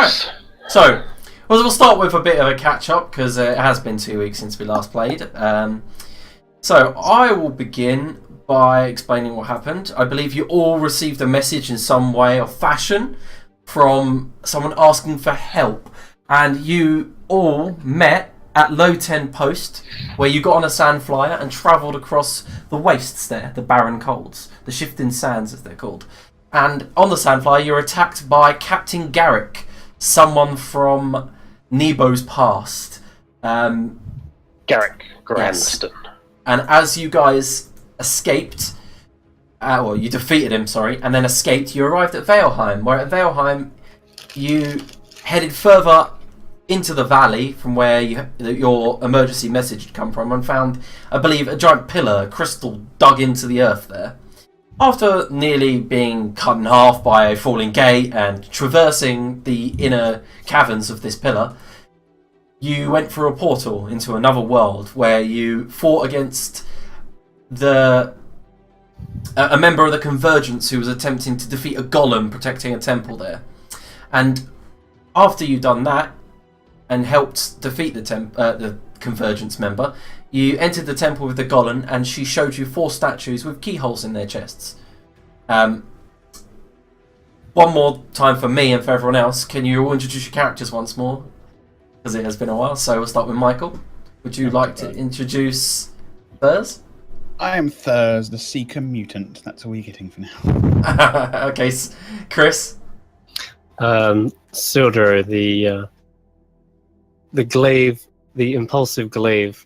Yes. Right. So, we'll start with a bit of a catch-up, because it has been 2 weeks since we last played. So, I will begin by explaining what happened. I believe you all received a message in some way or fashion from someone asking for help. And you all met at Low 10 Post, where you got on a sand flyer and travelled across the wastes there, the barren colds, the shifting sands as they're called. And on the sand flyer, you're attacked by Captain Garrick, someone from Nebo's past. Garrick Granston. Yes. And as you guys escaped, well, you defeated him, sorry, and then escaped, you arrived at Valheim, where at Valheim you headed further into the valley from where your emergency message had come from, and found, I believe, a giant pillar, a crystal dug into the earth there. After nearly being cut in half by a falling gate and traversing the inner caverns of this pillar, you went through a portal into another world where you fought against a member of the Convergence who was attempting to defeat a golem protecting a temple there. And after you'd done that and helped defeat the Convergence member, you entered the temple with the golem, and she showed you 4 statues with keyholes in their chests. One more time for me and for everyone else, can you all introduce your characters once more? Because it has been a while, so we'll start with Michael. Would you like to introduce Thurs? I am Thurs, the Seeker Mutant. That's all you're getting for now. Okay, Chris? Sildro, the glaive, the impulsive glaive.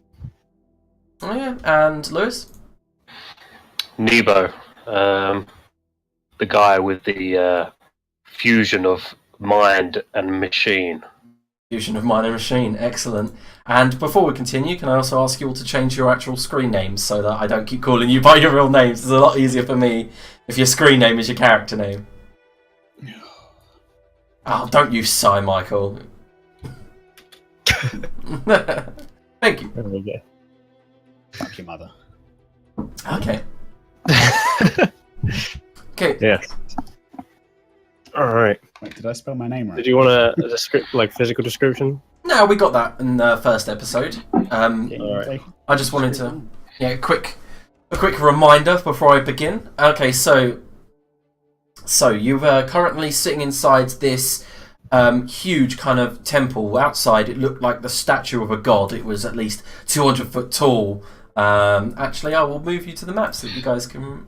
Oh yeah, and Lewis? Nebo. The guy with the fusion of mind and machine. Fusion of mind and machine, excellent. And before we continue, can I also ask you all to change your actual screen names so that I don't keep calling you by your real names? It's a lot easier for me if your screen name is your character name. Oh, don't you sigh, Michael. Thank you. There we go. Fuck your mother. Okay. Okay. Yeah. All right. Wait, did I spell my name right? Did you want a physical description? No, we got that in the first episode. Alright. I just wanted to, a quick reminder before I begin. Okay, so you're currently sitting inside this huge kind of temple. Outside, it looked like the statue of a god. It was at least 200 foot tall. Actually, I will move you to the map so that you guys can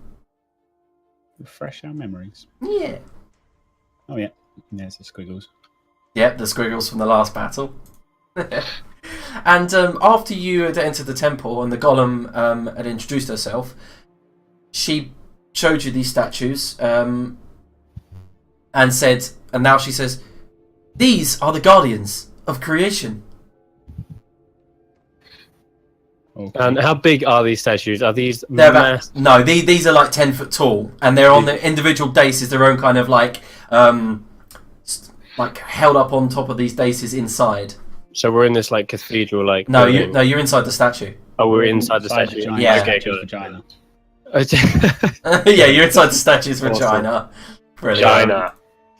Refresh our memories. Yeah. Oh yeah, there's the squiggles. Yep, the squiggles from the last battle. And after you had entered the temple and the golem had introduced herself, she showed you these statues and said, and now she says, "These are the guardians of creation." Okay. And how big are these statues? Are these They're mass? no, these are like 10 foot tall, and they're on the individual daces, their own kind of like held up on top of these daces inside. So we're in this like cathedral, like No, building. you're inside the statue. Oh, we're inside the statue. Vagina. Yeah. Okay, Statue's good. vagina. Yeah, you're inside the statue's Awesome. vagina. Brilliant. China.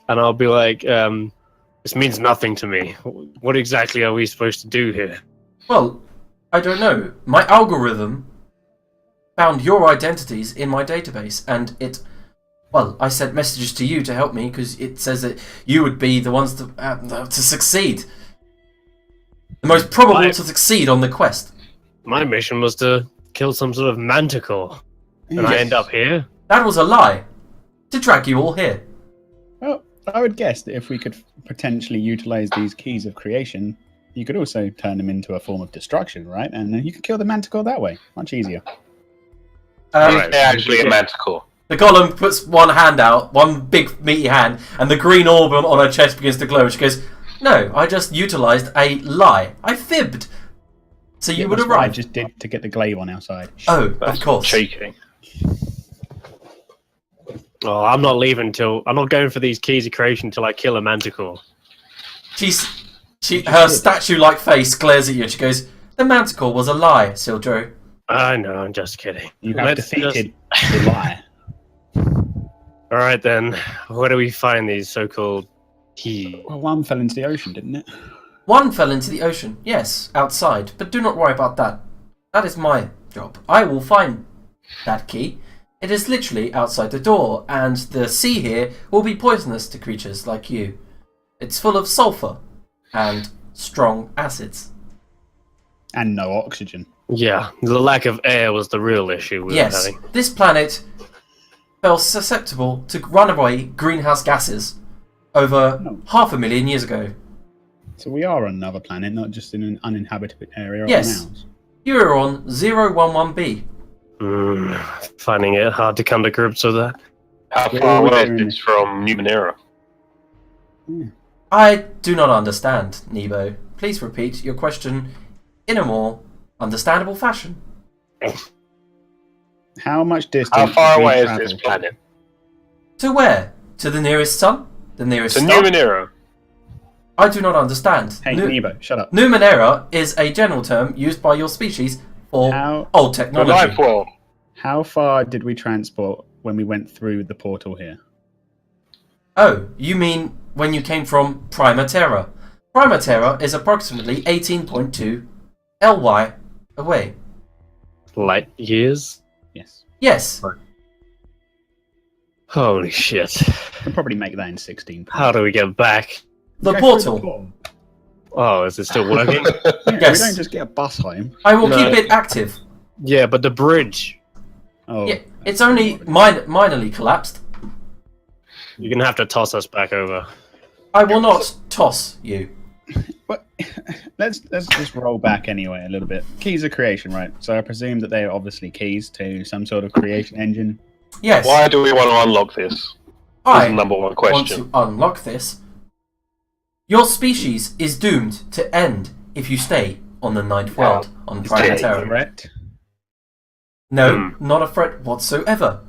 And I'll be like, this means nothing to me. What exactly are we supposed to do here? Well, I don't know. My algorithm found your identities in my database, and I sent messages to you to help me because it says that you would be the ones to succeed. The most probable to succeed on the quest. My mission was to kill some sort of manticore, and I end up here. That was a lie. To drag you all here. Well, I would guess that if we could potentially utilize these keys of creation, you could also turn them into a form of destruction, right? And then you could kill the manticore that way. Much easier. Is there actually a manticore? The golem puts one hand out, one big meaty hand, and the green orb on her chest begins to glow. And she goes, "No, I just utilised a lie. I fibbed. So you would That's have what I right." just did to get the glaive on our side. Oh, That's of course. cheeky. Oh, I'm not leaving till I'm not going for these keys of creation until I kill a manticore. Her statue-like face glares at you, and she goes, "The manticore was a lie, Sildro." I know, I'm just kidding. You have defeated the lie. All right then, where do we find these so-called Well, one fell into the ocean, didn't it? One fell into the ocean, yes, outside, but do not worry about that. That is my job. I will find that key. It is literally outside the door, and the sea here will be poisonous to creatures like you. It's full of sulfur and strong acids. And no oxygen. Yeah, the lack of air was the real issue we were Yes, having. this planet fell susceptible to runaway greenhouse gases over 500,000 years ago. So we are on another planet, not just in an uninhabited area. Yes. On ours. You are on 011B. Finding it hard to come to grips with that. How Yeah, far we're away doing is this from Numenera? I do not understand, Nebo. Please repeat your question in a more understandable fashion. How much distance? How far did we away is travel? this planet? To where? To the nearest sun? The nearest To star? Numenera. I do not understand. Hey, Nebo, shut up. Numenera is a general term used by your species for old The technology. life world. How far did we transport when we went through the portal here? Oh, you mean when you came from Prima Terra. Prima Terra is approximately 18.2 LY away. Light years? Yes. Yes. Holy shit. Can probably make that in 16. How do we get back? The Go portal. through the portal. Oh, is it still working? Yeah, Yes. We don't just get a bus home. I will No. keep it active. Yeah, but the bridge. Oh. Yeah, it's only minorly collapsed. You're gonna have to toss us back over. I will not toss you. But let's just roll back anyway a little bit. Keys of creation, right? So I presume that they are obviously keys to some sort of creation engine. Yes, Why do we want to unlock this? This I is the number one want question. to unlock this. Your species is doomed to end if you stay on the ninth world on Prima dead. Terra. Correct. No, not a threat whatsoever.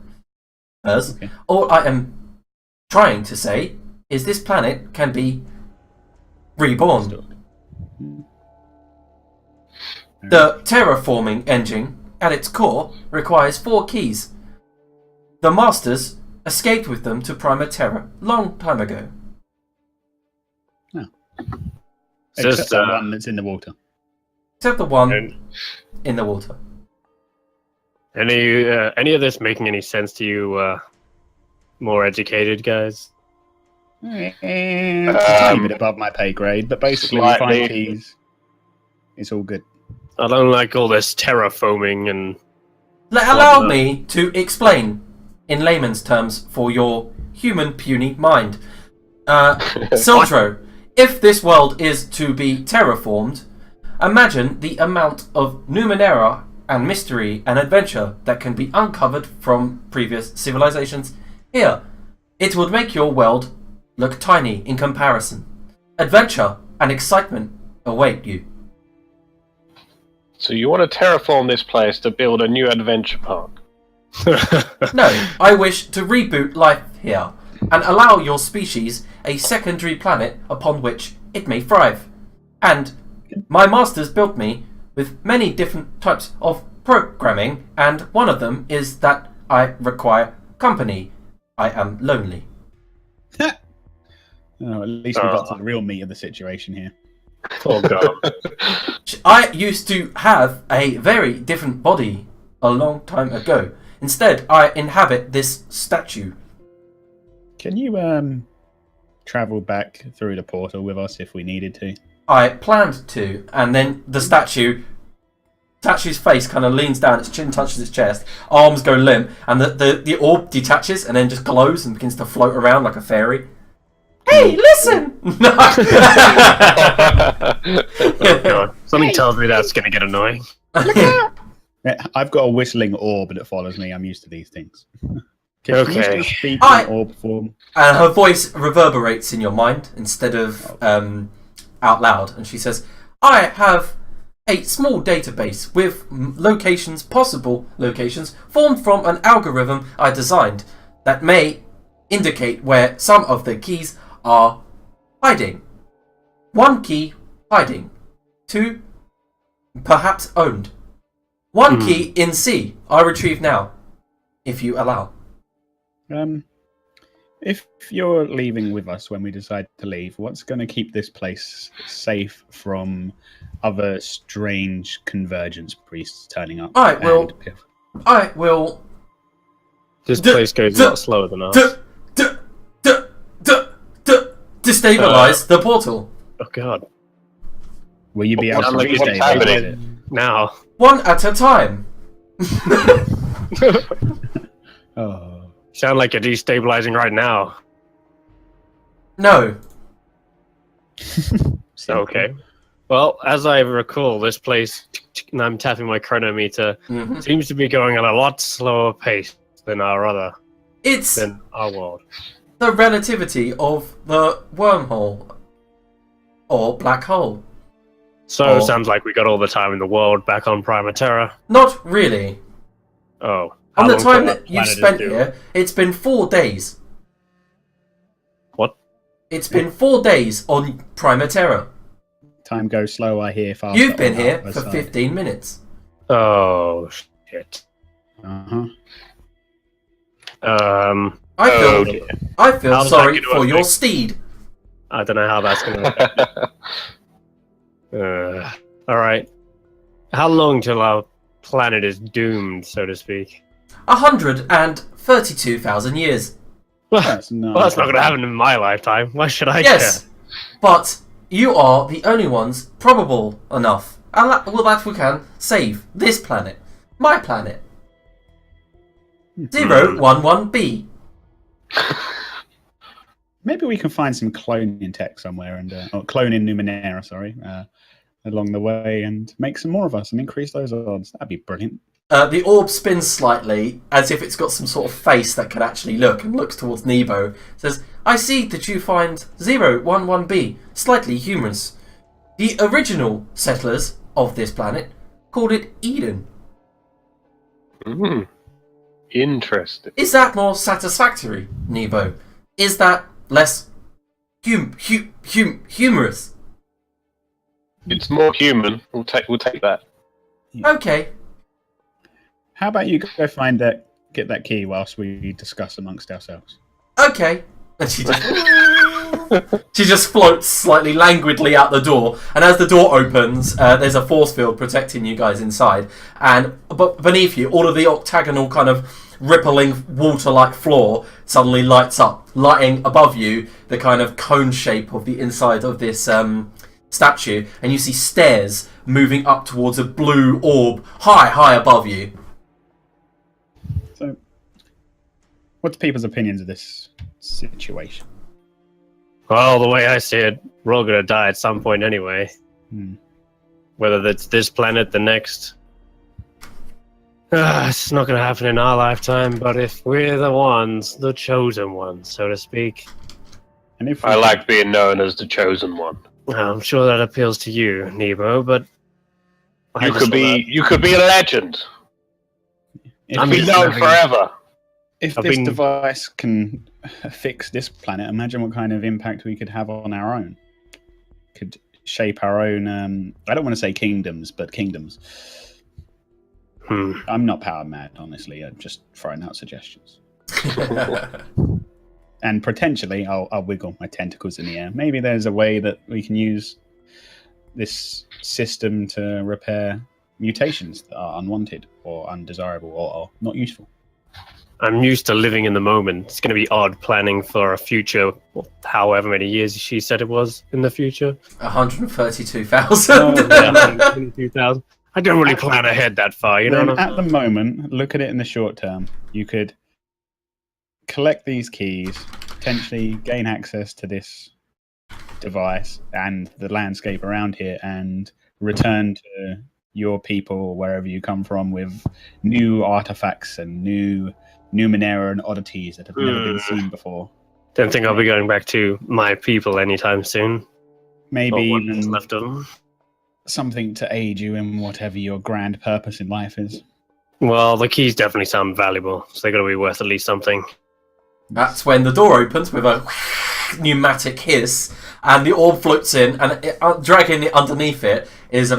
As Okay. all I am trying to say is this planet can be reborn. The terraforming engine at its core requires 4 keys. The Masters escaped with them to Prima Terra long time ago. Except Just, that one that's in the water. Except the one And in the water. any of this making any sense to you, more educated guys? It's a tiny bit above my pay grade, but basically we Slightly. find keys. It's all good. I don't like all this terraforming and Allow me to explain in layman's terms for your human puny mind. Siltro, if this world is to be terraformed, imagine the amount of Numenera and mystery and adventure that can be uncovered from previous civilizations here. It would make your world look tiny in comparison. Adventure and excitement await you. So you want to terraform this place to build a new adventure park? No, I wish to reboot life here and allow your species a secondary planet upon which it may thrive. And my masters built me with many different types of programming, and one of them is that I require company. I am lonely. Oh, at least we got to the real meat of the situation here. oh god. I used to have a very different body a long time ago. Instead, I inhabit this statue. Can you travel back through the portal with us if we needed to? I planned to, and then the statue's face kind of leans down, its chin touches its chest, arms go limp, and the orb detaches and then just glows and begins to float around like a fairy. Hey, listen! No. Oh god. Something tells me that's gonna get annoying. Yeah, I've got a whistling orb that follows me. I'm used to these things. Can you Okay. still speak I- in orb form? And her voice reverberates in your mind instead of out loud. And she says, I have a small database with possible locations, formed from an algorithm I designed that may indicate where some of the keys are hiding. 1 key hiding. 2 perhaps owned. 1 key in C. I retrieve now, if you allow. If you're leaving with us when we decide to leave, what's going to keep this place safe from other strange convergence priests turning up? I will. This place goes a lot slower than us. Destabilize the portal. Oh god. Will you be able to What's destabilize happening? it? Now. One at a time. Oh. Sound like you're destabilizing right now. No. Okay. Well, as I recall, this place, and I'm tapping my chronometer, seems to be going at a lot slower pace than our It's world. the relativity of the wormhole. Or black hole. So sounds like we got all the time in the world back on Prima Terra. Not really. Oh. On the long time till that you've spent here, it's been 4 days. What? It's been 4 days on Prima Terra. Time goes slow, I hear faster. You've been on the here other for side. 15 minutes. Oh shit. Uh-huh. I feel How's that sorry gonna for your affect- steed. I don't know how that's gonna work. Alright. How long till our planet is doomed, so to speak? 132,000 years. That's not, Well, that's not going to happen in my lifetime. Why should I Yes, but you are the only ones probable enough. And that we can save this planet. My planet. 011B. Maybe we can find some cloning tech somewhere, and or cloning Numenera, sorry, along the way, and make some more of us and increase those odds. That'd be brilliant. The orb spins slightly, as if it's got some sort of face that can actually look, and looks towards Nebo. Says, I see that you find 011B slightly humorous. The original settlers of this planet called it Eden. Interesting. Is that more satisfactory, Nebo? Is that less humorous? It's more human. We'll take that. Okay. How about you go get that key whilst we discuss amongst ourselves? Okay. And she just floats slightly languidly out the door, and as the door opens, there's a force field protecting you guys inside, and beneath you, all of the octagonal kind of rippling water-like floor suddenly lights up, lighting above you the kind of cone shape of the inside of this statue, and you see stairs moving up towards a blue orb high above you. So, what's people's opinions of this situation? Well, the way I see it, we're all going to die at some point anyway. Whether that's this planet, the next. It's not going to happen in our lifetime, but if we're the chosen ones, so to speak. And if I like being known as the chosen one. I'm sure that appeals to you, Nebo, but You could be a legend. if Be this- known forever. If I've this been- device can fix this planet, imagine what kind of impact we could have on our own. Could shape our own, I don't want to say kingdoms, but kingdoms. I'm not power mad, honestly. I'm just throwing out suggestions. And potentially, I'll wiggle my tentacles in the air. Maybe there's a way that we can use this system to repair mutations that are unwanted or undesirable or not useful. I'm used to living in the moment. It's going to be odd planning for a future, however many years she said it was in the future. 132,000. 122,000. I don't really plan ahead that far, you know Then what I'm at the moment, look at it in the short term. You could collect these keys, potentially gain access to this device and the landscape around here, and return to your people wherever you come from with new artifacts and new Numenera and oddities that have never been seen before. Don't think I'll be going back to my people anytime soon. Maybe Or what's even left of them. something to aid you in whatever your grand purpose in life is. Well, the keys definitely sound valuable, so they're going to be worth at least something. That's when the door opens with a pneumatic hiss, and the orb floats in, and dragging it underneath it is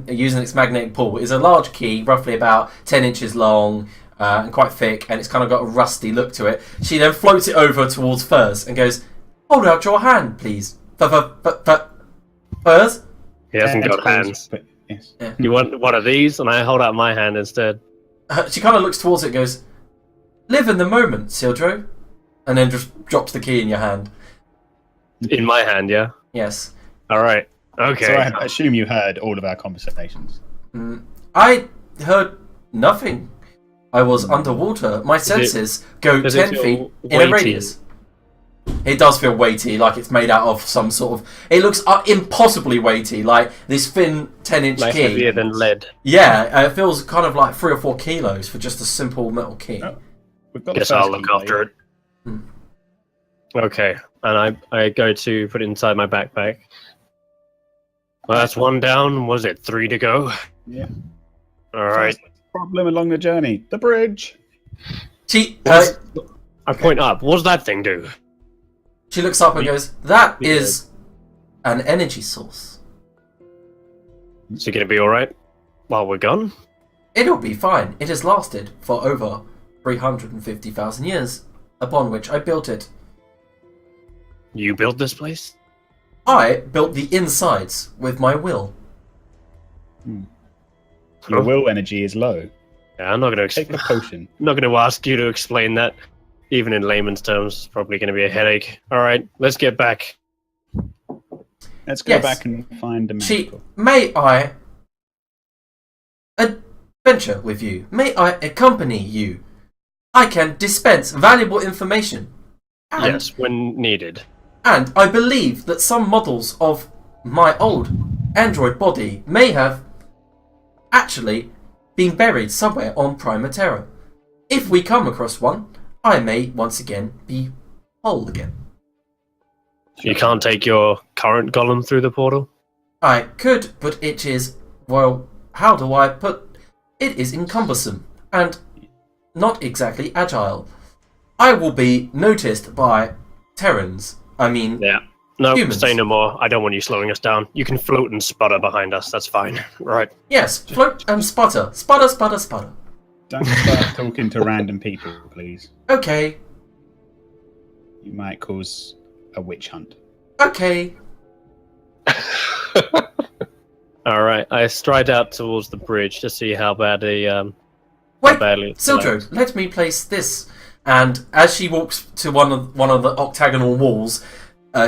using its magnetic pull, is a large key, roughly about 10 inches long, and quite thick, and it's kind of got a rusty look to it. She then floats it over towards Furs and goes, "Hold out your hand, please, Furs." He hasn't got hands. But, yes. Yeah. You want one of these, and I hold out my hand instead. She kind of looks towards it and goes, "Live in the moment, Sildro," and then just drops the key in your hand. In my hand, yeah? Yes. Alright. Okay. So I assume you heard all of our conversations. I heard nothing. I was underwater. My senses go does it 10 feel feet in a weighty? radius. It does feel weighty, like it's made out of some sort of... It looks impossibly weighty, like this thin 10-inch Like key. heavier than lead. Yeah, it feels kind of like 3 or 4 kilos for just a simple metal key. Oh. We've got the Guess first I'll look key, after it. Hmm. Okay, and I go to put it inside my backpack. Well, that's one down. Was it 3 to go? Yeah. Alright. First problem along the journey. The bridge. She I point up. What does that thing do? she looks up and goes, "That is an energy source. Is it going to be alright while we're gone? It'll be fine. It has lasted for over 350,000 years, upon which I built it. You built this place? I built the insides with my will." Your will energy is low. Yeah, I'm not going Take the to potion. I'm not going to ask you to explain that. Even in layman's terms, it's probably going to be a headache. Alright, let's get back. Let's go Yes. back and find the She, magical. may I adventure with you? May I accompany you? I can dispense valuable information. And, Yes, when needed. and I believe that some models of my old android body may have actually been buried somewhere on Primaterra. If we come across one, I may once again be whole again. You can't take your current golem through the portal? I could, but it is, well, how do I put... It is encumbersome, and not exactly agile. I will be noticed by Terrans. I mean, Yeah. No, Humans. say no more. I don't want you slowing us down. You can float and sputter behind us. That's fine. Right. yes, float and sputter. Sputter, sputter, sputter. Don't start talking to random people, please. Okay, You might cause a witch hunt. okay. All right. I stride out towards the bridge to see how badly. How Wait, badly it's Sildro, collapsed. let me place this. And as she walks to one of the octagonal walls,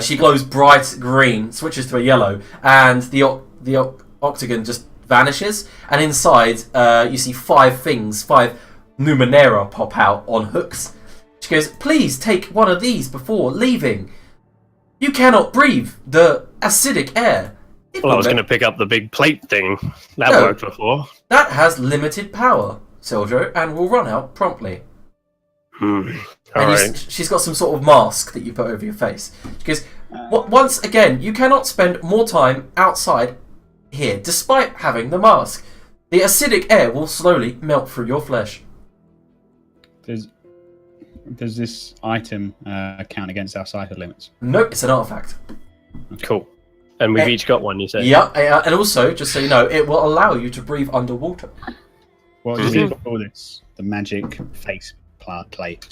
she glows bright green, switches to a yellow, and the octagon just vanishes. And inside, you see 5 Numenera pop out on hooks. She goes, "Please take one of these before leaving. You cannot breathe the acidic air. It Well, I will was ma- going to pick up the big plate thing. That No. worked before. That has limited power, Sildro, and will run out promptly." Hmm. And All right. she's got some sort of mask that you put over your face. She goes, "Once again, you cannot spend more time outside here, despite having the mask. The acidic air will slowly melt through your flesh." Does this item count against our cipher limits? Nope, it's an artifact. Cool. And we've Eh, each got one, you said? Yeah, and also, just so you know, it will allow you to breathe underwater. What do you call this? The magic face plate.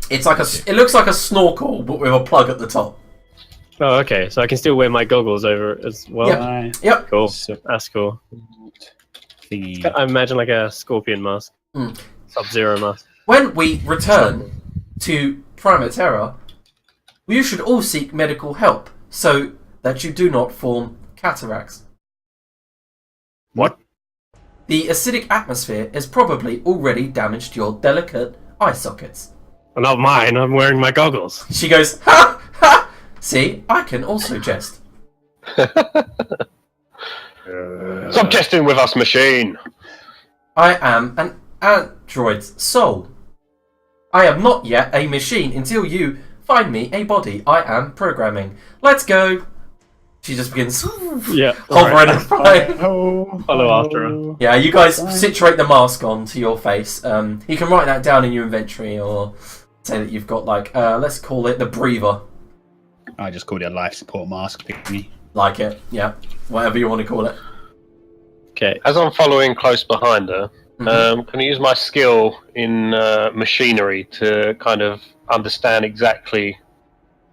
It's like it looks like a snorkel, but with a plug at the top. Oh, okay. So I can still wear my goggles over as well? Yeah. Right. Yep. Cool. So- That's cool. Thingy. I imagine like a scorpion mask. Hmm. Sub-Zero mask. When we return to Primaterra, you should all seek medical help so that you do not form cataracts. What? The acidic atmosphere has probably already damaged your delicate eye sockets. Not mine. I'm wearing my goggles. She goes, "Ha! Ha! See, I can also jest." Stop testing with us, machine. I am an android's soul. I am not yet a machine until you find me a body. I am programming. Let's go. She just begins Yeah. hovering and flying. Follow after her. Yeah, you guys situate the mask onto your face. You can write that down in your inventory or say that you've got, like, let's call it the breather. I just called it a life support mask thingy. Like it, yeah. Whatever you want to call it. Okay. As I'm following close behind her, Can I use my skill in machinery to kind of understand exactly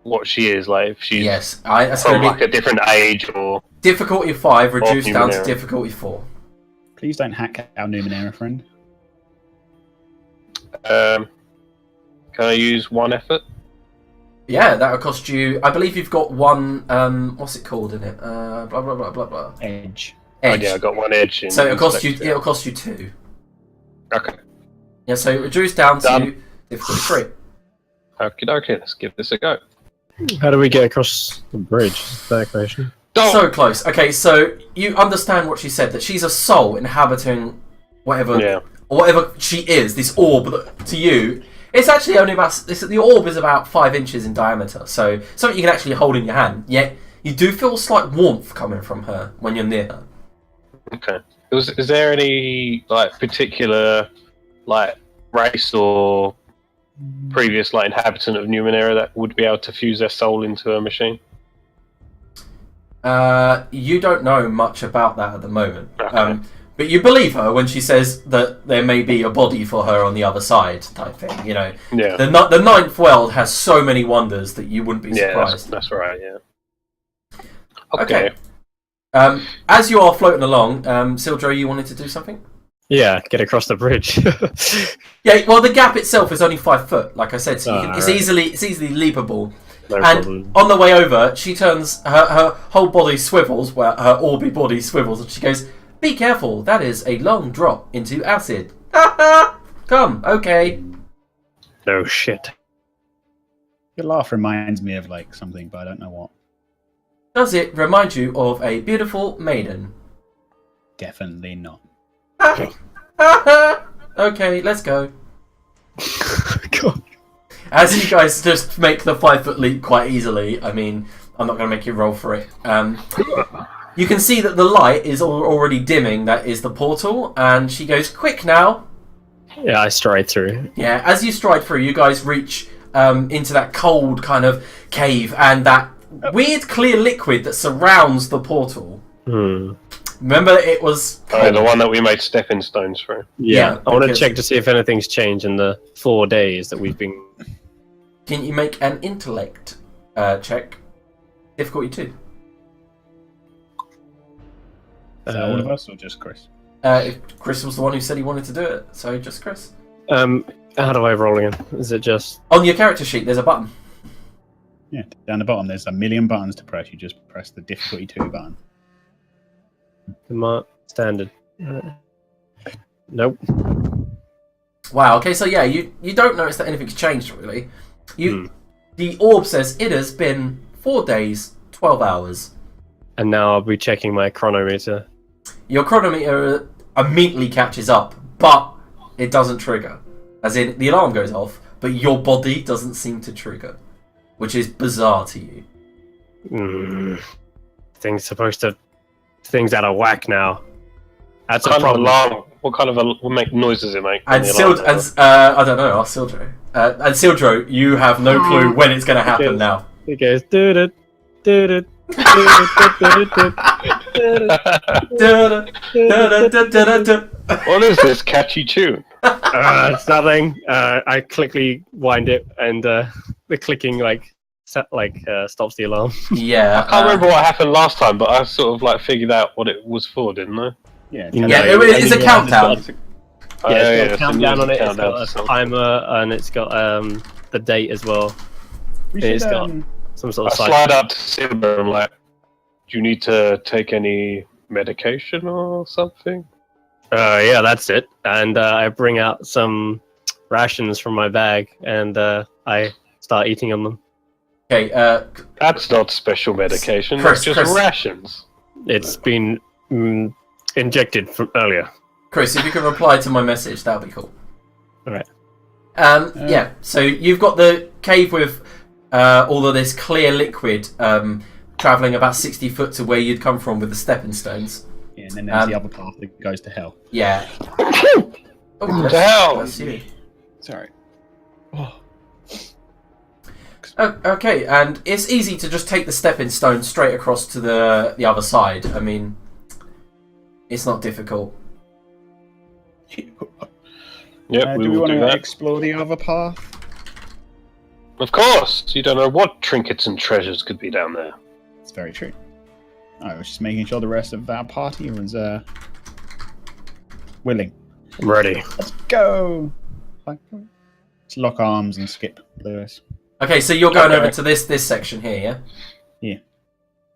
what she is? Like, if she's that's from gonna like a different age or... difficulty 5 reduced down to Numenera. difficulty 4. Please don't hack our Numenera friend. Can I use 1 effort? Yeah, that'll cost you. I believe you've got 1. What's it called in it? Blah blah blah blah blah. Edge. Oh, yeah, I got 1 edge. So it'll cost you. It'll cost you 2. Okay. Yeah, so reduce down to Done. difficulty 3. Okay, let's give this a go. How do we get across the bridge? Is that a question? So close. Okay, so you understand what she said, that she's a soul inhabiting whatever or whatever she is. This orb that, to you, it's actually only about. The orb is about 5 inches in diameter, so something you can actually hold in your hand. Yet you do feel slight warmth coming from her when you're near her. Okay. Is there any like particular like race or previous like inhabitant of Numenera that would be able to fuse their soul into a machine? You don't know much about that at the moment. Okay. But you believe her when she says that there may be a body for her on the other side, type thing. You know, Yeah. the ninth world has so many wonders that you wouldn't be Yeah, surprised. that's right. Yeah. Okay. As you are floating along, Sildro, you wanted to do something? Yeah, get across the bridge. Yeah. Well, the gap itself is only 5 foot, like I said, so you can, it's right. easily leapable. No And problem. on the way over, she turns her whole body swivels, where her orby body swivels, and she goes, "Be careful! That is a long drop into acid." Come, okay. No shit. Your laugh reminds me of like something, but I don't know what. Does it remind you of a beautiful maiden? Definitely not. Okay, let's go. God. As you guys just make the 5 foot leap quite easily, I mean, I'm not going to make you roll for it. You can see that the light is already dimming. That is the portal, and she goes, "Quick now!" Yeah, I stride through. Yeah, as you stride through, you guys reach into that cold kind of cave and that weird clear liquid that surrounds the portal. Remember, it was Oh, the one that we made stepping stones through. Yeah, I want to because- check to see if anything's changed in the 4 days that we've been. Can you make an intellect check? Difficulty 2. Is that all of us or just Chris? If Chris was the one who said he wanted to do it, so just Chris. How do I roll again? Is it just? On your character sheet, there's a button. Yeah, down the bottom there's a million buttons to press. You just press the difficulty 2 button. Standard. Nope. Wow. Okay, so yeah, you don't notice that anything's changed really. The orb says it has been 4 days, 12 hours. And now I'll be checking my chronometer. Your chronometer immediately catches up, but it doesn't trigger. As in, the alarm goes off, but your body doesn't seem to trigger, which is bizarre to you. Things out of whack now. That's What a kind of problem. alarm? What make noise does it make? And when the alarm goes off? I don't know, ask Sildro. And Sildro, you have no clue when it's going to happen Yes. now. It goes doo doo What is this catchy tune? It's nothing. I quickly wind it, and the clicking stops the alarm. Yeah. I can't remember what happened last time, but I sort of like figured out what it was for, didn't I? Yeah, Yeah, it's a countdown. Oh, Yeah, it's got a it's countdown on it. It's countdown got to a something. timer, and it's got the date as well. We It's should, got some sort I of slide up to Silver and I'm like, do you need to take any medication or something? Yeah, that's it. And I bring out some rations from my bag, and I start eating on them. Okay, That's not special medication, Chris, that's just Chris. rations. It's been injected from earlier. Chris, if you could reply to my message, that would be cool. Alright. Yeah, so you've got the cave with all of this clear liquid travelling about 60 foot to where you'd come from with the stepping stones. yeah, and then there's the other path that goes to hell. Yeah. What the hell? That's you. Sorry. Okay, and it's easy to just take the stepping stone straight across to the other side. I mean, it's not difficult. Yep, do we will want do to that. explore the other path? Of course! You don't know what trinkets and treasures could be down there. It's very true. I was just making sure the rest of our party was willing. I'm ready. Let's go! Let's lock arms and skip, Lewis. Okay, so you're going Okay. over to this section here, yeah? Yeah.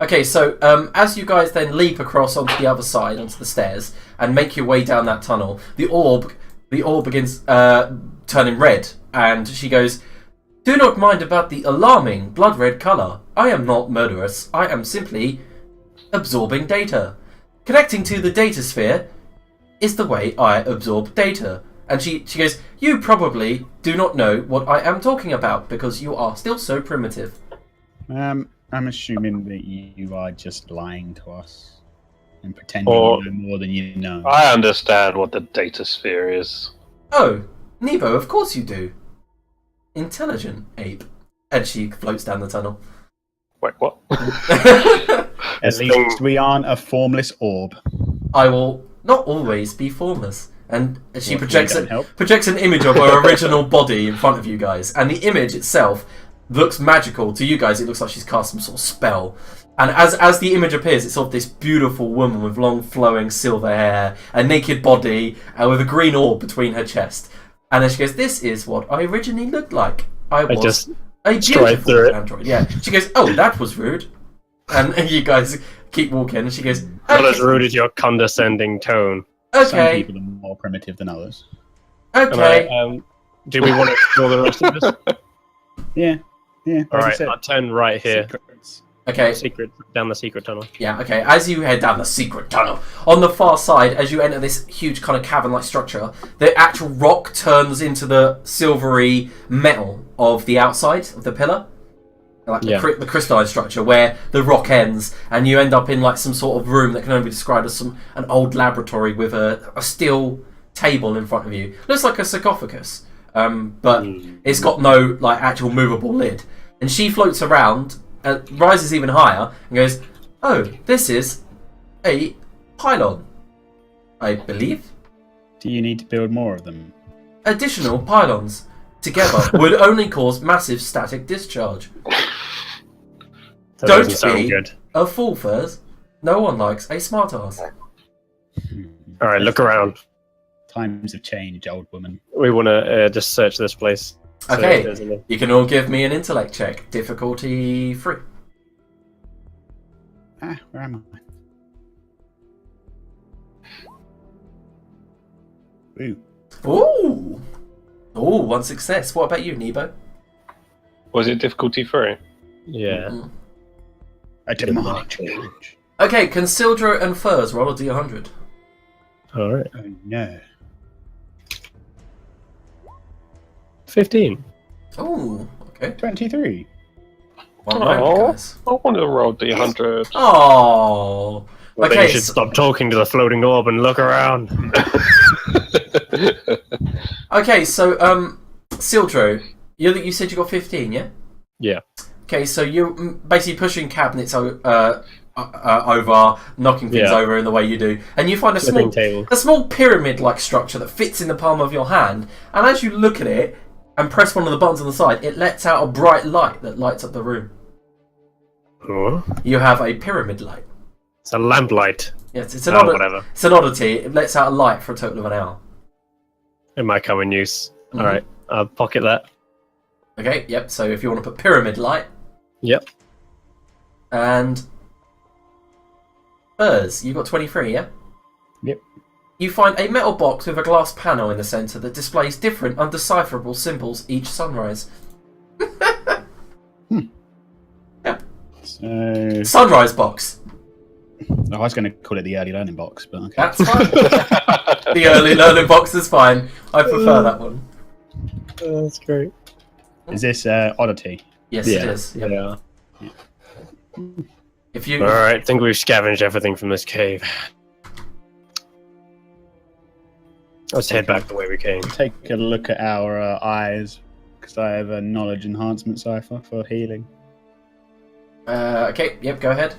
Okay, so as you guys then leap across onto the other side, onto the stairs, and make your way down that tunnel, the orb begins turning red, and she goes, "Do not mind about the alarming blood red colour. I am not murderous. I am simply absorbing data. Connecting to the data sphere is the way I absorb data." And she goes, "You probably do not know what I am talking about because you are still so primitive." I'm assuming that you are just lying to us and pretending Or- you know more than you know. I understand what the data sphere is. "Oh, Nebo, of course you do. Intelligent ape." And she floats down the tunnel. Wait, what? At least we aren't a formless orb. "I will not always be formless." And she What, projects we don't help? projects an image of her original body in front of you guys, and the image itself looks magical to you guys. It looks like she's cast some sort of spell. And as the image appears, it's of this beautiful woman with long flowing silver hair, a naked body, and with a green orb between her chest. And then she goes, "This is what I originally looked like. I was just a stride through beautiful it." android." Yeah. She goes, "Oh, that was rude." And you guys keep walking, and she goes, Not as "Okay, rude as your condescending tone. Some okay, people are more primitive than others. okay." Do we want to explore the rest of this? Yeah. Like I Alright, said, I'll turn right here. secrets. Okay, Down the secret tunnel. yeah, okay. As you head down the secret tunnel, on the far side, as you enter this huge kind of cavern-like structure, the actual rock turns into the silvery metal of the outside of the pillar. Like Yeah. the crystalline structure where the rock ends, and you end up in like some sort of room that can only be described as an old laboratory with a steel table in front of you. Looks like a sarcophagus, but it's got no like actual movable lid. And she floats around, rises even higher, and goes, "Oh, this is a pylon, I believe. Do you need to build more of them? Additional pylons together would only cause massive static discharge. That Don't doesn't sound be good. a fool, Furs. No one likes a smartass." Alright, look around. Times have changed, old woman. We want to just search this place. See Okay. if there's any- You can all give me an intellect check, difficulty 3. Where am I? Ooh. Ooh! Ooh, one success. What about you, Nebo? Was it difficulty 3? Yeah. Mm. A demonic challenge. Okay, can Sildra and Furs roll a d100? Alright. Oh no. 15. Ooh, okay. 23. One round, Oh, guys. I want to roll D100. Oh. Well, then Okay, you should so- stop talking to the floating orb and look around. Okay, so Sildro, you said you got 15, yeah? Yeah. Okay, so you're basically pushing cabinets over, knocking things Yeah. over in the way you do, and you find Flipping table. a small pyramid-like structure that fits in the palm of your hand. And as you look at it and press one of the buttons on the side, it lets out a bright light that lights up the room. Oh, You have a pyramid light. it's a lamplight. Yes, it's Whatever. It's an oddity. It lets out a light for a total of an hour. It might come in use. Mhm. Alright, I'll pocket that. Okay, yep. So if you want to put pyramid light Yep. and Furs, you got 23, yeah? Yep. You find a metal box with a glass panel in the centre that displays different undecipherable symbols each sunrise. So, Sunrise box. I was going to call it the early learning box, but okay. That's fine. The early learning box is fine. I prefer that one. That's great. Is this oddity? Yes, it Yeah. is. Yep. Yeah. If you Alright, think we've scavenged everything from this cave. Let's head back the way we came. Take a look at our eyes, because I have a knowledge enhancement cipher for healing. okay, yep, go ahead.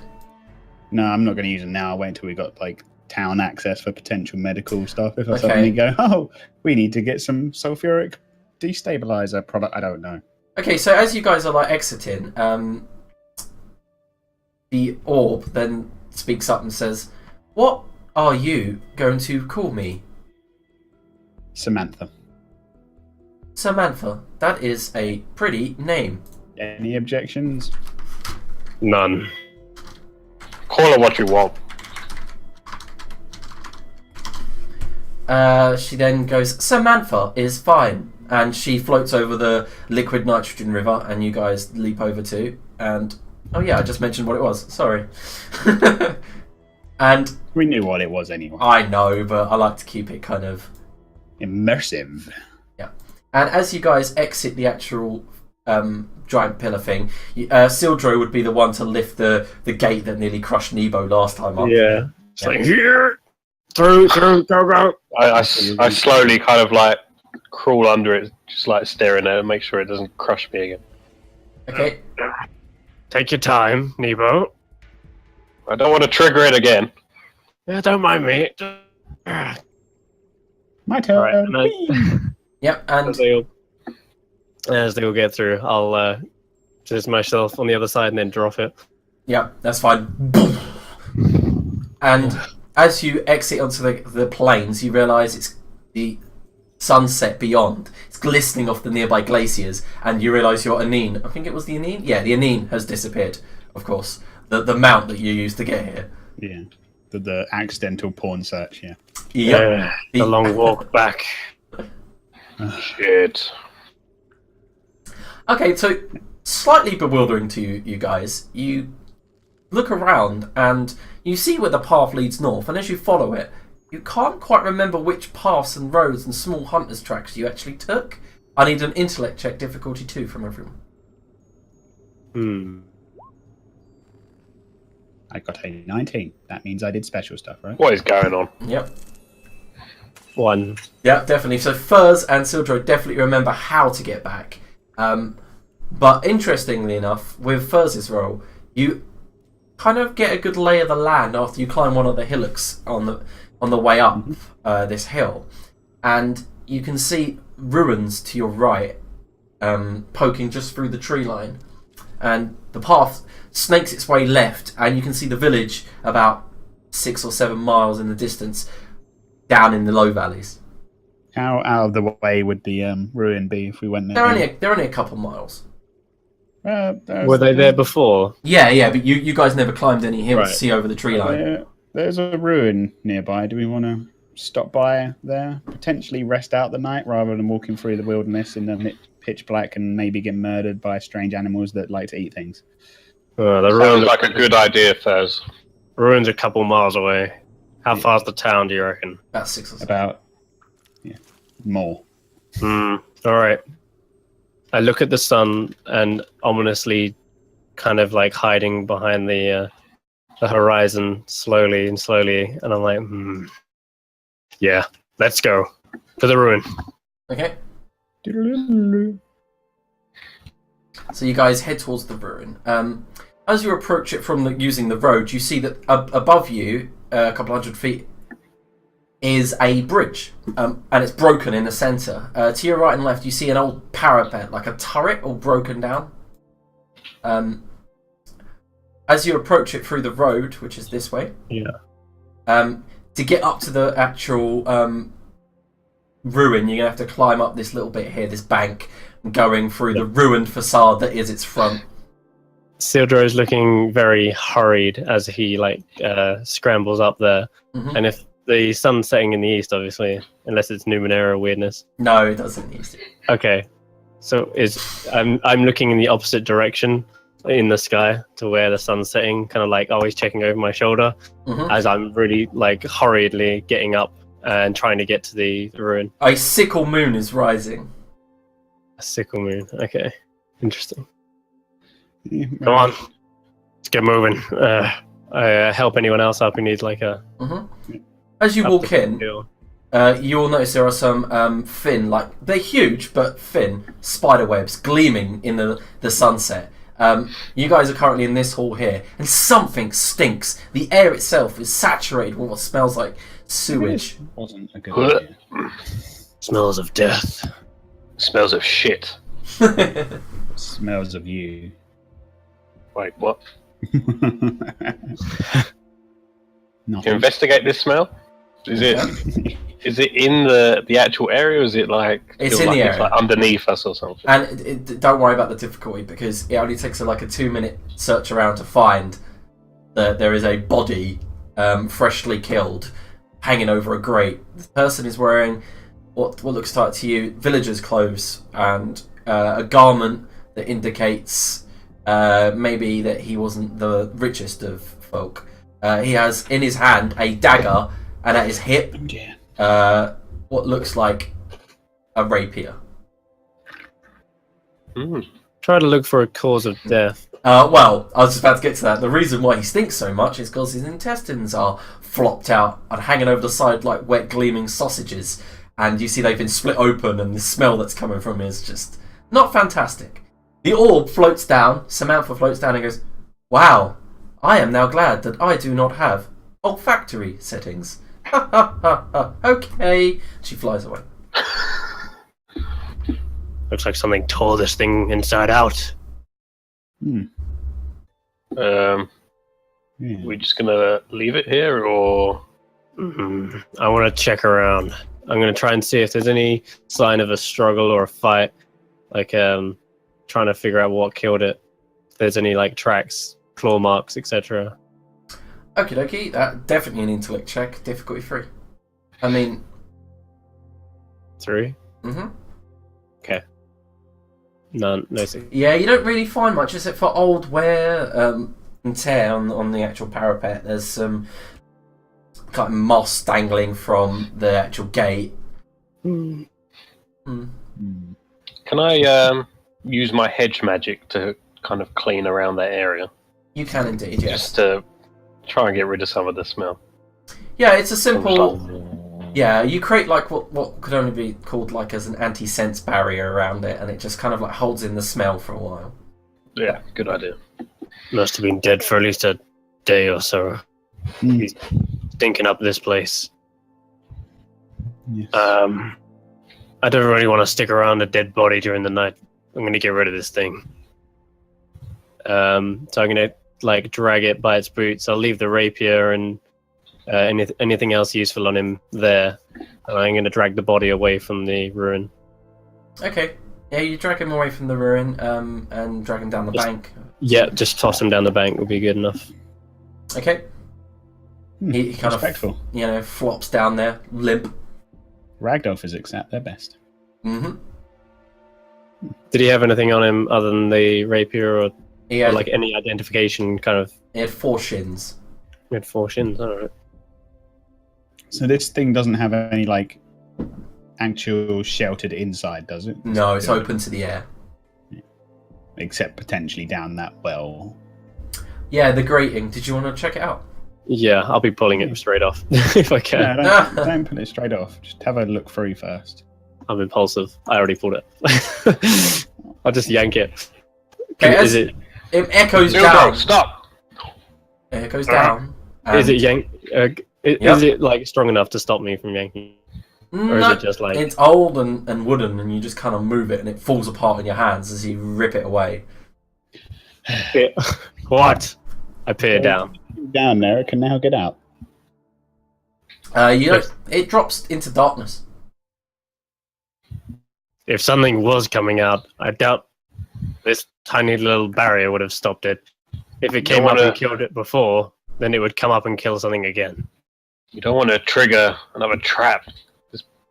No, I'm not going to use it now. I'll wait until we got like town access for potential medical stuff. If I Okay. suddenly go, oh, we need to get some sulfuric destabilizer product. I don't know. Okay, so as you guys are like exiting, the orb then speaks up and says, "What are you going to call me?" Samantha. Samantha. That is a pretty name. Any objections? None. Call her what you want. She then goes, "Samantha is fine." And she floats over the liquid nitrogen river, and you guys leap over too. And, oh yeah, I just mentioned what it was. Sorry. And We knew what it was anyway. I know, but I like to keep it kind of... Immersive. Yeah. And as you guys exit the actual giant pillar thing, Sildro would be the one to lift the gate that nearly crushed Nebo last time up. Yeah. It's like, here! Through, go! I slowly kind of like crawl under it, just like staring at it, and make sure it doesn't crush me again. Okay. Take your time, Nebo. I don't want to trigger it again. Yeah, don't mind me. My turn. Alright, and Whee! Yep, and as they all get through, I'll just myself on the other side and then drop it. yeah, that's fine. And as you exit onto the plains, you realise it's the sunset beyond. It's glistening off the nearby glaciers, and you realise your Anine. I think it was the Anine? Yeah, the Anine has disappeared, of course. The mount that you used to get here. Yeah. The accidental porn search, yeah. Yep. The long walk back. Shit. Okay, so slightly bewildering to you guys. You look around and you see where the path leads north, and as you follow it, you can't quite remember which paths and roads and small hunters tracks you actually took. I need an intellect check, difficulty 2 from everyone. I got a 19. That means I did special stuff, right? What is going on? Yep. 1. Yeah, definitely. So Furs and Sildro definitely remember how to get back. But interestingly enough, with Furs's roll, you kind of get a good lay of the land after you climb one of the hillocks on the way up this hill, and you can see ruins to your right, poking just through the tree line, and the path snakes its way left, and you can see the village about 6 or 7 miles in the distance, down in the low valleys. How out of the way would the ruin be if we went there? They're only a couple miles. Were they there before? Yeah, but you guys never climbed any hills Right. to see over the tree line. There's a ruin nearby. Do we want to stop by there? Potentially rest out the night rather than walking through the wilderness in the pitch black and maybe get murdered by strange animals that like to eat things. The Sounds ruins, like a good idea, Fez. ruins a couple miles away. How far's the town, do you reckon? About 6 or 7. About more. Alright. I look at the sun and ominously kind of like hiding behind the horizon slowly, and I'm like, yeah, let's go to the ruin. Okay. So you guys head towards the ruin. As you approach it from using the road, you see that above you, a couple hundred feet, is a bridge, and it's broken in the centre. To your right and left, you see an old parapet, like a turret, all broken down. As you approach it through the road, which is this way, to get up to the actual ruin, you're going to have to climb up this little bit here, this bank, going through the ruined facade that is its front. Sildro is looking very hurried as he scrambles up there, and if the sun's setting in the east, obviously, unless it's Numenera weirdness. No, it doesn't use it. Okay, so I'm looking in the opposite direction in the sky to where the sun's setting, kind of like always checking over my shoulder as I'm really hurriedly getting up and trying to get to the ruin. A sickle moon is rising. A sickle moon. Okay, interesting. Yeah, Come on, let's get moving. Help anyone else up who needs a. As you up walk the in, hill. you will notice there are some thin, they're huge but thin spider webs gleaming in the sunset. You guys are currently in this hall here, and something stinks. The air itself is saturated with what smells like sewage. Wasn't a good idea. Smells of death. Smells of shit. Smells of you. Wait, what? Nothing. Investigate this smell. Is it in the actual area, or is it like It's feel in like the it's area. like underneath us or something? And don't worry about the difficulty, because it only takes like a 2-minute search around to find that there is a body, freshly killed, hanging over a grate. The person is wearing what looks like to you villagers' clothes and a garment that indicates maybe that he wasn't the richest of folk. He has in his hand a dagger, and at his hip, Oh dear. what looks like a rapier. Try to look for a cause of death. Well, I was just about to get to that. The reason why he stinks so much is because his intestines are flopped out and hanging over the side like wet, gleaming sausages. And you see they've been split open, and the smell that's coming from is just not fantastic. The orb floats down. Samantha floats down and goes, "Wow, I am now glad that I do not have olfactory settings." Ha ha ha ha. Okay. She flies away. Looks like something tore this thing inside out. Yeah. We're just gonna leave it here, or I want to check around. I'm going to try and see if there's any sign of a struggle or a fight. Like, trying to figure out what killed it. If there's any, like, tracks, claw marks, etc. Okie dokie. That definitely an intellect check. Difficulty 3. I mean... 3? Mm-hmm. Okay. None. No. Yeah, you don't really find much except for old wear and tear on the actual parapet. There's some kind of moss dangling from the actual gate. can I use my hedge magic to kind of clean around that area? You can indeed, yes. Just to try and get rid of some of the smell. Yeah, it's a simple... Yeah, you create like what could only be called like as an anti-sense barrier around it, and it just kind of like holds in the smell for a while. Yeah, good idea. Must have been dead for at least a day or so. He's stinking up this place. Yes. I don't really want to stick around a dead body during the night. I'm going to get rid of this thing. So I'm going to like drag it by its boots. I'll leave the rapier and anything else useful on him there. And I'm going to drag the body away from the ruin. Okay. Yeah, you drag him away from the ruin and drag him down the bank. Yeah, just toss him down the bank would be good enough. Okay. He kind Respectful. of, flops down there, limp. Ragdoll physics at their best. Mm-hmm. Did he have anything on him other than the rapier or He had, like any identification kind of? he had 4 shins. He had 4 shins, alright. So this thing doesn't have any like actual sheltered inside, does it? No, it's open to the air. Except potentially down that well. Yeah, the grating. Did you want to check it out? Yeah, I'll be pulling it straight off if I can. No, don't put it straight off. Just have a look through first. I'm impulsive. I already pulled it. I'll just yank it. Okay, Is it echoes Bilbo, down. stop! It echoes down. is it yank? Yep. Is it like strong enough to stop me from yanking? Or is No, it just like it's old and wooden, and you just kind of move it, and it falls apart in your hands as you rip it away. what? I peer down. Down there, it can now get out. It drops into darkness. If something was coming out, I doubt this tiny little barrier would have stopped it. If it came up and killed it before, then it would come up and kill something again. You don't want to trigger another trap.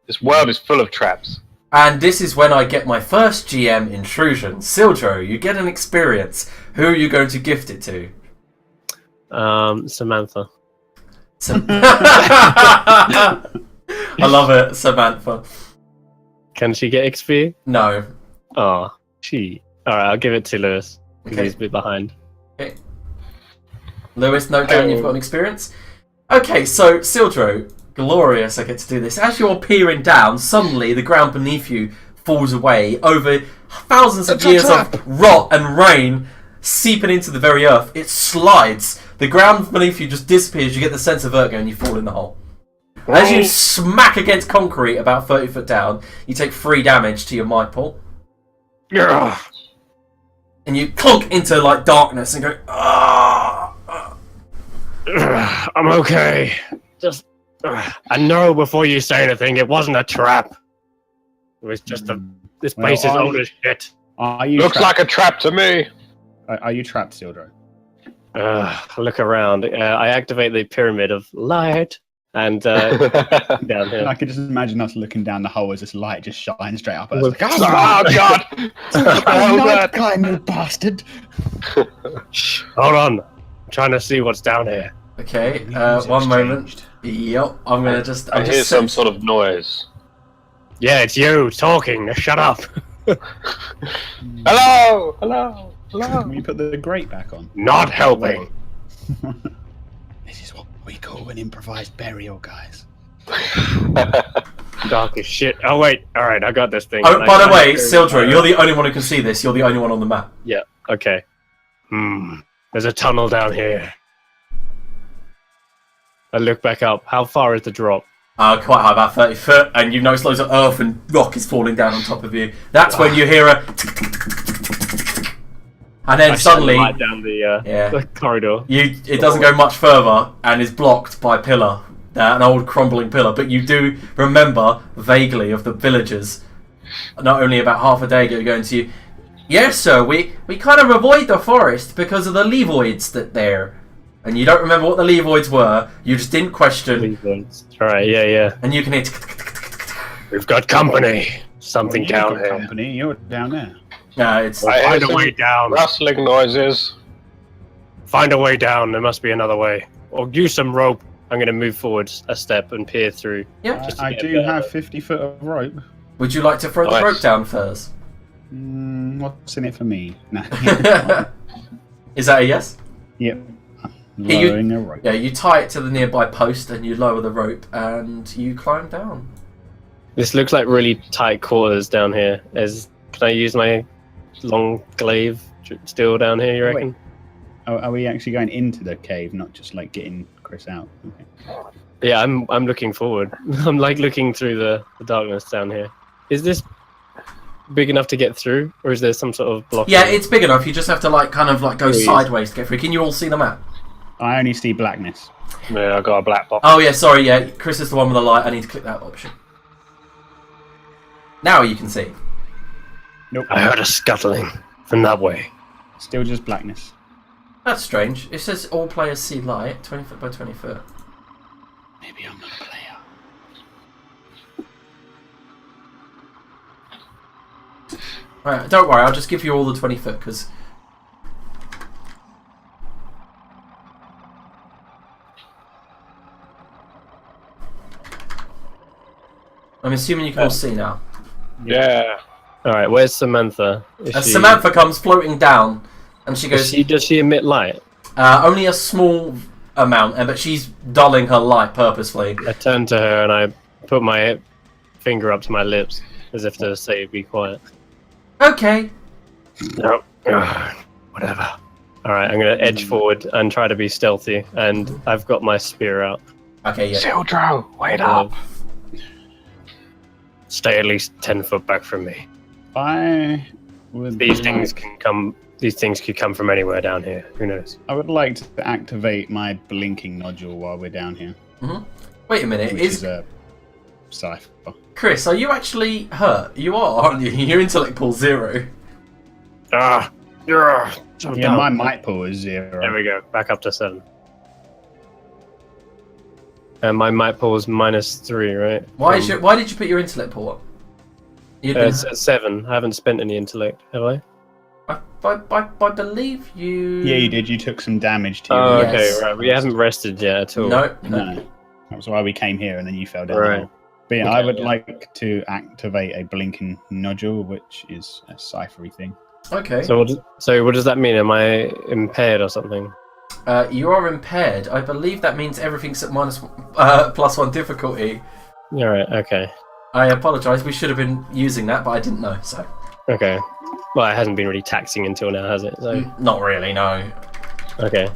This world is full of traps. And this is when I get my first GM intrusion. Sildro, you get an experience. Who are you going to gift it to? Samantha. I love it, Samantha. Can she get XP? No. Oh, she. Alright, I'll give it to Lewis. Because Okay. he's a bit behind. Okay. Lewis, note down you've got an experience. Okay, so Sildro, glorious I get to do this. As you're peering down, suddenly the ground beneath you falls away over thousands of years of rot and rain. seeping into the very earth. It slides. The ground beneath you just disappears. You get the sense of vertigo and you fall in the hole. As you smack against concrete about 30 foot down, you take 3 damage to your might pool. And you clunk into like darkness and go, I'm okay. Just, I know before you say anything, it wasn't a trap. It was just this place is old as shit. Looks like a trap to me. Are you trapped, Sildro? Look around. I activate the pyramid of light and down here. I can just imagine us looking down the hole as this light just shines straight up at us. Look- Like, Oh God! What the hell was that? climb, you bastard! Shh, hold on. I'm trying to see what's down here. okay, Views one moment. exchanged. Yep, I'm gonna just. I hear some sort of noise. Yeah, it's you talking. Shut up. Hello! Hello! Hello! Can you put the grate back on? Not helping. This is what we call an improvised burial, guys. Dark as shit. Oh wait. All right, I got this thing. Oh, by the way, Sildro, you're the only one who can see this. You're the only one on the map. Yeah. Okay. There's a tunnel down here. I look back up. How far is the drop? Quite high, about 30 foot, and you notice loads of earth and rock is falling down on top of you. That's when you hear a... And then I suddenly, shine light down the corridor. it doesn't go much further and is blocked by a pillar, an old crumbling pillar. But you do remember vaguely of the villagers, not only about half a day ago, going to you, yes, sir, we kind of avoid the forest because of the Livoids that there. And you don't remember what the Livoids were, you just didn't question. Alright, yeah. And you can hear... We've got company. Something down here. Company, you're down there. it's... I hear Find a some way down. rustling noises. Find a way down. There must be another way. Or use some rope. I'm going to move forward a step and peer through. Yeah. Just to I get do better. have 50 foot of rope. Would you like to throw the Nice. rope down first? What's in it for me? Nah. Is that a yes? Yep. Yeah, you- Lowering a rope. Yeah, you tie it to the nearby post and you lower the rope and you climb down. This looks like really tight quarters down here. Can I use my long glaive still down here, you reckon? Are we actually going into the cave, not just like getting Chris out? Okay. Yeah, I'm looking forward. I'm like looking through the darkness down here. Is this big enough to get through, or is there some sort of block? Yeah, it's big enough. You just have to go Please. sideways to get through. Can you all see the map? I only see blackness. Yeah, I got a black box. Oh yeah, sorry, yeah. Chris is the one with the light. I need to click that option. Now you can see. Nope. I heard a scuttling from that way. Still just blackness. That's strange. It says all players see light, 20 foot by 20 foot. Maybe I'm not a player. Right, don't worry. I'll just give you all the 20 foot because. I'm assuming you can all see now. Yeah. All right, where's Samantha? And Samantha comes floating down, and she goes, Does she emit light? only a small amount, but she's dulling her light purposefully. I turn to her and I put my finger up to my lips as if to say, "Be quiet." Okay. No. Whatever. All right, I'm gonna edge forward and try to be stealthy, and I've got my spear out. Okay, yeah. Sildro, wait up. Stay at least 10 foot back from me. I would. These things can come. These things could come from anywhere down here. Who knows? I would like to activate my blinking nodule while we're down here, Wait a minute. which is a cipher. Chris, are you actually hurt? You are, aren't you? Your intellect pool's 0. So Yeah, dumb. my might pool is 0. There we go. Back up to 7. And my might pool is -3, right? Why did you put your intellect pool up? You'd been, It's at 7. I haven't spent any intellect, have I? I believe you. Yeah, you did. You took some damage to your. Oh, Yes. okay, right. We haven't rested yet at all. No. No, that's why we came here, and then you fell down. Right. But yeah, Okay, I would yeah. like to activate a blinking nodule, which is a ciphery thing. Okay. So what does that mean? Am I impaired or something? You are impaired. I believe that means everything's at +1 difficulty. All right. Okay. I apologise. We should have been using that, but I didn't know. So. Okay. Well, it hasn't been really taxing until now, has it? So Not really, no. okay.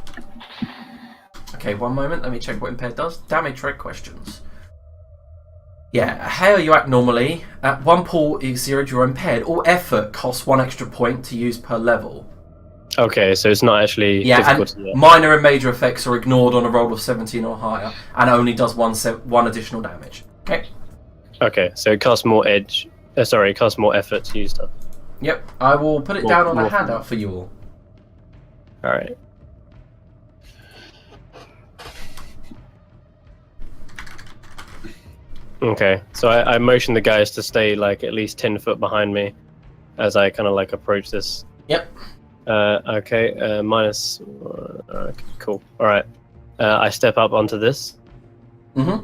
Okay, one moment. Let me check what impaired does. Damage rate questions. Yeah, how you act normally. At one pull is 0 you're impaired. All effort costs 1 extra point to use per level. Okay, so it's not actually Yeah, difficult and to get. minor and major effects are ignored on a roll of 17 or higher, and only does one additional damage. Okay. Okay, so it costs more edge. Sorry, it costs more effort to use stuff. Yep, I will put it More- down on a more- handout for you all. All right. Okay, so I motion the guys to stay like at least 10 foot behind me as I kind of like approach this. Yep. Okay, minus. Okay, cool. All right. I step up onto this Mm-hmm.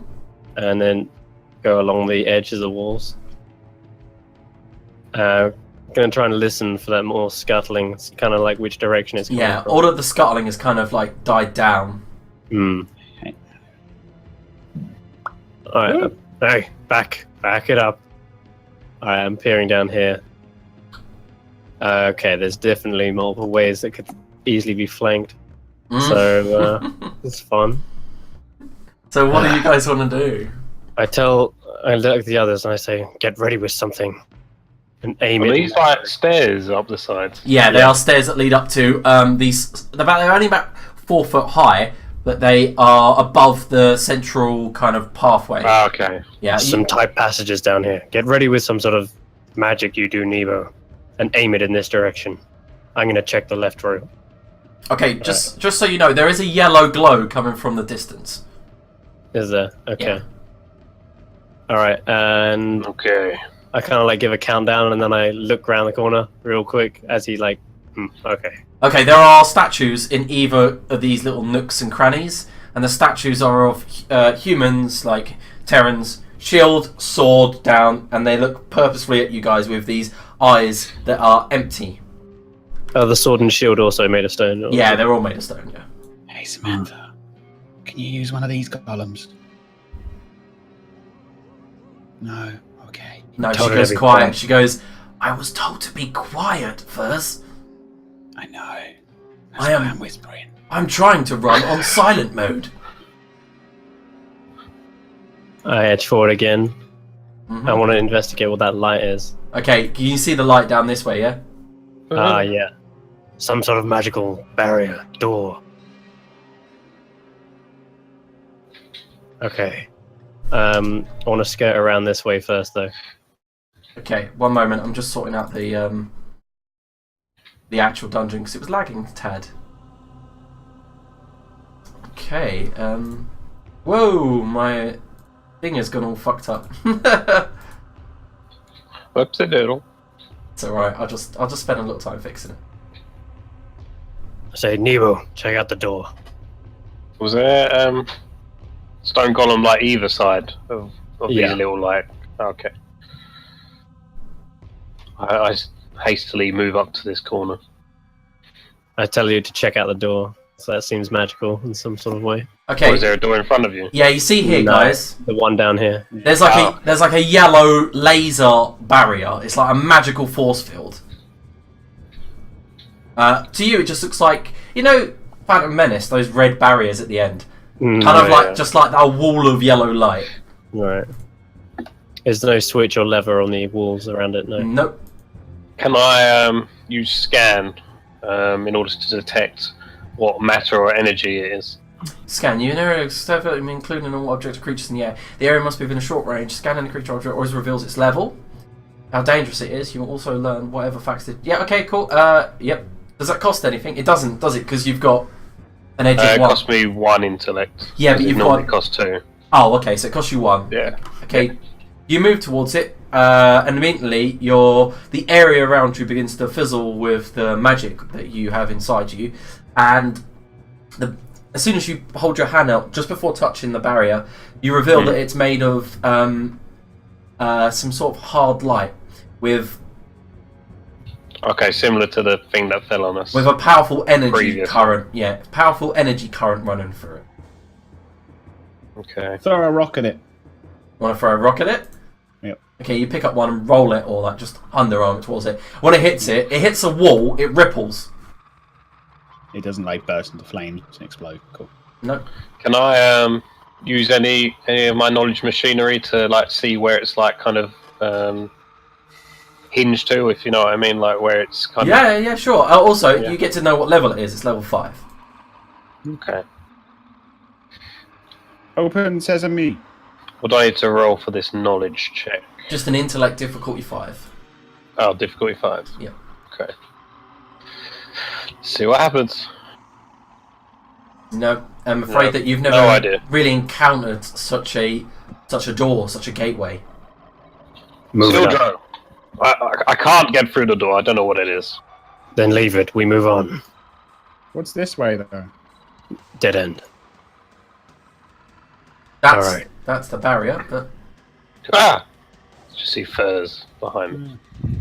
and then go along the edge of the walls. Gonna try and listen for that more scuttling. It's kind of like which direction it's coming Yeah, from. all of the scuttling has kind of like died down. Hmm. Alright, hey, back it up. Alright, I'm peering down here. Okay, there's definitely multiple ways that could easily be flanked. Mm. So, it's fun. So what do you guys want to do? I look at the others and I say, get ready with something. And aim Are it. these like stairs up the sides? Yeah, they are stairs that lead up to these. They're only about 4 foot high, but they are above the central kind of pathway. Ah, okay. Yeah. Some tight passages down here. Get ready with some sort of magic you do, Nebo, and aim it in this direction. I'm gonna check the left row. Okay, just so you know, there is a yellow glow coming from the distance. Is there? Okay. Yeah. Alright, and Okay. I kind of like give a countdown and then I look around the corner real quick as he like, okay. Okay, there are statues in either of these little nooks and crannies, and the statues are of humans, like Terrans, shield, sword down, and they look purposefully at you guys with these eyes that are empty. Oh, the sword and shield also made of stone. Yeah, they're all made of stone, yeah. Hey, Samantha, can you use one of these golems? No. Okay. No, she Told her goes to be quiet. quiet. She goes, I was told to be quiet first. I know. I am- I'm whispering. I'm trying to run on silent mode. I edge forward again. Mhm. I want to investigate what that light is. Okay, can you see the light down this way, yeah? Ah, yeah. Some sort of magical barrier, door. Okay. I want to skirt around this way first, though. Okay, one moment. I'm just sorting out the actual dungeon because it was lagging a tad. Okay. Whoa, my thing has gone all fucked up. Whoopsie doodle. It's alright. I'll just spend a little time fixing it. I say, Nebo, check out the door. Was there stone column like either side of Yeah. these little like? Okay. I hastily move up to this corner. I tell you to check out the door. So that seems magical in some sort of way. Okay. Or is there a door in front of you? Yeah, you see here, No. guys. The one down here. There's like a yellow laser barrier. It's like a magical force field. To you, it just looks like, you know, Phantom Menace. Those red barriers at the end, kind of like just like a wall of yellow light. Right. Is there no switch or lever on the walls around it? No. Nope. Can I use scan in order to detect what matter or energy it is? Scan. You area including all objects or creatures in the air. The area must be within a short range. Scanning the creature object always reveals its level, how dangerous it is. You will also learn whatever facts it... Yeah, okay, cool. Yep. Does that cost anything? It doesn't, does it? Because you've got an edge It of 1. cost me 1 intellect. Yeah, but It you've normally got... costs 2. Oh, okay, so it costs you 1. Yeah. Okay, you move towards it, and immediately the area around you begins to fizzle with the magic that you have inside you, and as soon as you hold your hand out, just before touching the barrier, you reveal that it's made of some sort of hard light with Okay, similar to the thing that fell on us. a powerful energy Previous. current. Yeah, powerful energy current running through it. Okay. Throw a rock at it. Want to throw a rock at it? Yep. Okay, you pick up one and roll it, or like just underarm it towards it. When it hits a wall, it ripples. It doesn't like burst into flames and explode. Cool. No. Can I use any of my knowledge machinery to like see where it's like kind of hinged to, if you know what I mean, like where it's kind of... Yeah, sure. Also, you get to know what level it is. It's level 5. Okay. Open sesame. What do I need to roll for this knowledge check? Just an intellect difficulty 5. Oh, difficulty 5. Yeah. Okay. See what happens. No, I'm afraid that you've never really encountered such a door, such a gateway. Sildro, I can't get through the door. I don't know what it is. Then leave it. We move on. What's this way though? Dead end. That's the barrier, but... Ah! Just see furs behind me.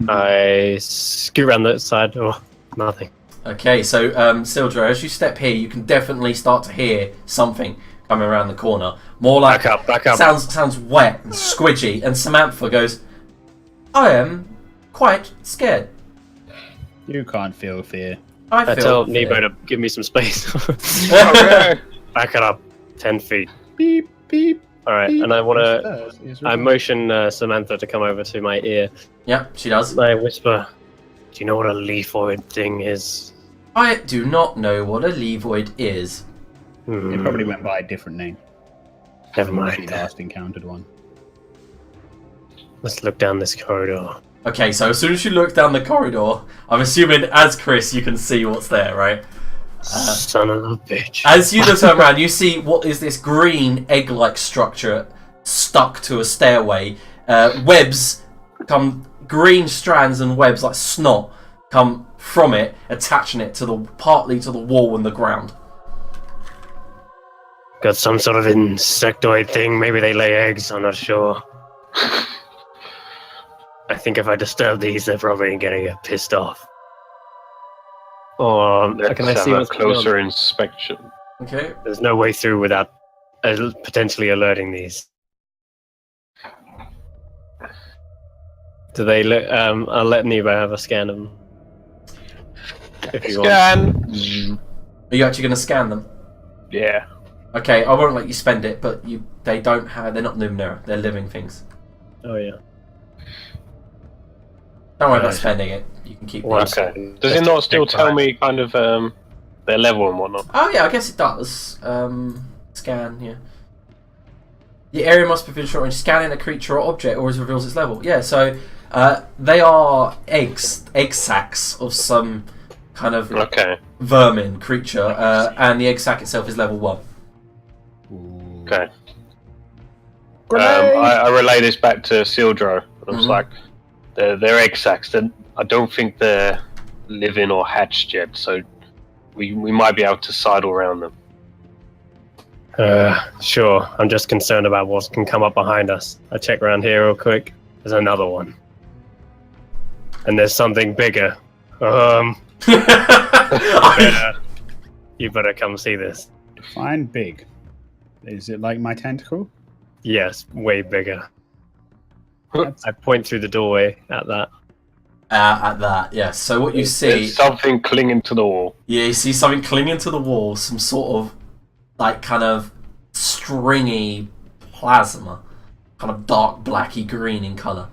I scoot around the side. Oh, nothing. Okay, so Sildra, as you step here, you can definitely start to hear something coming around the corner. More like Back up. Sounds wet and squidgy, and Samantha goes, "I am quite scared. You can't feel fear. I feel tell fear." Nebo to give me some space. Okay. Back it up 10 feet. Beep beep. All right, beep. and I motion Samantha to come over to my ear. Yeah, she does. I whisper, "Do you know what a Livoid thing is?" I do not know what a Livoid is. It probably went by a different name. Never When mind. we last encountered one. Let's look down this corridor. Okay, so as soon as you look down the corridor, I'm assuming as Chris you can see what's there, right? Son of a bitch. As you turn around, you see what is this green egg-like structure stuck to a stairway. Webs come, green strands and webs like snot come from it, attaching it to partly to the wall and the ground. Got some sort of insectoid thing. Maybe they lay eggs. I'm not sure. I think if I disturb these, they're probably going to get pissed off. Or can I Let's see have a what's going on? closer inspection. Okay. There's no way through without potentially alerting these. Do they look? I'll let Nebo have a scan of them. If you want. Scan! Are you actually going to scan them? Yeah. Okay, I won't let you spend it, but they're not Numenera. They're living things. Oh yeah. Don't worry about Right. spending it. You can keep One these. Okay. Does it not still tell me kind of their level and whatnot? Oh yeah, I guess it does. Scan, yeah. The area must be short when scanning a creature or object or reveals its level. Yeah, so they are egg sacs of some kind of Okay. vermin creature, and the egg sac itself is level 1. Ooh. Okay. Grenade! I relay this back to Sildro. I was Mhm. like, they're egg sacs. I don't think they're living or hatched yet, so we might be able to sidle around them. Sure. I'm just concerned about what can come up behind us. I check around here real quick. There's another one. And there's something bigger. You better come see this. Fine, big. Is it like my tentacle? Yes, way bigger. I point through the doorway at that. At that, yes. So what you see, There's something clinging to the wall. yeah, you see something clinging to the wall, some sort of like kind of stringy plasma, kind of dark blacky green in colour.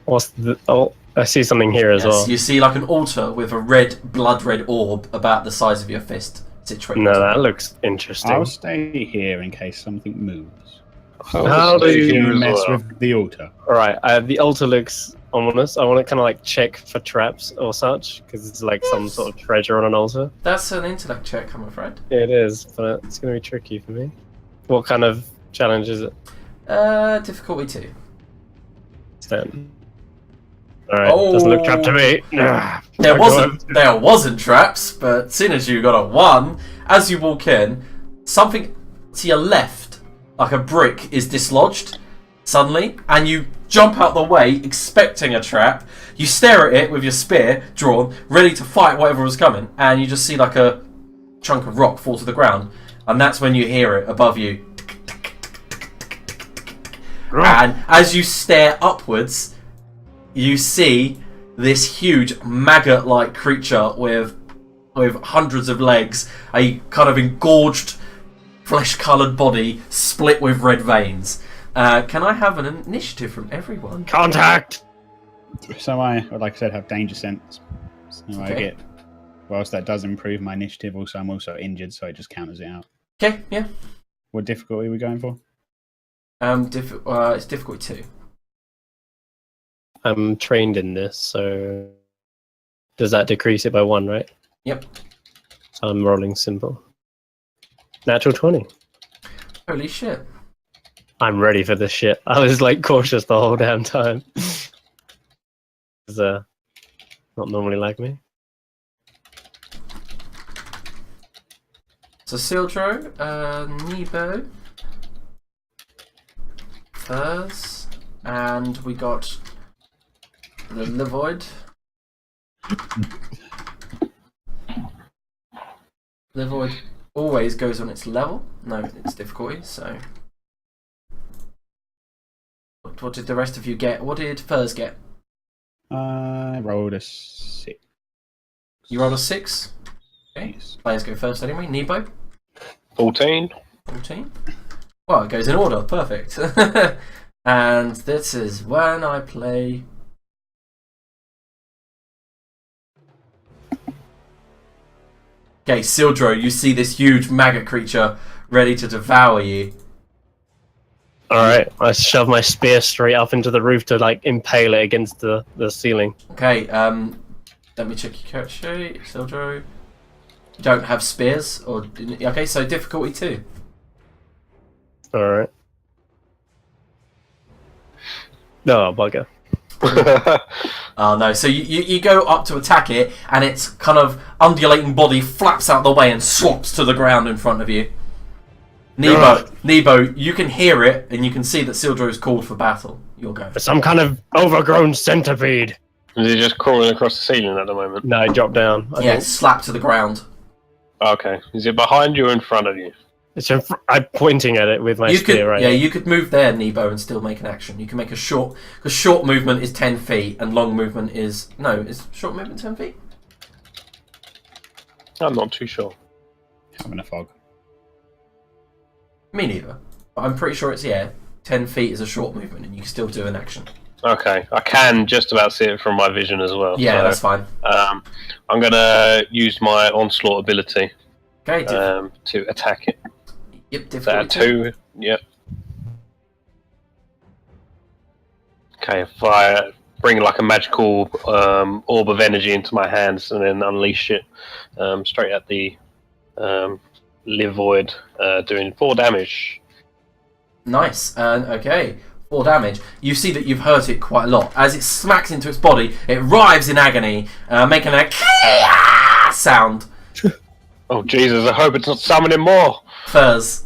What's the? Oh, I see something here as well. You see like an altar with a blood red orb about the size of your fist situated. No, that looks interesting. I'll stay here in case something moves. How do you mess with the altar? All right, the altar looks ominous. I want to kind of like check for traps or such because it's like some sort of treasure on an altar. That's an intellect check, I'm afraid. It is, but it's going to be tricky for me. What kind of challenge is it? Difficulty 2. Stand. All right, doesn't look trapped to me. There wasn't traps, but seeing as you got a 1, as you walk in, something to your left, like a brick, is dislodged suddenly, and you jump out the way expecting a trap. You stare at it with your spear drawn, ready to fight whatever was coming, and you just see like a chunk of rock fall to the ground, and that's when you hear it above you. And as you stare upwards, you see this huge maggot-like creature with hundreds of legs, a kind of engorged, flesh-coloured body split with red veins. Can I have an initiative from everyone? Contact! So I, like I said, have danger sense. So I Okay. get, whilst that does improve my initiative, also I'm also injured, so it just counters it out. Okay, yeah. What difficulty are we going for? It's difficulty 2. I'm trained in this, so does that decrease it by 1, right? Yep. So I'm rolling simple. Natural 20. Holy shit. I'm ready for this shit. I was like cautious the whole damn time. It's not normally like me. So Sildro, Nebo, Furs, and we got the Livoid. Livoid always goes on its level. No, its difficulty, so... What did the rest of you get? What did Furs get? I rolled a 6. You rolled a 6? Okay. Yes. Players go first anyway. Nebo, 14. 14. Well, it goes in order. Perfect. And this is when I play... Okay, Sildro, you see this huge maggot creature ready to devour you. Alright, I shove my spear straight up into the roof to like impale it against the ceiling. Okay, let me check your character sheet. Sildro. You don't have spears? Or okay, so difficulty 2. Alright. No, bugger. Oh no, so you go up to attack it, and its kind of undulating body flaps out the way and slops to the ground in front of you. Nebo, you can hear it, and you can see that Sildro's called for battle. You'll go. Some kind of overgrown centipede. Is it just crawling across the ceiling at the moment? No, I dropped down. I Yeah, think. slapped to the ground. Okay. Is it behind you or in front of you? It's I'm pointing at it with my You spear could, right yeah, now. you could move there, Nebo, and still make an action. You can make a short, because short movement is 10 feet, and long movement is is short movement 10 feet? I'm not too sure. Having a fog. Me neither. But I'm pretty sure it's 10 feet is a short movement, and you can still do an action. Okay. I can just about see it from my vision as well. Yeah, so, that's fine. I'm going to use my onslaught ability Okay, to attack it. yep, Is that difficulty 2? Yep. Okay, if I bring like a magical orb of energy into my hands and then unleash it straight at the Livoid, doing 4 damage. Nice. Okay, 4 damage. You see that you've hurt it quite a lot. As it smacks into its body, it writhes in agony, making a sound. Oh Jesus! I hope it's not summoning more. Furs.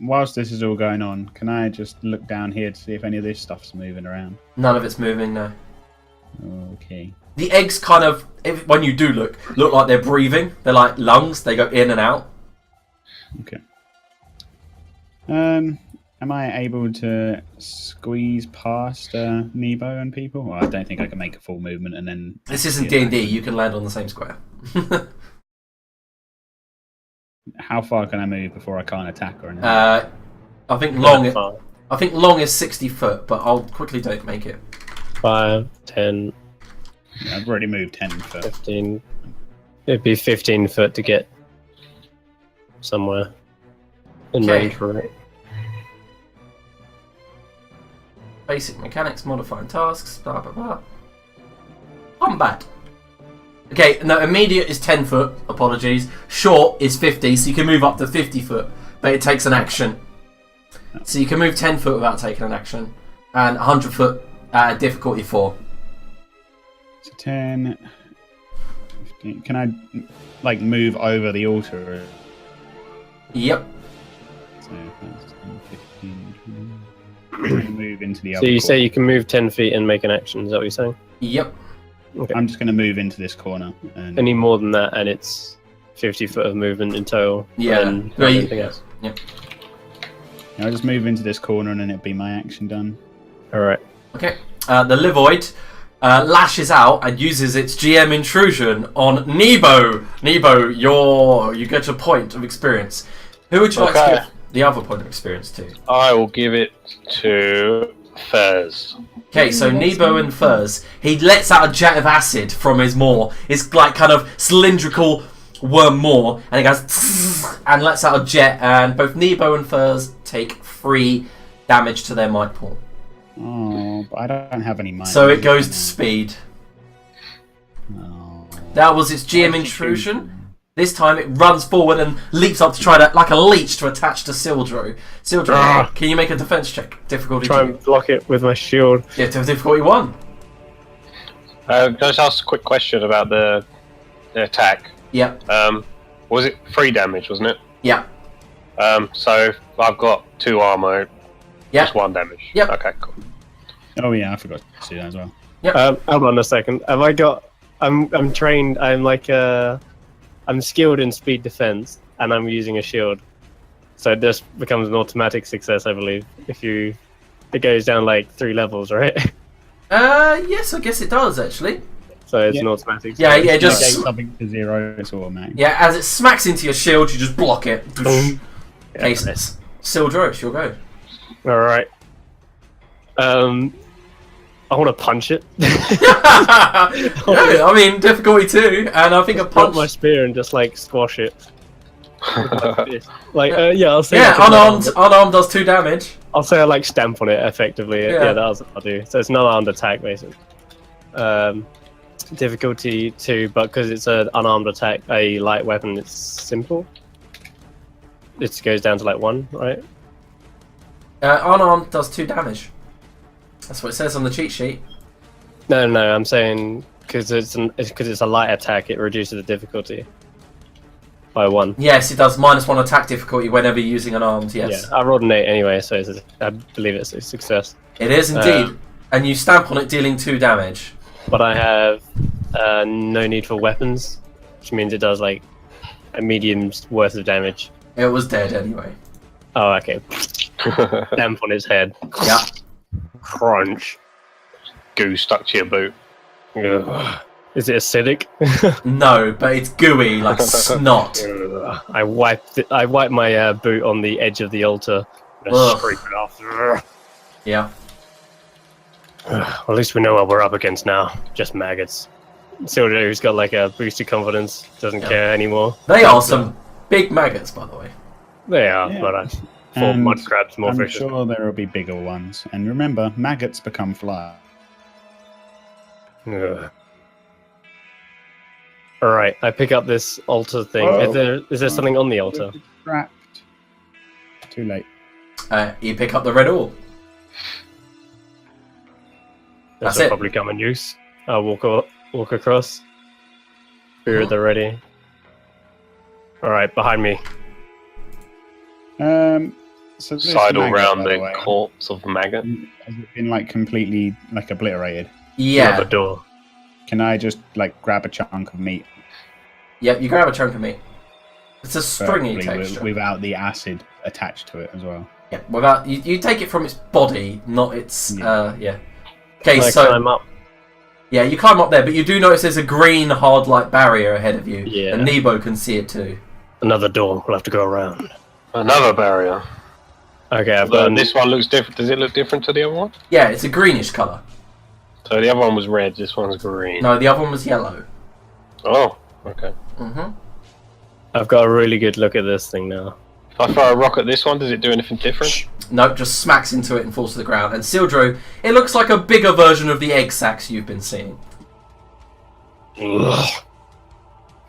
Whilst this is all going on, can I just look down here to see if any of this stuff's moving around? None of it's moving, no. Okay. The eggs kind of, when you do look like they're breathing. They're like lungs. They go in and out. Okay. Am I able to squeeze past Nebo and people? Well, I don't think I can make a full movement and then... This isn't D&D. You can land on the same square. How far can I move before I can't attack or anything? I think long is 60 foot, but I'll quickly don't make it. 5, 10, Yeah, I've already moved 10 foot. 15. It'd be 15 foot to get somewhere in Okay. range for it. Basic mechanics, modifying tasks, blah blah blah. Combat. Okay, no, immediate is 10 foot, apologies. Short is 50, so you can move up to 50 foot, but it takes an action. So you can move 10 foot without taking an action. And 100 foot at difficulty 4. So 10... 15. Can I, like, move over the altar? Yep. So that's 10, 15... 20. Move into the So other you corner. say you can move 10 feet and make an action, is that what you're saying? Yep. Okay. I'm just going to move into this corner. And Any more than that, and it's 50 foot of movement in total. Yeah. And No, anything else. Yep. I'll just move into this corner and then it'll be my action done. All right. Okay. The Livoid lashes out and uses its GM intrusion on Nebo. Nebo, you get a point of experience. Who would you like to give the other point of experience to? I will give it to Furs. Okay, so Nebo and Furs, he lets out a jet of acid from his maw. It's like kind of cylindrical worm maw, and it goes and lets out a jet, and both Nebo and Furs take 3 damage to their might pool. Oh, but I don't have any might. So it goes to speed. Oh. That was its GM intrusion. This time it runs forward and leaps up to try to, like a leech, to attach to Sildro. Sildro, can you make a defense check? Difficulty Try 2. and block it with my shield. Yeah, difficulty 1. Can I just ask a quick question about the attack? Yep. Was it 3 damage, wasn't it? Yeah. So I've got 2 armor, Yep. just 1 damage. Yep. Okay, cool. Oh yeah, I forgot to do that as well. Hold on a second. Have I got? I'm trained. I'm skilled in speed defense, and I'm using a shield. So it just becomes an automatic success, I believe. It goes down like 3 levels, right? Yes, I guess it does actually. So it's an automatic. Yeah, success. yeah, Just just something to 0, it's automatic. yeah. As it smacks into your shield, you just block it. Boom. Case nice. Sildro, you'll go. All right. I want to punch it. Yeah, I mean difficulty 2, and I think a Pump punch. my spear and just like squash it. Yeah, I'll say. Yeah, unarmed does 2 damage. I'll say I like stamp on it effectively. Yeah. Yeah, that's what I'll do. So it's an unarmed attack, basically. Difficulty 2, but because it's an unarmed attack, a light weapon, it's simple. It goes down to like 1, right? Unarmed does 2 damage. That's what it says on the cheat sheet. No, I'm saying because it's a light attack, it reduces the difficulty by 1. Yes, it does -1 attack difficulty whenever you're using unarmed. Yes, Yeah, I rolled an 8 anyway, so I believe it's a success. it is indeed. And you stamp on it, dealing 2 damage. But I have no need for weapons, which means it does like a medium's worth of damage. It was dead anyway. Oh, okay. Stamp on his head. Yeah. Crunch. Goo stuck to your boot. Ugh. Is it acidic? No, but it's gooey like snot. Ugh. I wiped my boot on the edge of the altar and Ugh. scrape it off. Ugh. Yeah. Well, at least we know what we're up against now. Just maggots. Silver, who's got like a boosted confidence, doesn't care anymore. They are some big maggots, by the way. They are, Yeah. but I thought And mud crabs more I'm vicious. sure there will be bigger ones. And remember, maggots become fly. Ugh. All right, I pick up this altar thing. Whoa. Is there something on the altar? Trapped. Too late. You pick up the red ore. This That's will it. probably come in use. I'll walk across. Spear at the ready. All right, behind me. So this Sidle maggot, round by the way, corpse of the maggot. has it been like completely like obliterated? Yeah. Another door. Can I just like grab a chunk of meat Yep, you grab a chunk of meat. It's a stringy preferably texture. without the acid attached to it as well? Yeah, without you take it from its body, not its yeah. Okay, Can I so climb up? yeah, you climb up there, but you do notice there's a green hard light barrier ahead of you. Yeah. And Nebo can see it too. Another door. We'll have to go around. Another barrier. Okay, I've got This one looks different. Does it look different to the other one? Yeah, it's a greenish colour. So the other one was red. This one's green. No, the other one was yellow. Oh, okay. Mm-hmm. I've got a really good look at this thing now. If I throw a rock at this one, does it do anything different? Nope, just smacks into it and falls to the ground. And Sildro, it looks like a bigger version of the egg sacs you've been seeing. Ugh.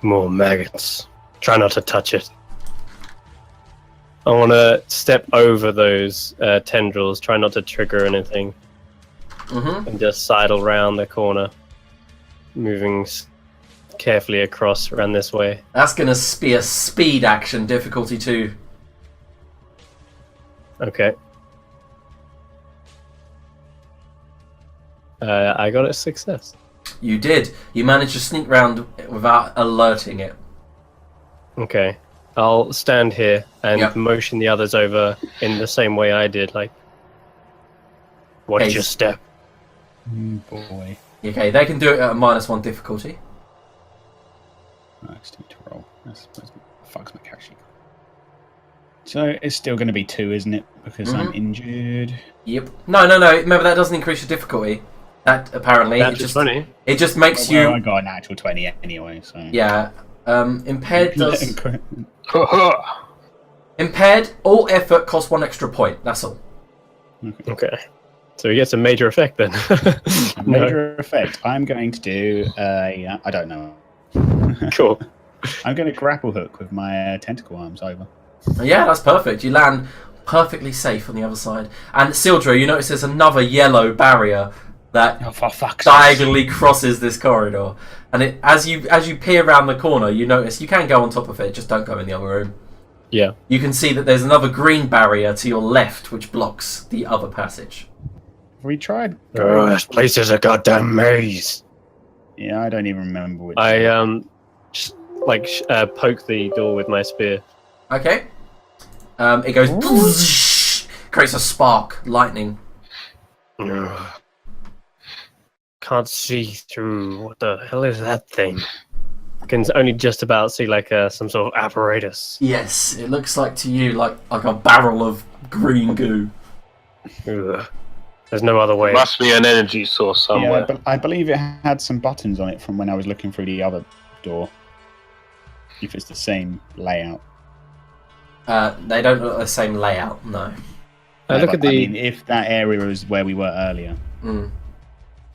More maggots. Try not to touch it. I want to step over those tendrils, try not to trigger anything, Mm-hmm. and just sidle round the corner, moving carefully across around this way. That's going to be a speed action, difficulty 2. Okay. I got a success. You did. You managed to sneak round without alerting it. Okay. I'll stand here and Yep. motion the others over in the same way I did. Like, watch Okay. your step. Boy. Okay, they can do it at a -1 difficulty. I just need to roll. Fuck's my character sheet. So it's still going to be 2, isn't it? Because I'm injured. Yep. No. Remember, that doesn't increase your difficulty. That apparently That's funny. it just makes Well, I you. got a natural 20 anyway, so. Yeah. Impaired does. Ha-ha. Impaired. All effort costs 1 extra point. That's all. Okay. So he gets a major effect then. Major effect. I'm going to do I don't know. Cool. I'm going to grapple hook with my tentacle arms over. Yeah, that's perfect. You land perfectly safe on the other side. And Sildra, you notice there's another yellow barrier that Oh, for fuck's sake. diagonally crosses this corridor. And it, as you peer around the corner, you notice you can go on top of it. Just don't go in the other room. Yeah. You can see that there's another green barrier to your left, which blocks the other passage. Have we tried? Oh, this place is a goddamn maze. Yeah, I don't even remember which. I just like poke the door with my spear. Okay. It goes. Creates a spark, lightning. Ugh. Can't see through. What the hell is that thing? I can only just about see like some sort of apparatus. Yes, it looks like to you like a barrel of green goo. Ugh. There's no other way. Must be an energy source somewhere. Yeah, but I believe it had some buttons on it from when I was looking through the other door. If it's the same layout. They don't look the same layout, no. Look But, at the I mean, if that area was where we were earlier.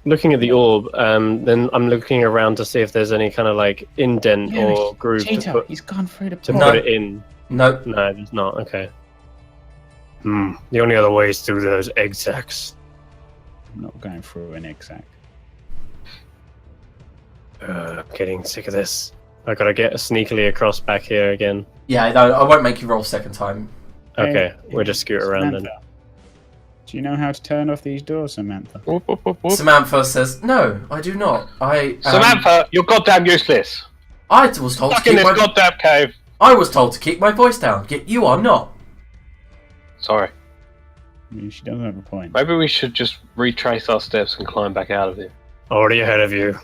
looking at the orb. Then I'm looking around to see if there's any kind of like indent or groove Cheetah, he's gone through the to portal. put it in. Nope. No, there's not. Okay. The only other way is through those egg sacs. I'm not going through an exact. I'm getting sick of this. I gotta get sneakily across back here again. Yeah, no, I won't make you roll second time. Okay, we'll just scoot around then. Samantha, do you know how to turn off these doors, Samantha? Whoop, whoop, whoop, whoop. Samantha says, "No, I do not. Samantha, you're goddamn useless. I was told to Stuck in keep this my. goddamn cave. I was told to keep my voice down. Yet you are not. Sorry. I mean, she doesn't have a point. Maybe we should just retrace our steps and climb back out of here. Already ahead of you.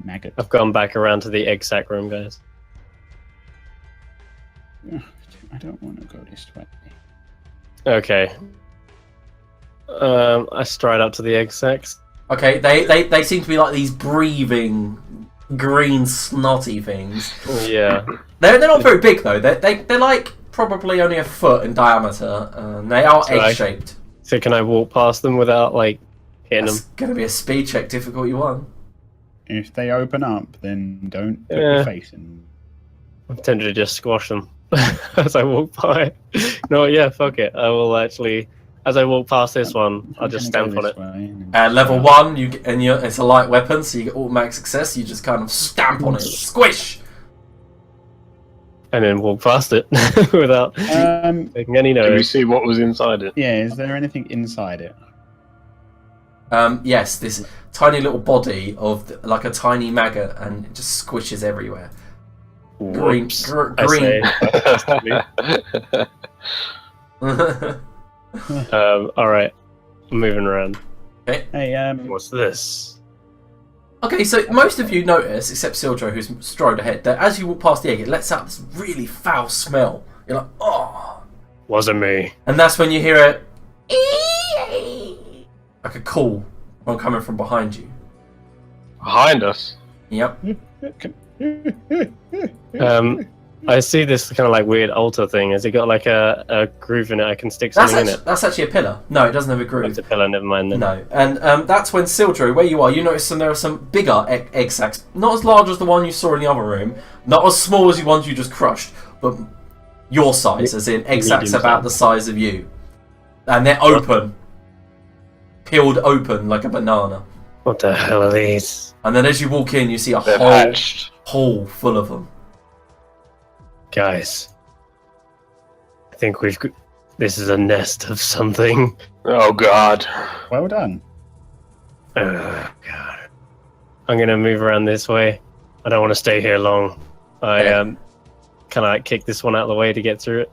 Maggot. I've gone back around to the egg sac room, guys. I don't want to go this way. Okay. I stride up to the egg sacs. Okay, they seem to be like these breathing, green, snotty things. Yeah. They're not very big though. They're like probably only a foot in diameter. They are So egg shaped. So can I walk past them without like hitting That's them? gonna be a speed check, difficulty 1. If they open up, then don't put Yeah. your face in. I'm tempted to just squash them as I walk by. No, yeah, fuck it. I will actually, as I walk past this one, I'll just stamp on it. Level 1, it's a light weapon, so you get automatic success. You just kind of stamp on it, squish. And then walk past it without taking any Did we notice. see what was inside it? Yeah, is there anything inside it? Yes, this tiny little body of like a tiny maggot, and it just squishes everywhere. Green, Whoops, green. I say. All right, I'm moving around. Hey, What's this? Okay, so most of you notice, except Sildro, who's strode ahead, that as you walk past the egg, it lets out this really foul smell. You're like, oh. Wasn't me. And that's when you hear like a call coming from behind you. Behind us? Yep. I see this kind of like weird altar thing. Has it got like a groove in it? I can stick something in it. That's actually a pillar. No, it doesn't have a groove. It's a pillar. Never mind then. No, and that's when Sildro, where you are, you notice there are some bigger egg sacs, not as large as the one you saw in the other room, not as small as the ones you just crushed, but your size, as in egg sacs about the size of you, and they're open, peeled open like a banana. What the hell are these? And then as you walk in, you see a They've whole hatched. hole full of them. Guys, I think this is a nest of something. Oh god. well done. Oh god. I'm gonna move around this way. I don't want to stay here long. Okay. Can I kick this one out of the way to get through it?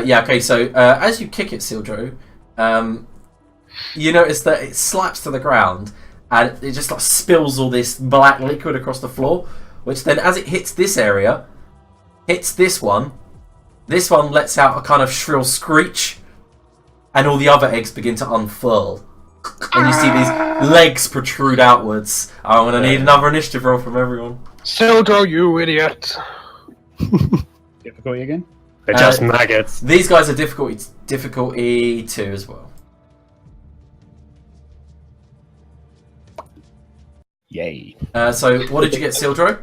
Yeah, okay, so as you kick it, Sildro, you notice that it slaps to the ground and it just like spills all this black liquid across the floor, which then as it hits this area, hits this one lets out a kind of shrill screech, and all the other eggs begin to unfurl. And you see these legs protrude outwards. I'm going to need another initiative roll from everyone. Sildro, you idiot! Difficulty again? They're just maggots. These guys are difficulty 2 as well. Yay. So what did you get, Sildro?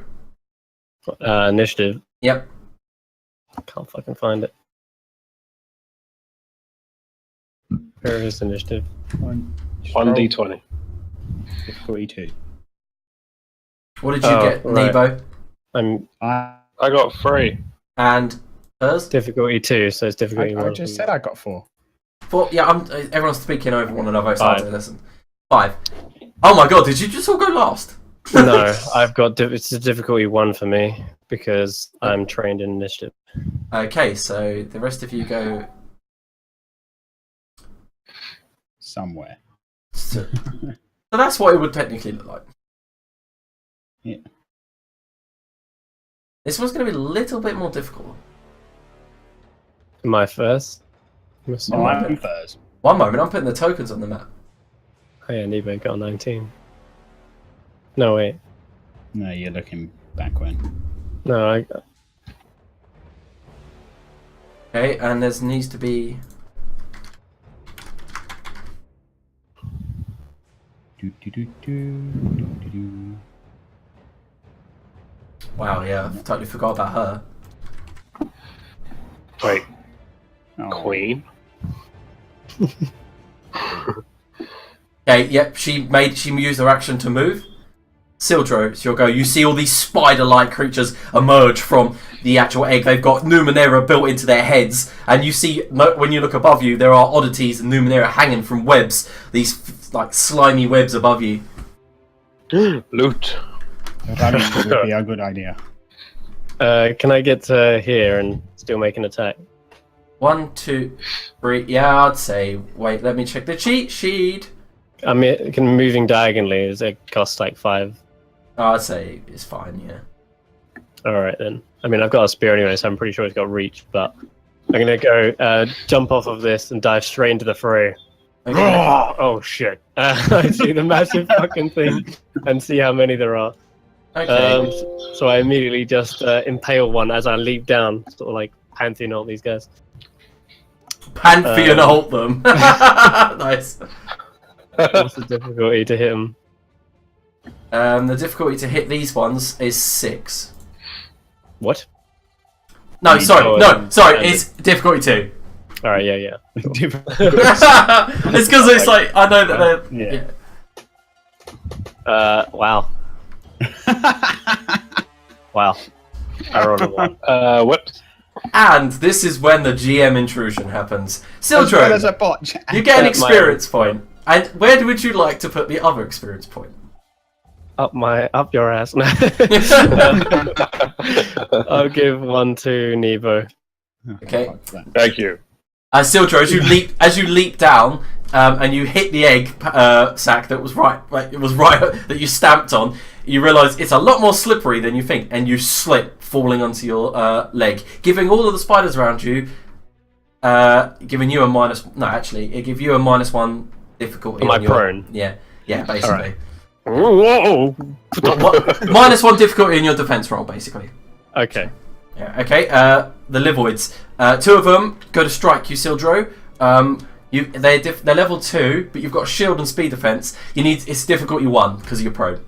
Initiative. Yep. Can't fucking find it. Where is initiative? 1d20. Difficulty 2. What did you get, right. Nebo? I got 3. And hers? Difficulty 2, so it's difficulty I 1. just said I got 4. 4. Yeah, everyone's speaking over one another. It's hard to 5. listen. 5. Oh my god, did you just all go last? No, I've got it's a difficulty 1 for me because I'm trained in initiative. Okay, so the rest of you go. Somewhere. So that's what it would technically look like. Yeah. This one's going to be a little bit more difficult. Am I first? No, I'm first. One moment, I'm putting the tokens on the map. Oh yeah, Nebo got 19. No, wait. No, you're looking back when. No, Okay, and there needs to be. Wow, yeah, I totally forgot about her. Wait, Oh. Queen? Okay, yep, she used her action to move. Sildro, it's your go. You see all these spider-like creatures emerge from the actual egg. They've got Numenera built into their heads, and you see when you look above you, there are oddities and Numenera hanging from webs. These like slimy webs above you. Loot. Running would be a good idea. can I get to here and still make an attack? 1, 2, 3. Yeah, I'd say. Wait, let me check the cheat sheet. I mean, moving diagonally is it costs like 5. Oh, I'd say it's fine. Yeah. All right then. I mean, I've got a spear anyway, so I'm pretty sure it's got reach. But I'm gonna go jump off of this and dive straight into the fray. Okay. Oh shit! I see the massive fucking thing and see how many there are. Okay. So I immediately just impale one as I leap down, sort of like pantheon all these guys. Pantheon ult them. Nice. What's the difficulty to hit them? The difficulty to hit these ones is 6. What? No, sorry, standard. it's difficulty 2. All right, yeah. It's because it's like I know that they're. Yeah. Wow. Wow. I rolled a 1. Whoops. And this is when the GM intrusion happens. As well as Sildro, a botch. you get an experience point. And where would you like to put the other experience point? Up your ass. I'll give 1 to Nebo. Okay. Thank you. Sildro, as you leap down and you hit the egg sack that was that you stamped on, you realise it's a lot more slippery than you think, and you slip, falling onto your leg, giving all of the spiders around you, giving you a minus. No, actually, it gives you a -1 difficulty. Am I prone? Yeah, basically. Alright. Whoa! -1 difficulty in your defense roll, basically. Okay. Yeah. Okay. The Livoids. 2 of them go to strike you, Sildro. They're level 2, but you've got shield and speed defense. It's difficulty 1 because you're prone.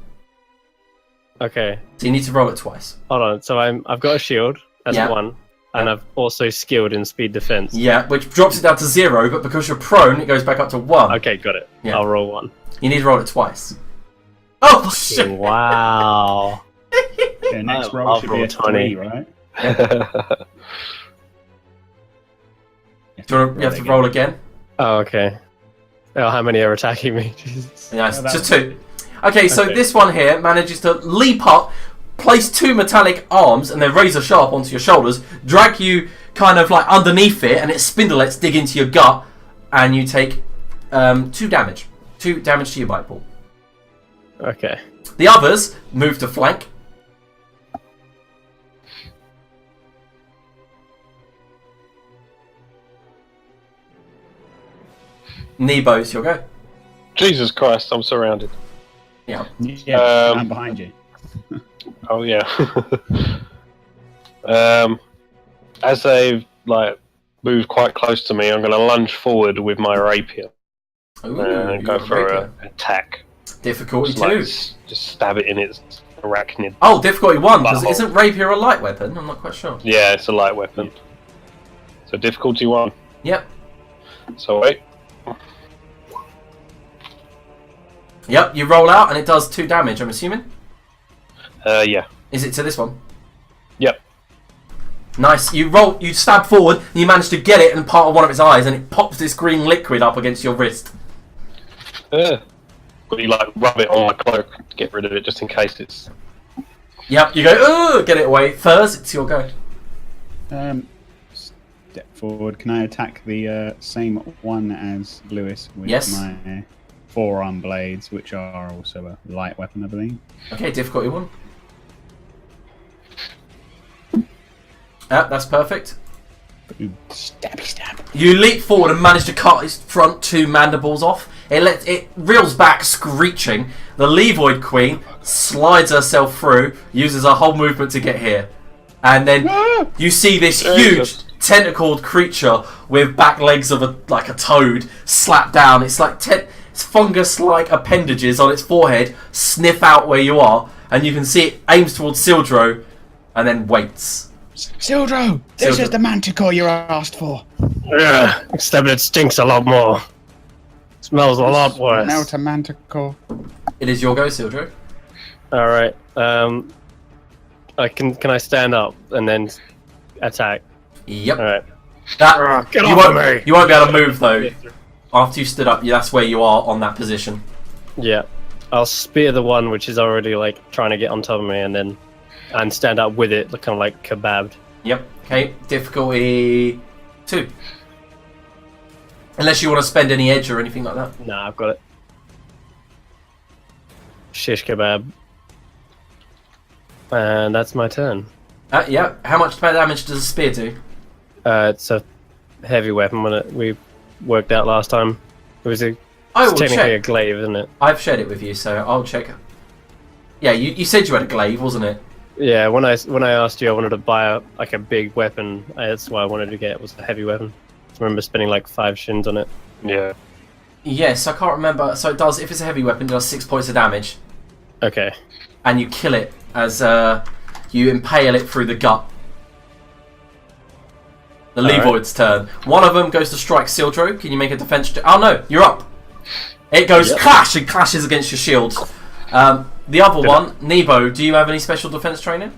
Okay. So you need to roll it twice. Hold on. So I've got a shield as 1, and I've also skilled in speed defense. Yeah, which drops it down to 0, but because you're prone, it goes back up to 1. Okay, got it. Yeah. I'll roll 1. You need to roll it twice. Oh shit! Wow. Yeah, next I'll roll should be roll a 20. 3, right? You have to roll again. Oh, okay. Oh, how many are attacking me? Jesus. Yeah, it's Oh, that just was- 2. Okay, so Okay. this one here manages to leap up, place 2 metallic arms, and they're razor sharp onto your shoulders, drag you kind of like underneath it, and its spindlets dig into your gut, and you take 2 damage. 2 damage to your bite ball. Okay. The others move to flank. Nebo, it's your go. Jesus Christ, I'm surrounded. Yeah. Yeah, I'm behind you. Oh yeah. As they've like moved quite close to me, I'm going to lunge forward with my rapier Ooh, and go for an attack. Difficulty Just, like, 2. just stab it in its arachnid. Oh, difficulty 1, because Butthole. isn't rapier a light weapon? I'm not quite sure. Yeah, it's a light weapon. So difficulty 1. Yep. So wait. Yep, you roll out and it does 2 damage, I'm assuming? Yeah. Is it to this one? Yep. Nice. You stab forward, and you manage to get it in part of one of its eyes, and it pops this green liquid up against your wrist. But you like rub it on my cloak to get rid of it, just in case it's. Yep, you go, ooh, get it away. Furs, it's your go. Step forward. Can I attack the same one as Lewis with Yes. my forearm blades, which are also a light weapon, I believe? Okay, difficulty 1. That's perfect. Ooh, stabby stab. You leap forward and manage to cut its front 2 mandibles off. It reels back, screeching. The Livoid Queen slides herself through, uses her whole movement to get here. And then you see this huge tentacled creature with back legs of like a toad slap down. It's like it's fungus-like appendages on its forehead sniff out where you are, and you can see it aims towards Sildro and then waits. Sildro! This is the manticore you asked for. Yeah, except it stinks a lot more. Smells a lot worse. Melt a manticore. It is your go, Sildro. All right. Can I stand up and then attack? Yep. All right. You won't be able to move though. After you stood up, that's where you are on that position. Yeah. I'll spear the one which is already like trying to get on top of me, and stand up with it, kind of like kebabbed. Yep. Okay. Difficulty 2. Unless you want to spend any edge or anything like that. Nah, I've got it. Shish kebab. And that's my turn. Yeah. How much damage does a spear do? It's a heavy weapon when we worked out last time. It was I will technically check. a glaive, isn't it? I've shared it with you, so I'll check. Yeah, you said you had a glaive, wasn't it? Yeah, when I asked you, I wanted to buy a big weapon. That's why I wanted to get it, was a heavy weapon. I remember spending like 5 shins on it. Yeah. Yes, I can't remember. So it does, if it's a heavy weapon, it does 6 points of damage. Okay. And you kill it as you impale it through the gut. The Levoid's turn. One of them goes to strike Sildro. Can you make a defense? Oh no, you're up. It goes clash and clashes against your shield. The other one, Nebo, do you have any special defense training?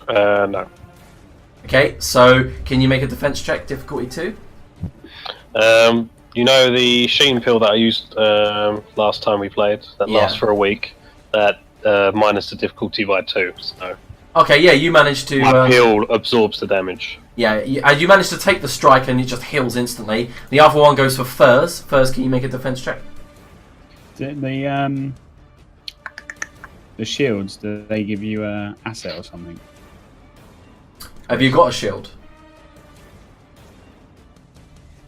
No. Okay, so can you make a defense check, difficulty 2? You know the sheen pill that I used last time we played that lasts for a week. That minus the difficulty by 2. So okay, yeah, you managed to. my pill absorbs the damage. Yeah, you managed to take the strike and it just heals instantly. The other one goes for Furs. Furs, can you make a defense check? The shields, do they give you a asset or something? Have you got a shield?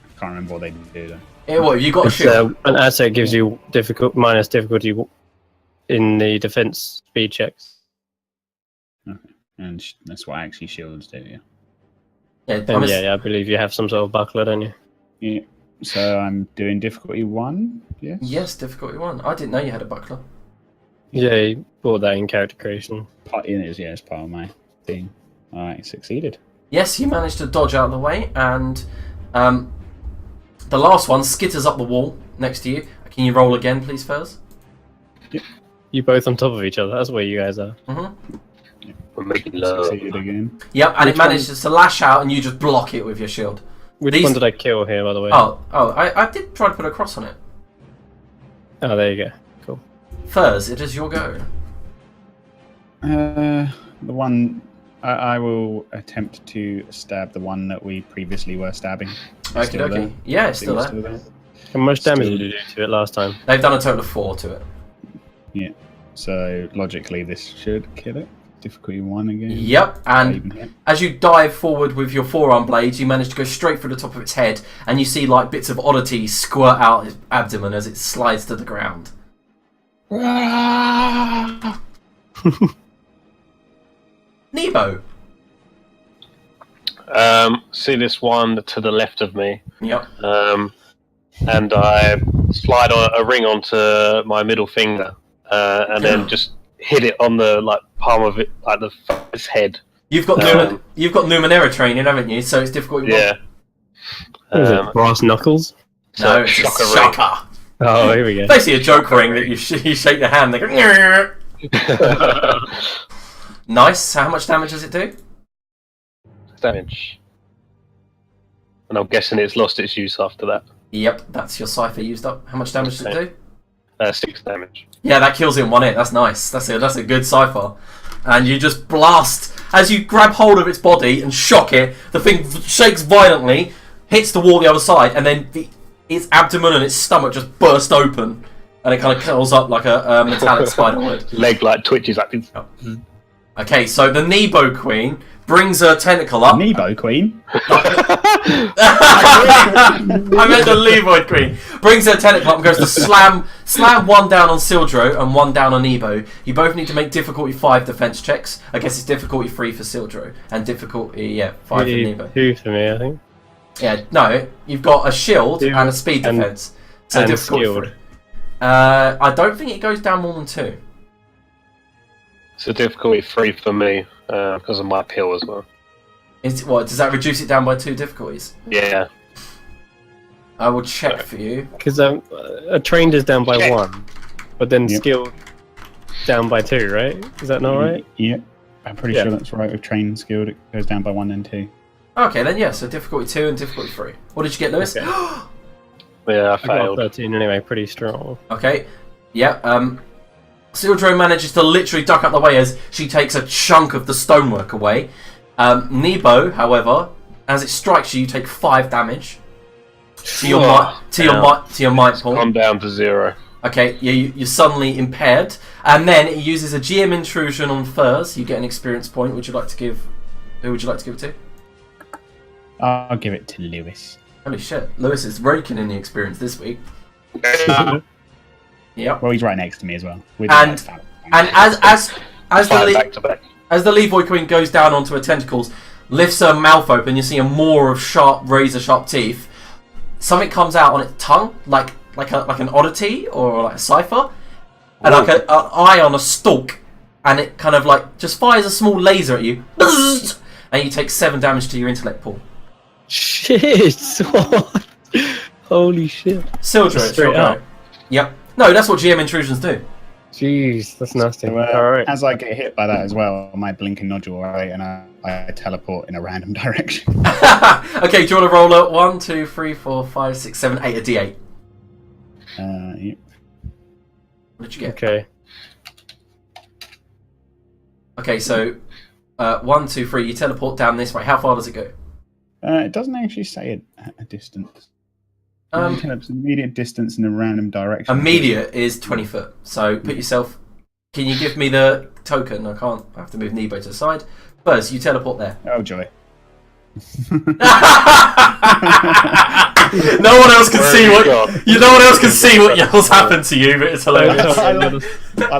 I can't remember what they do though. Yeah, what, have you got a shield? An asset gives you minus difficulty in the defense speed checks. Okay. And that's what actually shields do, yeah. Yeah, Yeah, I believe you have some sort of buckler, don't you? Yeah. So I'm doing difficulty 1, yes? Yes, difficulty 1. I didn't know you had a buckler. Yeah, you bought that in character creation. It's part of my thing. I succeeded. Yes, you managed to dodge out of the way, and the last one skitters up the wall next to you. Can you roll again, please, Furs? Yep. You both on top of each other. That's where you guys are. Mm-hmm. We're making love. Succeeded again. Yep, and Which it manages to lash out, and you just block it with your shield. Which one did I kill here, by the way? I did try to put a cross on it. Oh, there you go. Cool. Furs, it is your go. The one I will attempt to stab the one that we previously were stabbing. Okay, okay. Yeah, it's still there. there. How much damage did you do to it last time? They've done a total of 4 to it. Yeah. So logically, this should kill it. Difficulty 1 again. Yep, and as you dive forward with your forearm blades, you manage to go straight through the top of its head, and you see like bits of oddity squirt out its abdomen as it slides to the ground. Nebo. See this one to the left of me. Yep. And I slide a ring onto my middle finger, and then just hit it on the palm of it, like its head. You've got Numenera training, haven't you? So it's difficult. Yeah. Is it brass knuckles? No, it's a shocker. Oh, here we go. Basically a joke ring that you shake the hand. They go. Nice. So how much damage does it do? Damage. And I'm guessing it's lost its use after that. Yep, that's your cipher used up. How much damage does it do? 6 damage. Yeah, that kills it in 1 hit. That's nice. That's a good cipher. And you just blast as you grab hold of its body and shock it. The thing shakes violently, hits the wall the other side, and then its abdomen and its stomach just burst open, and it kind of curls up like a metallic spider would. Leg twitches like. Okay, so the Nebo Queen brings her tentacle up. Nebo Queen? I meant the Livoid Queen. Brings her tentacle up and goes to slam one down on Sildro and one down on Nebo. You both need to make difficulty 5 defense checks. I guess it's difficulty 3 for Sildro and difficulty 5 for Nebo. 2 for me, I think. Yeah, no, you've got a shield and a speed defense. So and difficulty skilled. 3. I don't think it goes down more than 2. So difficulty 3 for me because of my pill as well. Does that reduce it down by 2 difficulties? Yeah. I will check for you. Because a trained is down by 1, but then skilled down by 2, right? Is that not right? Yeah, I'm pretty sure that's right. With trained and skilled, it goes down by 1 and 2. Okay, then yeah, so difficulty 2 and difficulty 3. What did you get, Lewis? Okay. Yeah, I got failed. 13 anyway, pretty strong. Okay, yeah, Sildro manages to literally duck out the way as she takes a chunk of the stonework away. Nebo, however, as it strikes you, you take 5 damage to your might pool. Gone down to 0. Okay, you're suddenly impaired, and then it uses a GM intrusion on Furs. You get an experience point. Who would you like to give it to? I'll give it to Lewis. Holy shit, Lewis is raking in the experience this week. Yep. Well, he's right next to me as well. And as the Back to back. As the Livoid Queen goes down onto her tentacles, lifts her mouth open, you see a maw of razor sharp teeth. Something comes out on its tongue, like an oddity or like a cipher, and like an eye on a stalk, and it kind of like just fires a small laser at you, and you take 7 damage to your intellect pool. Shit! What? Holy shit! Sildra, it's your go. Yep. No, that's what GM intrusions do. Jeez, that's nasty. So, Alright. As I get hit by that as well, my blinking nodule, right, and I teleport in a random direction. Okay, do you want to roll a 1, 2, 3, 4, 5, 6, 7, 8, a D8? Yeah. What did you get? Okay. Okay, so 1, 2, 3, you teleport down this way. How far does it go? It doesn't actually say a disstant. It's immediate distance in a random direction. Immediate is 20 foot. So put yourself. Can you give me the token? I can't. I have to move Nebo to the side. Buzz, you teleport there. Oh joy! No one else can see what no one else can see what yells happen to you, but it's hilarious. I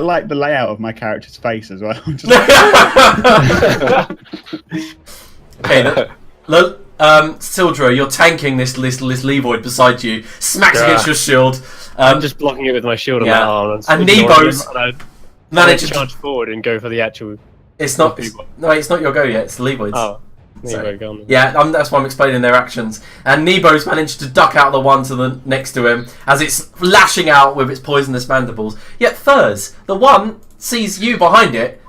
like the layout of my character's face as well. Okay, Sildra, you're tanking this Livoid beside you. Smacks against your shield. I'm just blocking it with my shield on my arm. And Nebo's managed to charge forward and go for the actual. It's not your go yet. It's the Livoid's. Oh, Nebo gone. Yeah, that's why I'm explaining their actions. And Nebo's managed to duck out the one to the next to him as it's lashing out with its poisonous mandibles. Yet Thurs, the one sees you behind it.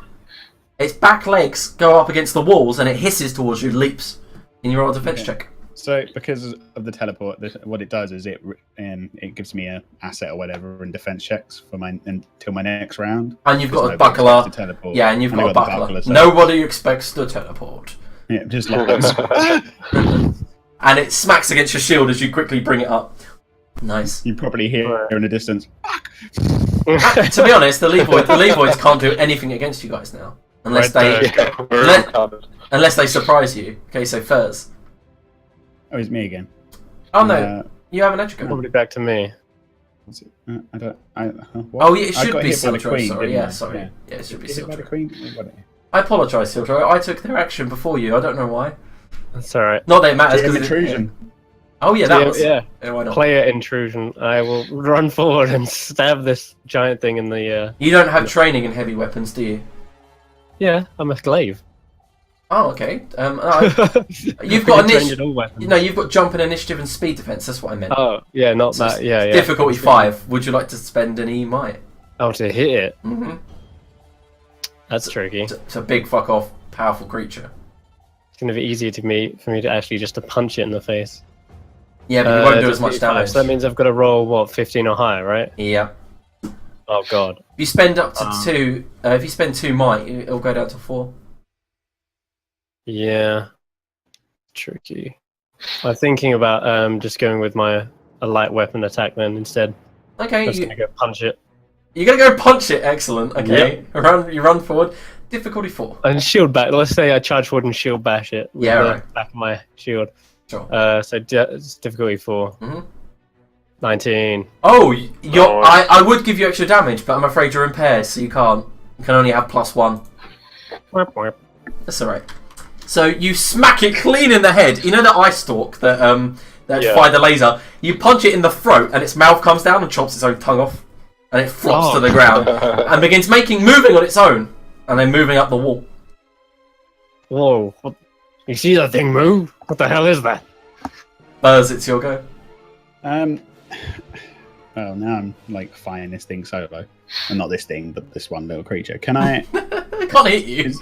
Its back legs go up against the walls and it hisses towards you, leaps. In your roll defense check. So because of the teleport, what it does is it gives me a asset or whatever in defense checks for until my next round. And you've got a Nobody expects buckler. to teleport. Yeah, and you've got a the buckler. so- Nobody expects to teleport. Yeah, just like And it smacks against your shield as you quickly bring it up. Nice. you probably hear in the distance. To be honest, the Levoids can't do anything against you guys now. Unless unless they surprise you. Okay, so Furs. Oh, it's me again. Oh no, you have an edge go. Probably back to me. What's it? I don't. What? Oh, yeah, it I should got be hit by the Sildro, queen, sorry. didn't Yeah, I? sorry. Yeah. Yeah, it should be Is it by the Sildro. queen? What? I apologise, Sildro. I took their action before you. I don't know why. That's alright. Not that it matters. DM 'cause intrusion. Oh yeah, that was. Yeah. Yeah, why not? Player intrusion. I will run forward and stab this giant thing in the. You don't have training in heavy weapons, do you? Yeah, I'm a glaive. Oh, okay. You've got initiative. you've got jump and initiative and speed defense. That's what I meant. Oh, yeah, not So that. Yeah, yeah. Difficulty 5. Would you like to spend an E might? Oh, to hit it. Mm-hmm. That's tricky. It's a big fuck off, powerful creature. It's gonna be easier for me to actually just to punch it in the face. Yeah, but you won't do as much 55, damage. So that means I've got to roll what 15 or higher, right? Yeah. Oh god. If you spend up to 2, if you spend 2 might, it'll go down to 4. Yeah. Tricky. I'm thinking about just going with a light weapon attack then instead. Okay, I'm just gonna go punch it. you're gonna go punch it. Excellent. Okay, you run forward. Difficulty 4. And shield bash. Let's say I charge forward and shield bash it with Yeah, the right. back of my shield. Sure. So it's difficulty 4. Mhm. 19. Oh, I would give you extra damage, but I'm afraid you're impaired, so you can't. You can only have +1. That's alright. So you smack it clean in the head. You know the ice stalk that fired the laser? You punch it in the throat and its mouth comes down and chops its own tongue off. And it flops to the ground and begins moving on its own. And then moving up the wall. Whoa. What? You see that thing move? What the hell is that? Buzz, it's your go. Well, now I'm like fighting this thing solo, and not this thing, but this one little creature. Can I? It can't hit you.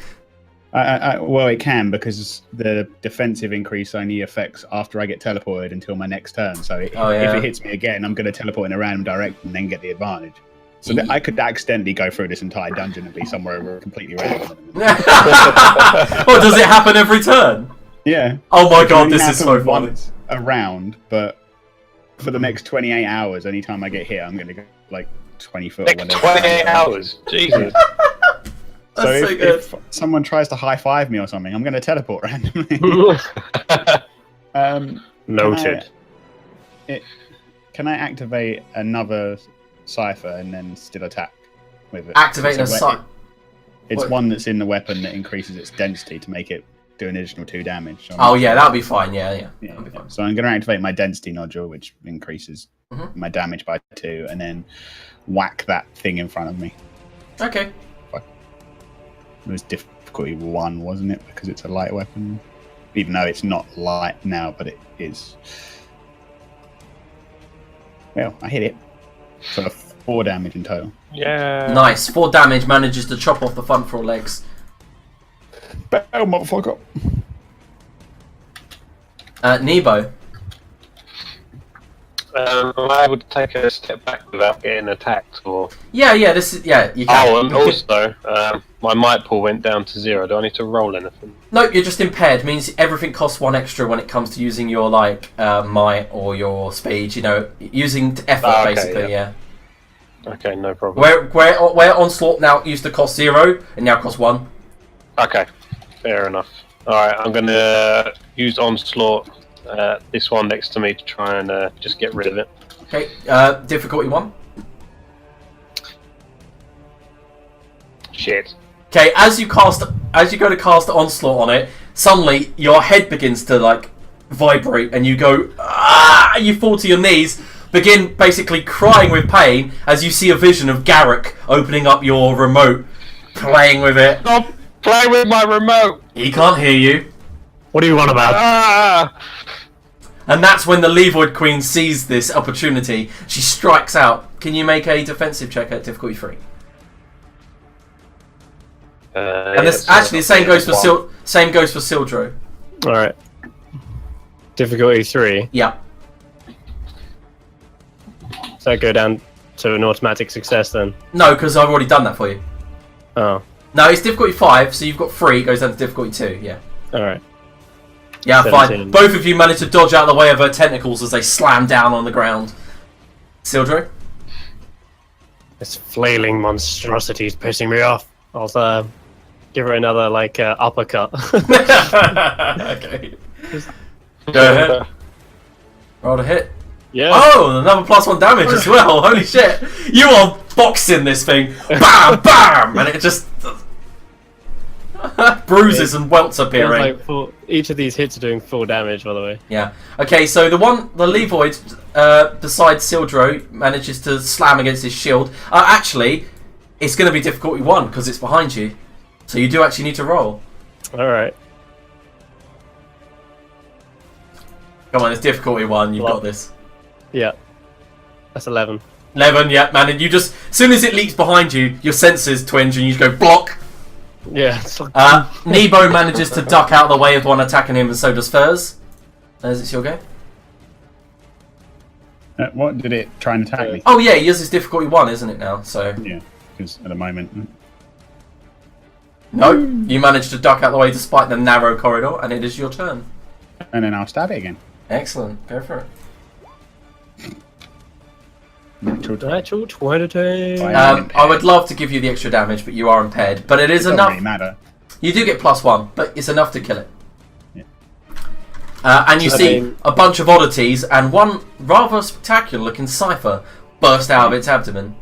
Well, it can because the defensive increase only affects after I get teleported until my next turn. So if it hits me again, I'm going to teleport in a random direction and then get the advantage. So that I could accidentally go through this entire dungeon and be somewhere completely random. What, does it happen every turn? Yeah. Oh my It god, only this is so happens funny. once a round, but for the next 28 hours, anytime I get hit, I'm going to go like 20 foot or Next whatever. 28 hours. Jesus. So That's so good. if someone tries to high five me or something, I'm going to teleport randomly. Noted. Can I activate another cipher and then still attack with it? Activating a site. It's What? one that's in the weapon that increases its density to make it do an additional 2 damage. So Oh yeah, that'll be fine. Yeah. yeah, That'll be fine. So I'm going to activate my density nodule, which increases Mhm. my damage by 2, and then whack that thing in front of me. Okay. It was difficulty 1, wasn't it? Because it's a light weapon. Even though it's not light now, but it is. Well, I hit it. So 4 damage in total. Yeah. Nice. 4 damage, manages to chop off the front 4 legs. Bow, motherfucker. Nebo. I would take a step back without getting attacked, or Yeah. This is you can. oh, and also my might pool went down to 0. Do I need to roll anything? No, you're just impaired. Means everything costs 1 extra when it comes to using your might or your speed. You know, using effort Okay, basically. yeah. Okay, no problem. Where onslaught now used to cost 0 and now costs 1. Okay, fair enough. All right, I'm gonna use onslaught. This one next to me to try and just get rid of it. Okay. Difficulty 1. Shit. Okay, as you go to cast onslaught on it, suddenly your head begins to vibrate, and you go you fall to your knees, begin basically crying with pain as you see a vision of Garrick opening up your remote, playing with it. Stop playing with my remote. He can't hear you, What do you want about? Ah! and that's when the Livoid Queen sees this opportunity. She strikes out. Can you make a defensive check at difficulty 3? And this, actually, the same goes for Sildro. All right. Difficulty 3. Yeah. Does that go down to an automatic success then? No, because I've already done that for you. Oh, No, it's difficulty 5, so you've got 3, goes down to difficulty 2, yeah. alright. Yeah, 17. fine. Both of you managed to dodge out of the way of her tentacles as they slam down on the ground. Sildro? This flailing monstrosity is pissing me off. I'll give her another, like, uppercut. Okay. Go ahead. Roll to hit. Yeah. Oh, another +1 damage as well. Holy shit. You are boxing this thing. Bam, bam! And it just... bruises and welts appearing. Like each of these hits are doing full damage, by the way. Yeah. Okay, so the Livoid, besides Sildro, manages to slam against his shield. Actually, it's going to be difficulty 1 because it's behind you. So you do actually need to roll. Alright. Come on, it's difficulty 1. You've Well, got this. Yeah. That's 11. 11, yeah, man. And you just, as soon as it leaps behind you, your senses twinge and you just go block. Yeah. It's like, Nebo manages to duck out of the way of one attacking him, and so does Furs. Is it your go? What did it try and attack me? Oh yeah, yours is difficulty 1, isn't it now? So Yeah, because at the moment, no, you managed to duck out of the way despite the narrow corridor, and it is your turn. and then I'll stab it again. Excellent, go for it. Natural 20. I would love to give you the extra damage, but you are impaired. But it is Doesn't enough. really matter. You do get +1, but it's enough to kill it. Yeah. And you see a bunch of oddities, and one rather spectacular-looking cipher burst out of its abdomen.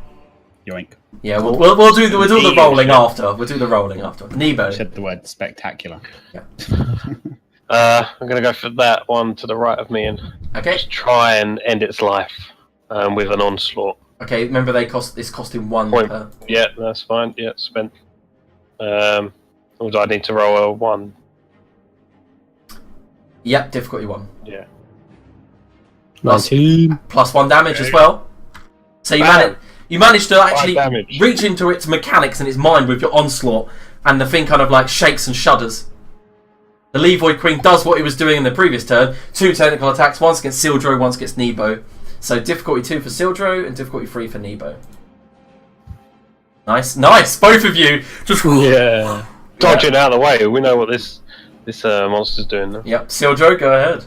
Yoink. Yeah, we'll do the rolling after. We'll do the rolling after. Nebo. I said the word spectacular. I'm gonna go for that one to the right of me and Okay. just try and end its life with an onslaught. Okay. Remember, it's costing 1 Point. per. Yeah, that's fine. Yeah, spent. Or do I need to roll a 1? Yep, difficulty 1. Yeah. 19. +1 damage as well. So you managed to actually damage. reach into its mechanics and its mind with your onslaught, and the thing kind of like shakes and shudders. The Livoid Queen does what it was doing in the previous turn. 2 technical attacks, once against Sildro, once against Nebo. So difficulty 2 for Sildro and difficulty 3 for Nebo. Nice, both of you just Yeah. Dodging out of the way. We know what this monster's doing now. Yep, Sildro, go ahead.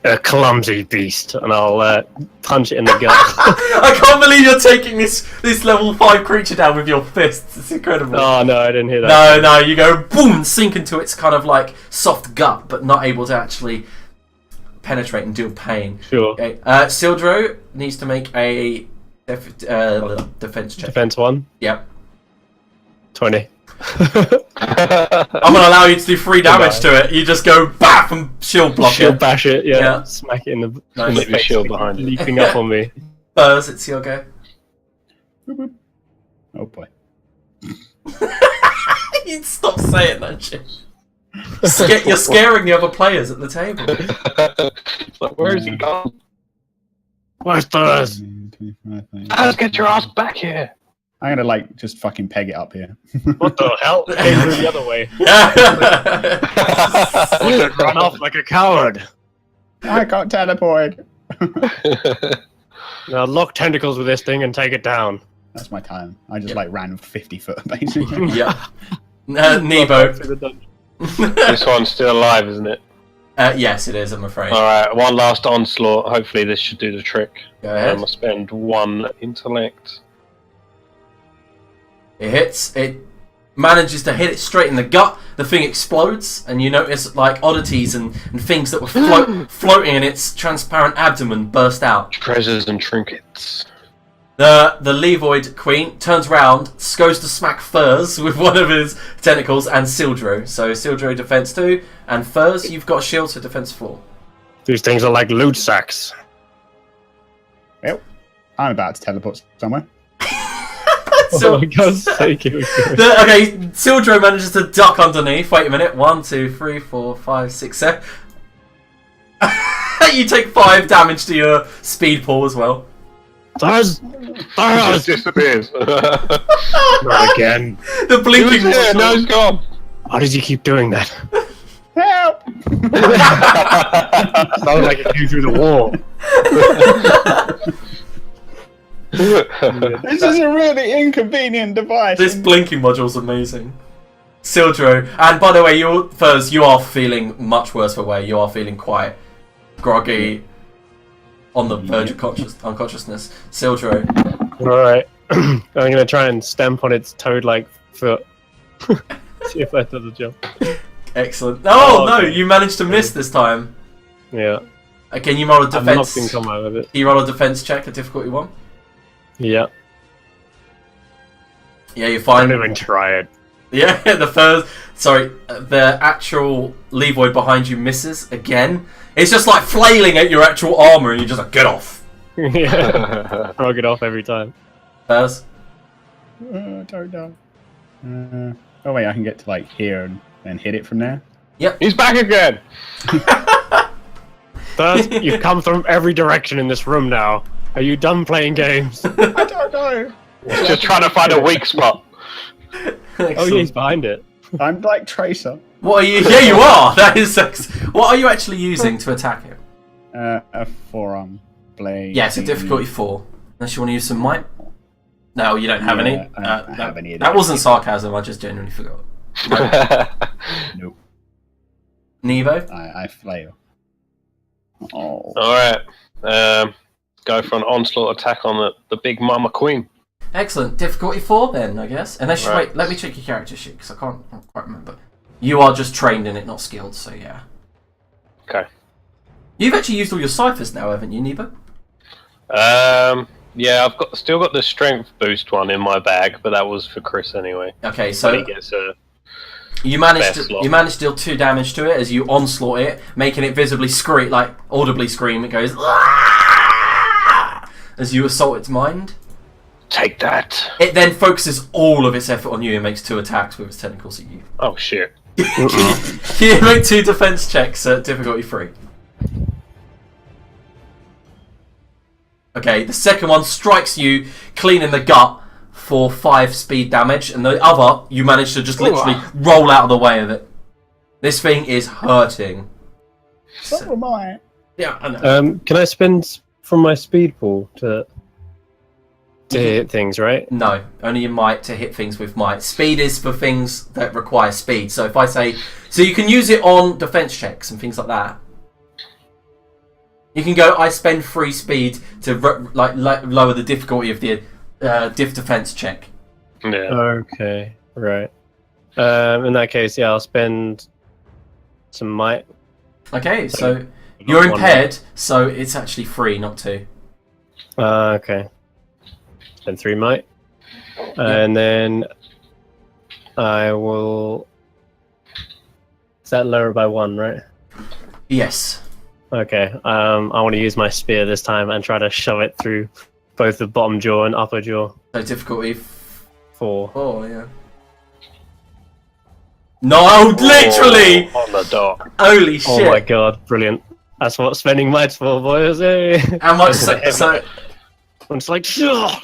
A clumsy beast, and I'll punch it in the gut. I can't believe you're taking this level 5 creature down with your fists. It's incredible. Oh no, I didn't hear that. No, you go boom, sink into its kind of like soft gut, but not able to actually penetrate and deal pain. Sure. Okay. Sildro needs to make a defense check. Defense 1. Yep. 20. I'm gonna allow you to do 3 damage to it. You just go BAF and shield block Shield it. bash it, yeah. Yeah. Smack it in the, Nice. in the Leave your face, shield behind it. leaping up on me. Buzz, it's your go. Boop, boop. Oh boy. You stop saying that shit. You're scaring the other players at the table. It's like, where is he gone? Where's Buzz? 25, 30. Let's get your ass back here. I'm gonna like just fucking peg it up here. What the hell? Came through the other way. Run off like a coward. I got teleported. Now lock tentacles with this thing and take it down. That's my time. I just like ran 50 foot basically. Yeah. Nebo. Through the dungeon. This one's still alive, isn't it? Yes, it is, I'm afraid. Alright, one last onslaught. Hopefully this should do the trick. Go ahead. I spend 1 intellect. It hits. It manages to hit it straight in the gut. The thing explodes, and you notice like oddities and things that were floating in its transparent abdomen burst out. Treasures and trinkets. The Livoid Queen turns around, goes to smack Furs with one of his tentacles, and Sildro. So Sildro defense 2, and Furs, you've got a shield, so defense 4. These things are like loot sacks. Well, I'm about to teleport somewhere. So, Oh my God's sake, it was good. okay, Sildro manages to duck underneath. Wait a minute. 1, 2, 3, 4, 5, 6, 7. You take 5 damage to your speed pull as well. Buzz! Just Buzz! disappears. Not again. The He was blinking here, now he's gone. Why did you keep doing that? Help! Sounds like it came through the wall. This is a really inconvenient device. This blinking module's amazing. Sildro, and by the way, you are feeling much worse for wear. You are feeling quite groggy, on the verge of unconsciousness. Sildro. Alright. I'm gonna try and stamp on its toad-like foot. See if that does the job. Excellent. Oh, no, okay. you managed to miss this time. Yeah. Can you roll a I'm defense? not come out of it. Can you roll a defense check at difficulty 1? Yeah. Yeah, you're fine. Don't even try it. Yeah, the actual Livoid behind you misses again. It's just like flailing at your actual armor, and you're just like, get off. Yeah. I'll get off every time. Furs? Don't know. Oh wait, I can get to like here and hit it from there. He's back again. Thus, you've come from every direction in this room now. Are you done playing games? I don't know. He's just trying to find a weak spot. Oh yeah, he's behind it. I'm like Tracer. What are you? Yeah, you are. That is. What are you actually using to attack him? A forearm blade. Yeah, so difficulty 4. Unless you want to use some might. No, you don't have any. I don't have any of that wasn't sarcasm. I just genuinely forgot. Nope. Nevo. I flail. Oh. Alright. Go for an onslaught attack on the big mama queen. Excellent. Difficulty 4 then, I guess. Unless Right. wait, let me check your character sheet because I can't quite remember. You are just trained in it, not skilled. So yeah. Okay. You've actually used all your ciphers now, haven't you, Nevo? Yeah, I've still got the strength boost one in my bag, but that was for Chris anyway. Okay, But so he gets a you managed Best to lot. you managed to deal 2 damage to it as you onslaught it, making it visibly scream, like audibly scream. It goes as you assault its mind. take that. It then focuses all of its effort on you and makes 2 attacks with its tentacles at you. Oh shit. You make 2 defense checks at difficulty 3. Okay, the second one strikes you clean in the gut for 5 speed damage, and the other you manage to just literally roll out of the way of it. This thing is hurting. So am I. Yeah, I know. Can I spend from my speed pool to hit things, right? No, only your might to hit things with might. Speed is for things that require speed. So if I say, so you can use it on defense checks and things like that. You can go, I spend 3 speed to lower the difficulty of the defense check. Yeah. Okay, right. In that case, yeah, I'll spend some might. Okay, so you're impaired, so it's actually 3, not 2. Okay. Spend 3 might. And then I will... Is that lower by 1, right? Yes. Okay, I want to use my spear this time and try to shove it through both the bottom jaw and upper jaw. So difficulty 4. Oh yeah. No, literally! Oh, on the dot. Holy shit! Oh my god, brilliant. That's what spending might for, boys. Hey. How much? So I'm just like,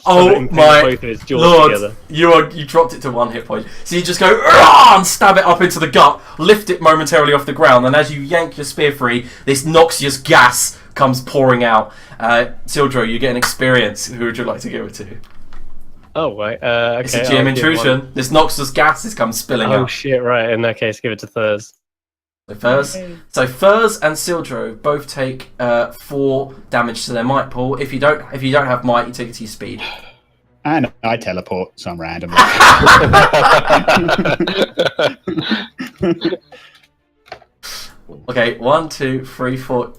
oh my both of his jaws lord! together. You dropped it to 1 hit point. So you just go "Argh!" and stab it up into the gut, lift it momentarily off the ground, and as you yank your spear free, this noxious gas comes pouring out. Sildro, you get an experience. Who would you like to give it to? Oh, right. Okay, It's a GM I'll give intrusion. one. This noxious gas is come spilling Oh out. shit! Right. In that case, give it to Thurs. So Furs and Sildro both take 4 damage to their might pool. If you don't have might, you take it to your speed. And I teleport some random. Okay, 1, 2, 3, 4.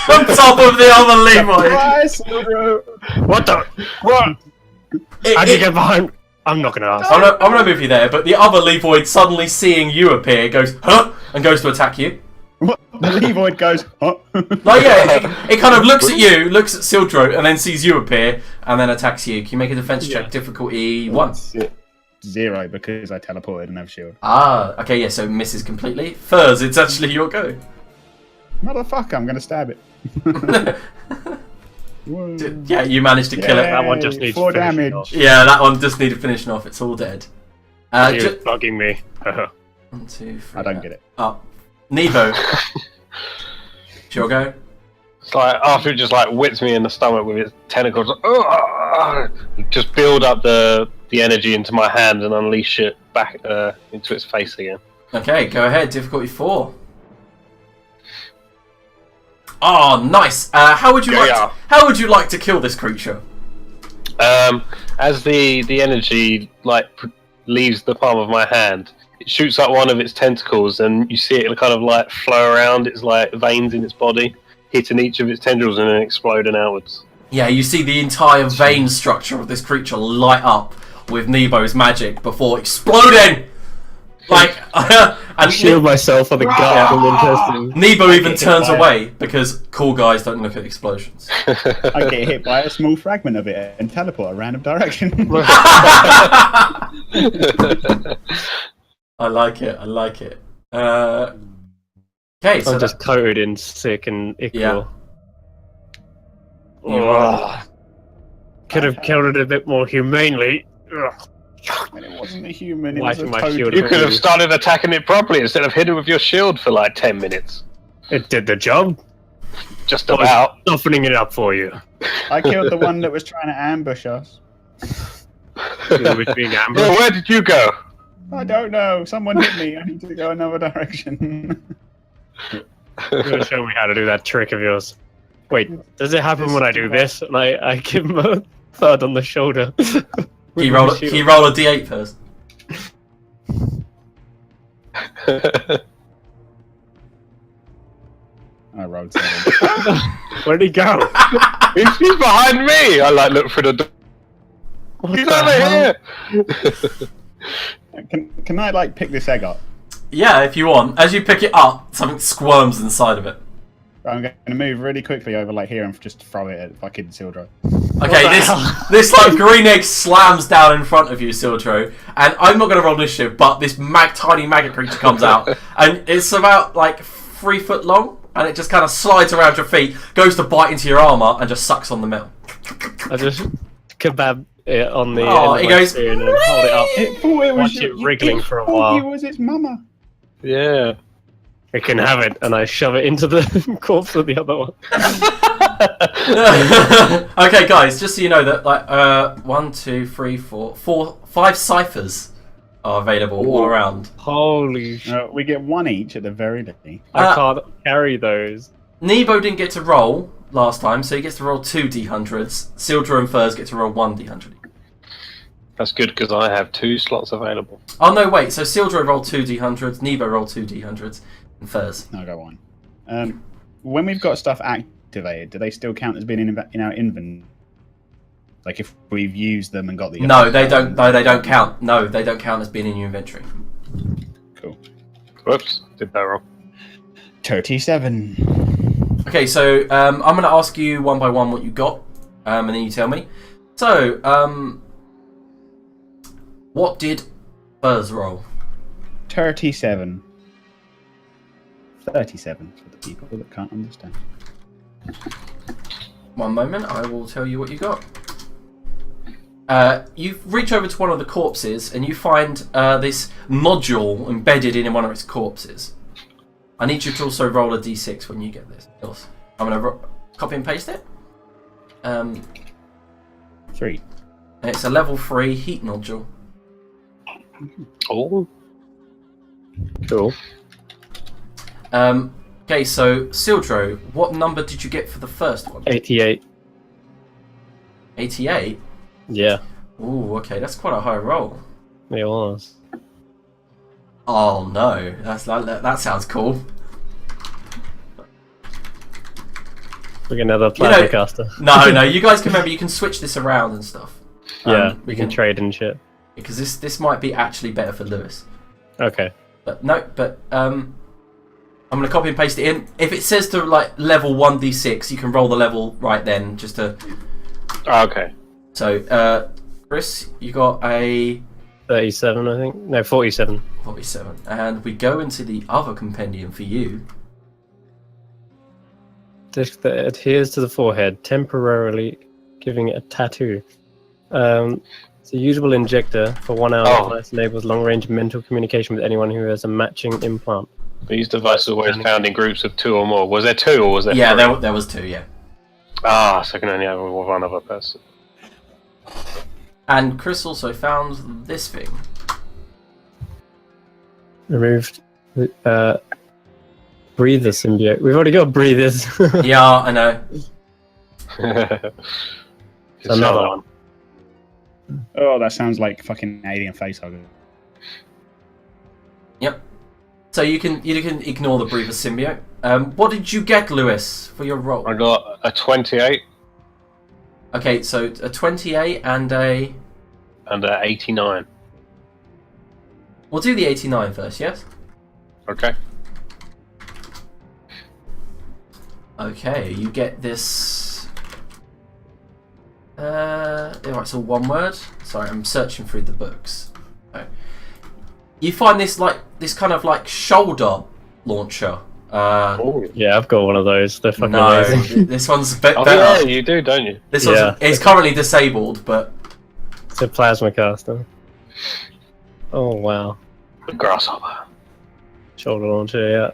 On top of the other Livoid. Surprise, Sildro! What the? What? How'd you get behind? I'm not gonna ask. I'm gonna move you there, but the other Livoid suddenly seeing you appear goes, huh? And goes to attack you. What? The Livoid goes, huh? Like, yeah, it kind of looks at you, looks at Sildro, and then sees you appear, and then attacks you. Can you make a defense check, difficulty 1? 0 because I teleported and have shield. Ah, okay, yeah, so misses completely. Furs, it's actually your go. Motherfucker, I'm gonna stab it. Whoa. Yeah, you managed to kill it. That one just needs 4 finishing damage. off. Yeah, that one just needed finishing off. It's all dead. You're bugging me. 1, 2, 3. I don't get it. Oh, Nebo. It's your go. It's like after it just like whips me in the stomach with its tentacles, just build up the energy into my hand and unleash it back into its face again. Okay, go ahead. Difficulty 4. Oh, nice. How would you like to kill this creature? As the energy like leaves the palm of my hand, it shoots up one of its tentacles, and you see it kind of like flow around its like veins in its body, hitting each of its tendrils and then exploding outwards. Yeah, you see the entire vein structure of this creature light up with Nebo's magic before exploding. Like, and shield myself on the gut from intestine. Nebo even turns away because cool guys don't look at explosions. I get hit by a small fragment of it and teleport a random direction. I like it. I like it. Okay, so I'm just coated in sick and icky. Yeah. Could have killed it a bit more humanely. Ugh. And it wasn't a human, it was Wiping a my toad. shield. You could have started attacking it properly instead of hitting with your shield for like 10 minutes. It did the job. Just I was about. softening it up for you. I killed the one that was trying to ambush us. It was being Well, ambushed. where did you go? I don't know. Someone hit me. I need to go another direction. You're gonna show me how to do that trick of yours. Wait, does it happen when I do this? And I give him a thud on the shoulder. can you roll a d8 first? I rolled 7. Where'd he go? He's behind me! I like look through the door. He's over here! Can I like pick this egg up? Yeah, if you want. As you pick it up, something squirms inside of it. I'm going to move really quickly over like here and just throw it at fucking Sildro. Okay, this like green egg slams down in front of you, Sildro, and I'm not going to roll initiative, but this tiny maggot creature comes out, and it's about like 3 foot long, and it just kind of slides around your feet, goes to bite into your armor, and just sucks on the metal. I just kebab it on the Oh, end it of my goes, spoon and hold it up. It thought it was Watch it wriggling for a while. It was its mama. Yeah. It can have it, and I shove it into the corpse of the other one. Okay, guys, just so you know that like 1, 2, 3, 4, 5 ciphers are available all around. Holy shit. We get 1 each at the very least. I can't carry those. Nebo didn't get to roll last time, so he gets to roll 2 d100s. Sildra and Furs get to roll 1 d100. That's good because I have 2 slots available. Oh no, wait. So Sildra rolled 2 d100s, Nebo rolled 2 d100s, and Furs. I'll go on. When we've got stuff activated, do they still count as being in our inventory? Like if we've used them and got the... No, they don't. No, they don't count. No, they don't count as being in your inventory. Cool. Whoops, did that wrong. 37. Okay, so I'm going to ask you one by one what you got, and then you tell me. So, what did Furs roll? 37. 37 for the people that can't understand. One moment, I will tell you what you got. You reach over to one of the corpses and you find this nodule embedded in one of its corpses. I need you to also roll a d6 when you get this. I'm going to copy and paste it. 3. And it's a level 3 heat nodule. Oh. Cool. Okay, so Sildro, what number did you get for the first one? 88. 88? Yeah, Ooh, okay, that's quite a high roll. it was. Oh no, that sounds cool. We're another plasma caster. No, you guys can remember you can switch this around and stuff. Yeah, we can trade and shit. Because this might be actually better for Lewis. Okay. But no, I'm gonna copy and paste it in. If it says to like level 1d6, you can roll the level right then, just to. Okay. So, Chris, you got a 37, I think. No, 47. 47, and we go into the other compendium for you. Disc that adheres to the forehead, temporarily giving it a tattoo. It's a usable injector for 1 hour. Oh. The device enables long-range mental communication with anyone who has a matching implant. These devices are always found in groups of 2 or more. Was there 2 or was there 3? Yeah, there was 2. Yeah. Ah, so I can only have one other person. And Chris also found this thing. Removed breather symbiote. We've already got breathers. Yeah, I know. It's another one. Oh, that sounds like fucking alien facehugger. Yep. So you can ignore the breather symbiote. What did you get, Lewis, for your roll? I got a 28 Okay, so a 28 and a... and a 89. We'll do the 89 first, yes? Okay. Okay, you get this... it's all one word. Sorry, I'm searching through the books. Okay. You find this kind of like shoulder launcher. Yeah, I've got one of those. They're fucking No, amazing. this one's a bit Oh better. yeah, you do, don't you? This one's Yeah. it's currently disabled, but It's a plasma caster. Oh wow. The grasshopper. Shoulder launcher, yeah.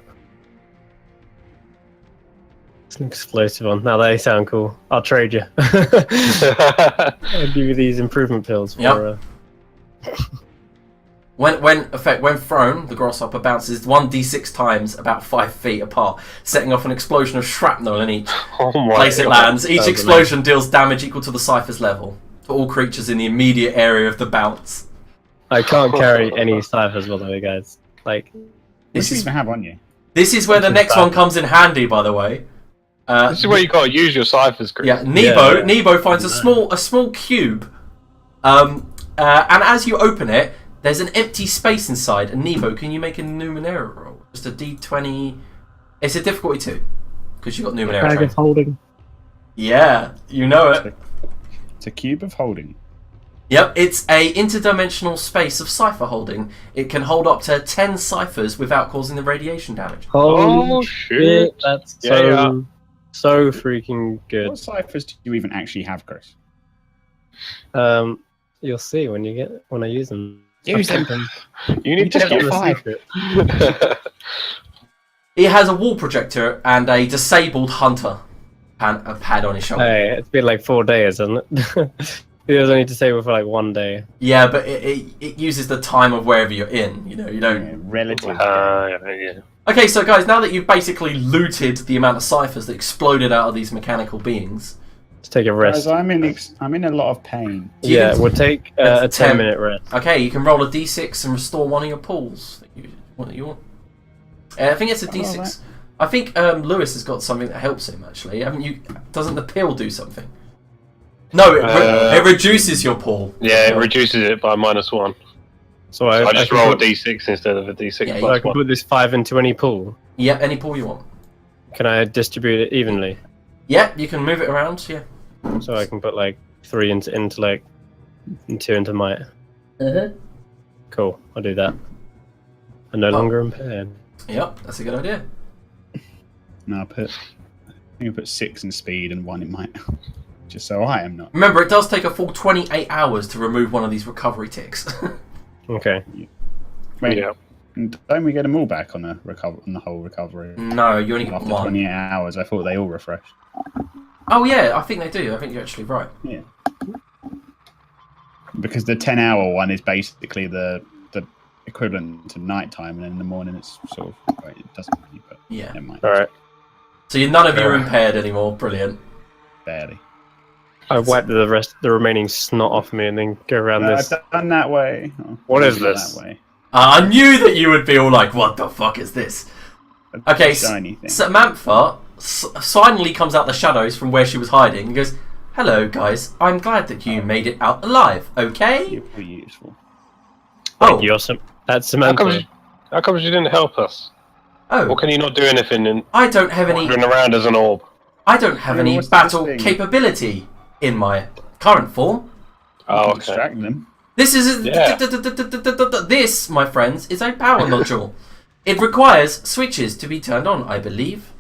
It's an explosive one. Now they sound cool. I'll trade you. I'll give you these improvement pills for Yep. When thrown, the grasshopper bounces 1d6 times about 5 feet apart, setting off an explosion of shrapnel in each Oh my place it God. lands. Each Sounds explosion deals damage equal to the cipher's level for all creatures in the immediate area of the bounce. I can't carry any ciphers, by the way, guys. Like, What This do you is even have on you? this is where the next one comes in handy, by the way. This is where you gotta use your ciphers, Chris. Yeah, Nebo Yeah. Nebo finds a small cube, and as you open it, there's an empty space inside. And Nebo, can you make a Numenera roll? Just a D20. It's a difficulty 2 because you got Numenera. bag of trained. holding. Yeah, you know it. It's a cube of holding. Yep, it's a interdimensional space of cipher holding. It can hold up to 10 ciphers without causing the radiation damage. Oh Holy shit! That's Yeah, so freaking good. What ciphers do you even actually have, Chris? You'll see when I use them. Use I've them. kept You need to just get get five. 5. It has a wall projector and a disabled hunter pad on his shoulder. Hey, it's been like 4 days, hasn't it? It was only disabled for like 1 day. Yeah, but it uses the time of wherever you're in. You know, you don't. Yeah, relative. Yeah. Okay, so guys, now that you've basically looted the amount of ciphers that exploded out of these mechanical beings, Let's take a rest. Guys, I'm in a lot of pain. you Yeah, can- we'll take a That's 10. 10-minute rest. okay, you can roll a d6 and restore one of your pools. What you want? I think it's a d6. right. I think Lewis has got something that helps him. Actually, haven't you? Doesn't the pill do something? No, it reduces your pool. Yeah, it reduces it by -1. So I just can roll a put- d6 instead of a d6 Yeah, so I plus can 1. put this 5 into any pool. Yeah, any pool you want. Can I distribute it evenly? Yeah, you can move it around. Yeah. So I can put like 3 into intellect and 2 into might. Cool, I'll do that. I'm no longer impaired. Yep, that's a good idea. No, I think I put 6 in speed and 1 in might. Just so I am not. Remember, it does take a full 28 hours to remove one of these recovery ticks. Okay. Wait, Yeah. don't we get them all back on the whole recovery? No, you only get After one. 28 hours, I thought they all refreshed. Oh yeah, I think they do. I think you're actually right. Yeah. Because the 10-hour one is basically the equivalent to nighttime, and then in the morning it's sort of well, it doesn't really, but Yeah. never mind. Alright. So none of you are impaired anymore. Brilliant. Barely. I wipe the remaining snot off me and then go around No, this. I've done that way. Oh, What is maybe this? That way. I knew that you would be all like, "What the fuck is this?" A Okay, shiny thing. Samantha finally comes out the shadows from where she was hiding and goes, "Hello, guys. I'm glad that you made it out alive. Okay." You're pretty useful. Oh, You're that's How Samantha. come you didn't help us? Or oh, can you not do anything in I don't have any. wandering around as an orb? I don't have Yeah, any what's this battle thing? capability in my current form. Oh, okay. Distract them. This is Yeah. this, my friends, is a power module. It requires switches to be turned on, I believe.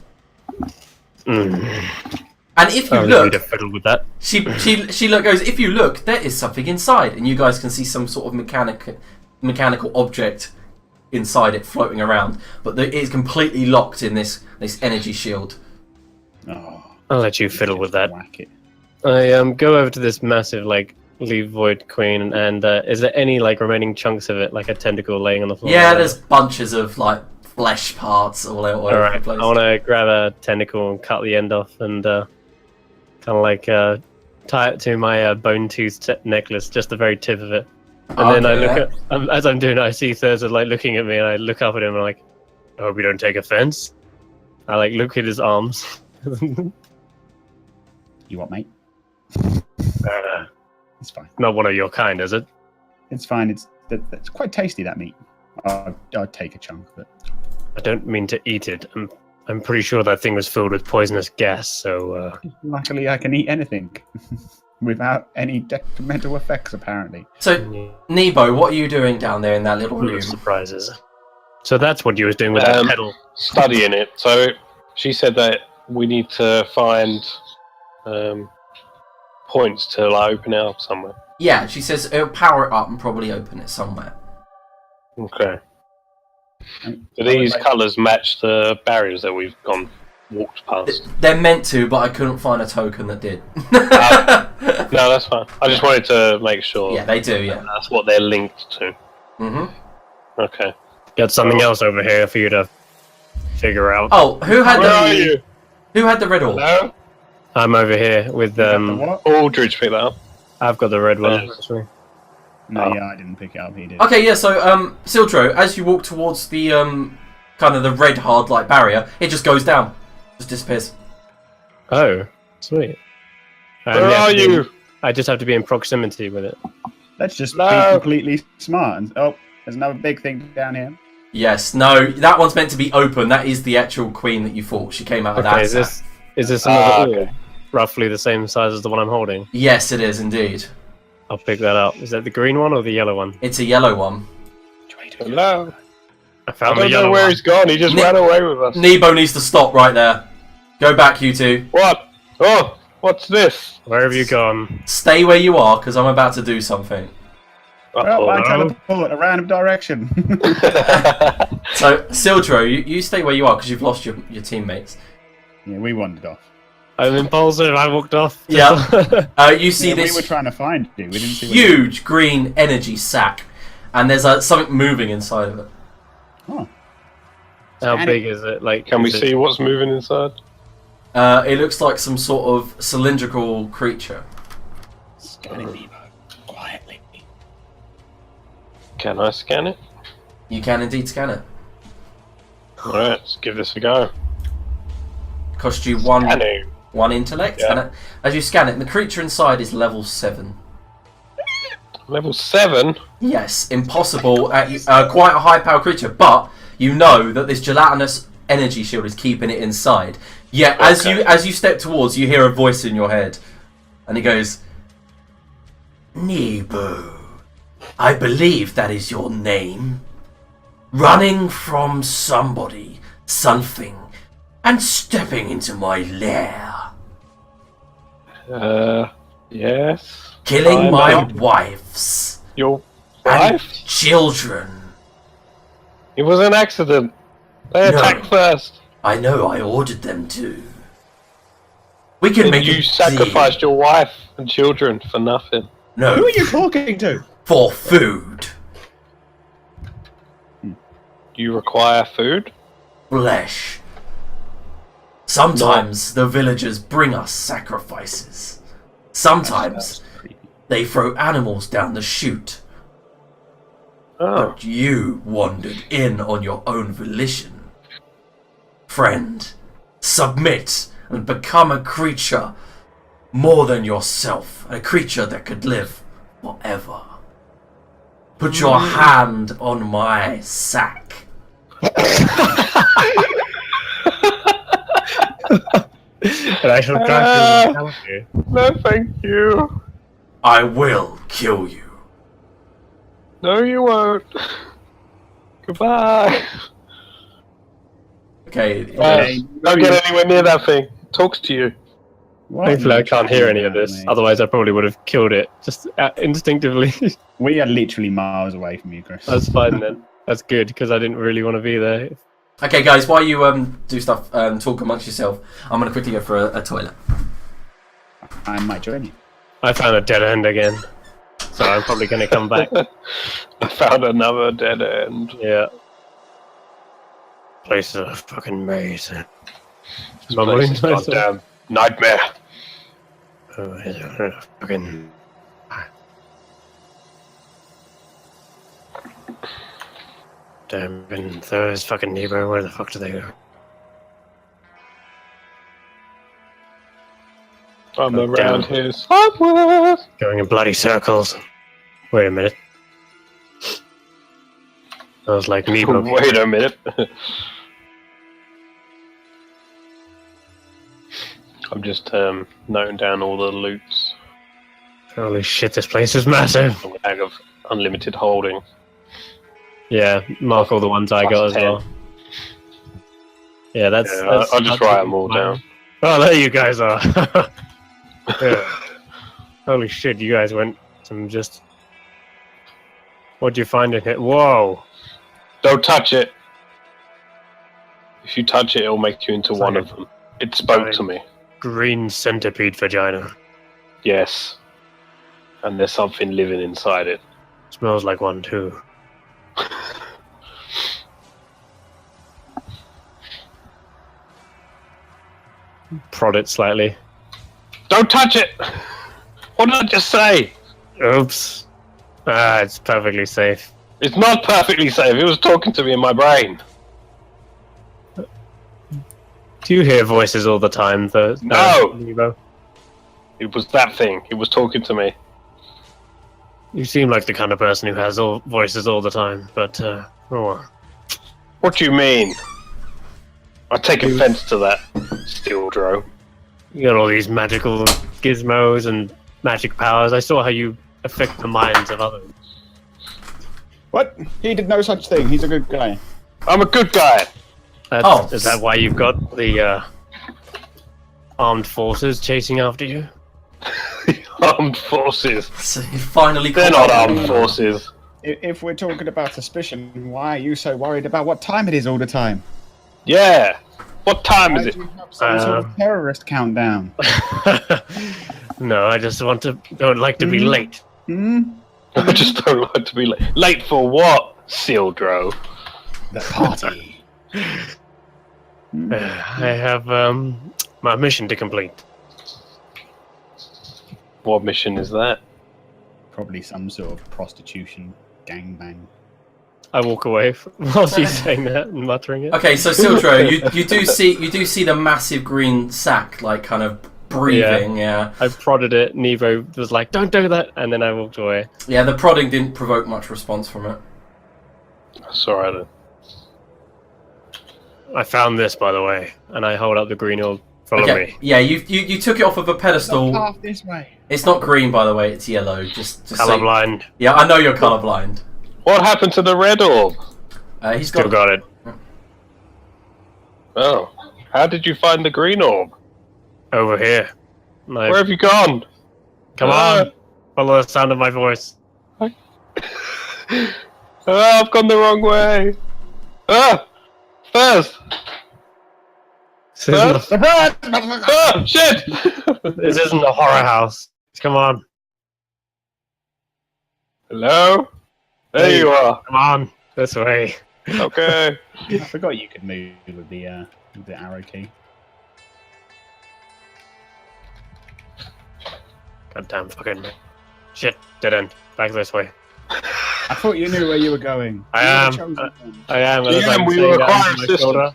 And if you I look, need to fiddle with that. she goes, if you look, there is something inside, and you guys can see some sort of mechanical object inside it floating around, but it is completely locked in this energy shield. Oh, I'll let you fiddle with that. whack it. I go over to this massive like Livoid queen, and is there any like remaining chunks of it, like a tentacle laying on the floor? Yeah, there's bunches of like flesh parts all over the Alright, place. I want to grab a tentacle and cut the end off, and kind of like tie it to my bone tooth necklace, just the very tip of it. And then I look at, as I'm doing it, I see Thurza like looking at me, and I look up at him and I'm like, I hope you don't take offense. I like look at his arms. You what, mate? It's fine. Not one of your kind, is it? It's fine. It's quite tasty, that meat. I'd take a chunk of it. I don't mean to eat it. I'm pretty sure that thing was filled with poisonous gas, so... Luckily, I can eat anything. Without any detrimental effects, apparently. So, Nebo, what are you doing down there in that little full room? of surprises. So that's what you was doing with that pedal. Studying it. So she said that we need to find points to like, open it up somewhere. Yeah, she says it'll power it up and probably open it somewhere. Okay. Do these colours match the barriers that we've walked past? They're meant to, but I couldn't find a token that did. No, that's fine. I just wanted to make sure. Yeah, they do, yeah. That's what they're linked to. Mm-hmm. Okay. Got something else over here for you to figure out. Oh, who had Where are you? Who had the red orb? Hello? I'm over here with What? Aldridge picked that up. I've got the red one. Yes. Actually. No, Oh. yeah, I didn't pick it up. He did. Okay, yeah, so, Sildro, as you walk towards the, kind of the red hard light barrier, it just goes down. Just disappears. Oh, sweet. Where are you? I just have to be in proximity with it. Let's just No. be completely smart. And, oh, there's another big thing down here. Yes, no, that one's meant to be open. That is the actual queen that you fought. She came out of Okay, that. is this another orb? okay. Roughly the same size as the one I'm holding? Yes, it is indeed. I'll pick that up. Is that the green one or the yellow one? It's a yellow one. Hello? I I found the don't yellow know where one. he's gone. He just ran away with us. Nebo needs to stop right there. Go back, you two. What? Oh, what's this? Where have you gone? Stay where you are, because I'm about to do something. Well, I Uh-oh. teleport a random direction. So, Sildro, you stay where you are, because you've lost your teammates. Yeah, we wandered off. I'm impulsive. I walked off. Yeah. You see Yeah, this we were trying to find you. We didn't see what huge green energy sac, and there's something moving inside of it. Oh, How big is it? Like, Can we is it- see what's moving inside? It looks like some sort of cylindrical creature. scanning Nebo quietly. Can I scan it? You can indeed scan it. Alright, let's give this a go. Cost you one Scanning. intellect, Yeah. and as you scan it, the creature inside is level 7. Level 7? Yes, impossible. Quite a high-powered creature, but you know that this gelatinous energy shield is keeping it inside. Yet, Okay. as you step towards, you hear a voice in your head, and it goes, Nebo, I believe that is your name. Running from somebody, something, and stepping into my lair. Yes. Killing I my know. wives Your and wife? children. It was an accident. They No. attacked first. I know, I ordered them to. We can And make you a sacrificed deal. your wife and children for nothing. No, Who are you talking to? for food. You require food? Flesh. Sometimes the villagers bring us sacrifices. Sometimes they throw animals down the chute. Oh. But you wandered in on your own volition. Friend, submit and become a creature more than yourself. A creature that could live forever. Put your hand on my sack. And I shall try to help you. No, thank you. I will kill you. No, you won't. Goodbye. Okay. Don't get anywhere near that thing. It talks to you. Thankfully, I can't hear any of this. Otherwise, I probably would have killed it just instinctively. We are literally miles away from you, Chris. That's fine then. That's good because I didn't really want to be there. Okay, guys, while you do stuff, talk amongst yourself, I'm going to quickly go for a toilet. I might join you. I found a dead end again, so I'm probably going to come back. I found another dead end. Yeah. Place is a fucking maze. This place is goddamn nightmare. Oh, it's a fucking. Damn, and there's fucking Nebo. Where the fuck do they go? I'm God around damn. here somewhere. Going in bloody circles. Wait a minute. I was like Nebo. Wait a minute. I'm just noting down all the loots. Holy shit, this place is massive. A bag of unlimited holding. Yeah, mark all the ones I got as 10. well. Yeah, that's. I'll just write them all down. Oh, there you guys are. Yeah. Holy shit, you guys went some just. What'd you find in here? Whoa! Don't touch it. If you touch it, it'll make you into one of them. It spoke to me. Green centipede vagina. Yes. And there's something living inside it. Smells like one too. Prod it slightly. Don't touch it! What did I just say? Oops. Ah, it's perfectly safe. It's not perfectly safe. It was talking to me in my brain. Do you hear voices all the time, though? No! Nebo? It was that thing. It was talking to me. You seem like the kind of person who has all voices all the time, but, oh. What do you mean? I take offense to that, Steel Dro. You got all these magical gizmos and magic powers. I saw how you affect the minds of others. What? He did no such thing. He's a good guy. I'm a good guy. Is that why you've got the armed forces chasing after you? Armed forces. So you finally They're caught not up. armed forces. If we're talking about suspicion, why are you so worried about what time it is all the time? Yeah. What time is Why it? do you have some sort of terrorist countdown? No, I just don't like to be late. Hmm? I just don't like to be late. Late for what, Steel Dro? The party. I have my mission to complete. What mission is that? Probably some sort of prostitution gangbang. I walk away whilst he's saying that and muttering it. Okay, so Sildro, you do see the massive green sack like kind of breathing. Yeah. I prodded it. Nebo was like, "Don't do that," and then I walked away. Yeah, the prodding didn't provoke much response from it. That's alright then. I found this, by the way, and I hold up the green orb. Follow me. Yeah, you took it off of a pedestal. Half this way. It's not green, by the way. It's yellow. Just so Colorblind. yeah, I know you're colorblind. What happened to the red orb? He's Still got it. Oh. How did you find the green orb? Over here. Where have you gone? Come on. Follow the sound of my voice. Oh, I've gone the wrong way. Ah! First! This isn't, Oh, shit! this isn't a horror house. Come on. Hello? There you are. Come on. This way. Okay. I forgot you could move with the arrow key. Goddamn fucking shit. Dead end. Back this way. I thought you knew where you were going. I You were am. the chosen one. I am. Yeah, As I'm we saying were that choir over my sisters. shoulder,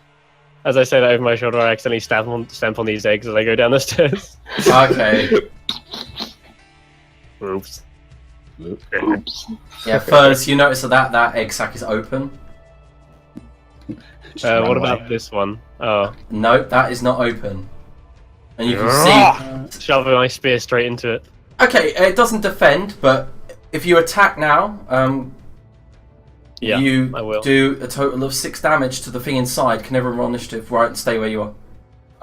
as I say that over my shoulder, I accidentally stamp on these eggs as I go down the stairs. Okay. Oops. Oops. Yeah, first you notice that egg sack is open. Just run What away. about this one? Oh. Nope, that is not open. And you can see. Shoving my spear straight into it. Okay, it doesn't defend, but if you attack now, Yeah, you I will. do a total of 6 damage to the thing inside. Can everyone roll initiative? Right, stay where you are.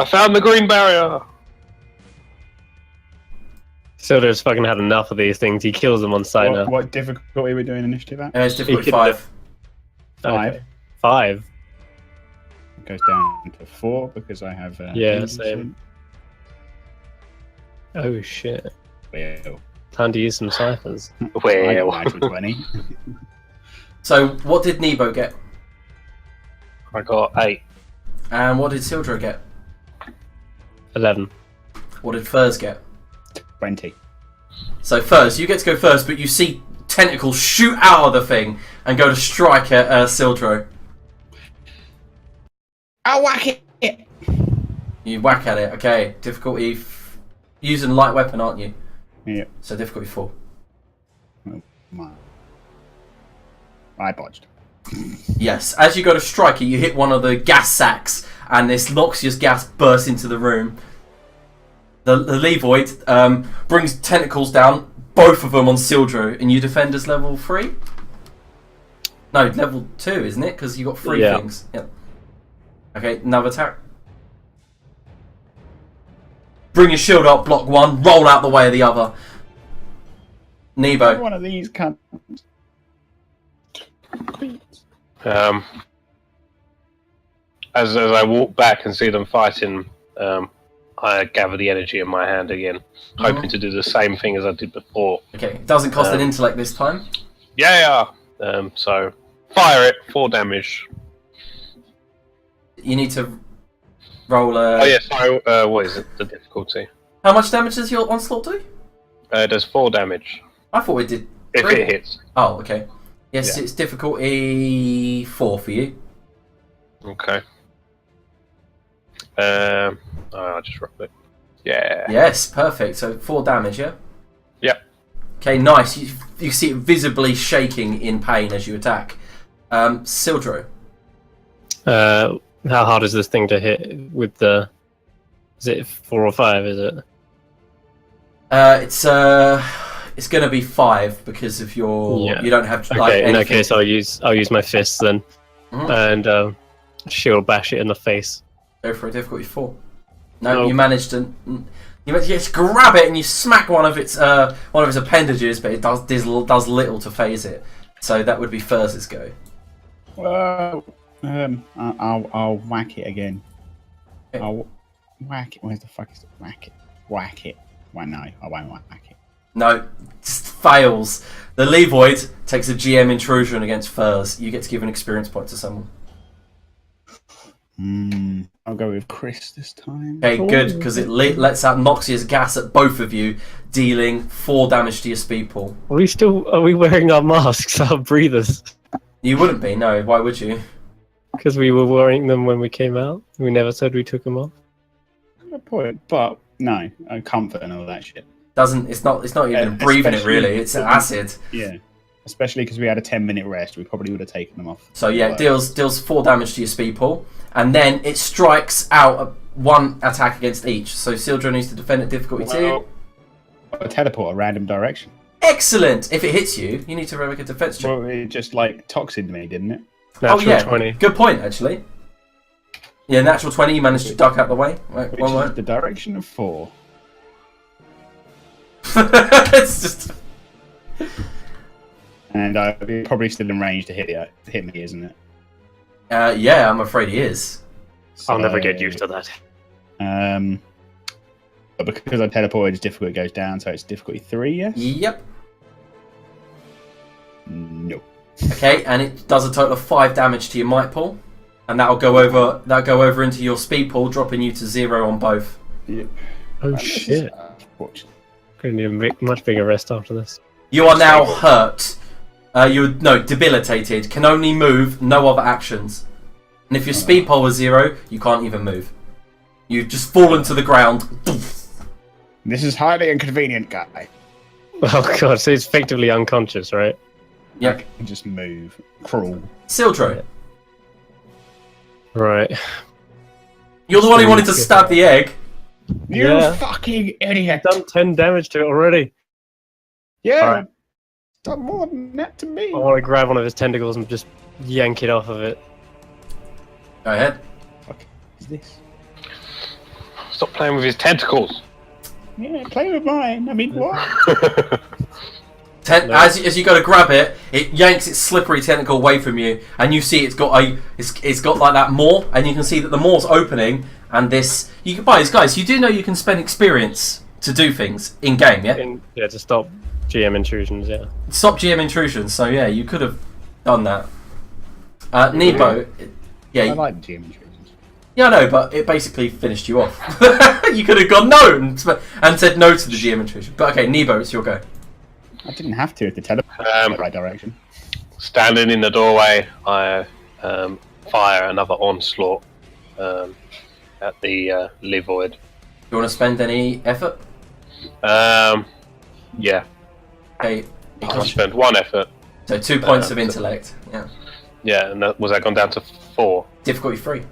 I found the green barrier. Silder's fucking had enough of these things. He kills them on sight now. What difficulty are we doing initiative at? It's difficulty could- 5. 5. Okay. 5. It goes down to 4 because I have. Yeah, agency. same. Oh shit. Well, Time to use some ciphers. I Well, got natural 20. So, what did Nebo get? I got 8. And what did Sildra get? 11. What did Furs get? 20. So, Furs, you get to go first, but you see tentacles shoot out of the thing and go to strike at Sildro. I'll whack it! You whack at it, okay. Difficulty... using light weapon, aren't you? Yeah. So, difficulty 4. I botched. Yes, as you go to strike it, you hit one of the gas sacks, and this noxious gas bursts into the room. The Livoid brings tentacles down, both of them on Sildro, and you defend as level 3? No, level 2, isn't it? Because you got 3 Yeah. things. Yep. Okay, another attack. Bring your shield up, block 1, roll out the way of the other. Nebo. One of these cunts. As I walk back and see them fighting, I gather the energy in my hand again, hoping to do the same thing as I did before. Okay, it doesn't cost an intellect this time. Yeah. So fire it. 4 damage. You need to roll a... Oh yeah. Sorry. What is it? The difficulty. How much damage does your onslaught do? It does 4 damage I thought it did if 3. it hits. Oh, okay. Yes, Yeah. it's difficulty 4 for you. Okay. I just rolled it. Yeah. Yes, perfect. So 4 damage, yeah? Yep. Okay, nice. You see it visibly shaking in pain as you attack. Sildro. How hard is this thing to hit with the... Is it 4 or 5, is it? It's going to be 5 because of your... Yeah. You don't have like Okay, in that anything. case I'll use my fists then. Mhm. And shield bash it in the face. Go for a difficulty 4. No, Nope. you managed to... You just grab it and you smack one of its appendages, but it does little to phase it. So that would be Furz's go. Well, I'll whack it again. Okay. I'll whack it. Where the fuck is it? Whack it. Whack it. Well, no, I won't whack it. No, just fails. The Livoid takes a GM intrusion against Furs. You get to give an experience point to someone. I'll go with Chris this time. Okay, good, because it lets out noxious gas at both of you, dealing 4 damage to your speed pool. Are we wearing our masks, our breathers? You wouldn't be, no. Why would you? Because we were wearing them when we came out. We never said we took them off. Good point, but no, comfort and all that shit. It's not even breathing it especially- really. It's acid. Yeah, especially because we had a 10-minute rest, we probably would have taken them off. So yeah, it But- deals 4 damage to your speed pool, and then it strikes out 1 attack against each. So Sildra needs to defend at difficulty 2. Well, a teleport a random direction. Excellent! If it hits you, you need to make a defense check. Well, it just like toxined me, didn't it? Oh Natural yeah, 20. good point actually. Yeah, natural 20, you managed to duck out the way. Right, Which one is way. the direction of 4. It's just... And it's probably still in range to hit me, isn't it? Yeah, I'm afraid he is. I'll never So, get used to that. But because I teleported, his difficulty goes down, so it's difficulty 3, yes? Yep. No. Okay, and it does a total of 5 damage to your might pool, and that'll go over into your speed pool, dropping you to 0 on both. Yep. Oh This is shit. unfortunate. Gonna need a much bigger rest after this. You are now hurt. Debilitated. Can only move, no other actions. And if your speed pool is 0, you can't even move. You've just fallen to the ground. This is highly inconvenient, guy. Oh god, so it's effectively unconscious, right? Yep. I can just move, crawl. Sildro, Right. you're the one who wanted to stab the egg. You Yeah. fucking idiot! Done 10 damage to it already. Yeah, Alright. done more than that to me. I want to grab one of his tentacles and just yank it off of it. Go ahead. Fuck is this? Stop playing with his tentacles. Yeah, play with mine. I mean, what? As you go to grab it, it yanks its slippery tentacle away from you, and you see it's got like that maw, and you can see that the maw's opening, and this guys, you do know you can spend experience to do things in game, yeah? Yeah, to stop GM intrusions, yeah. Stop GM intrusions, so yeah, you could have done that. Nebo, yeah. I like GM intrusions. Yeah, I know, but it basically finished you off. You could have gone no and said no to the GM intrusion. But okay, Nebo, it's your go. I didn't have to if the teleport in the right direction. Standing in the doorway, I fire another onslaught at the Livoid. Do you want to spend any effort? Yeah. Okay. I'll spend 1 effort. So 2 points of intellect. Yeah. Yeah, and was that gone down to 4? Difficulty 3.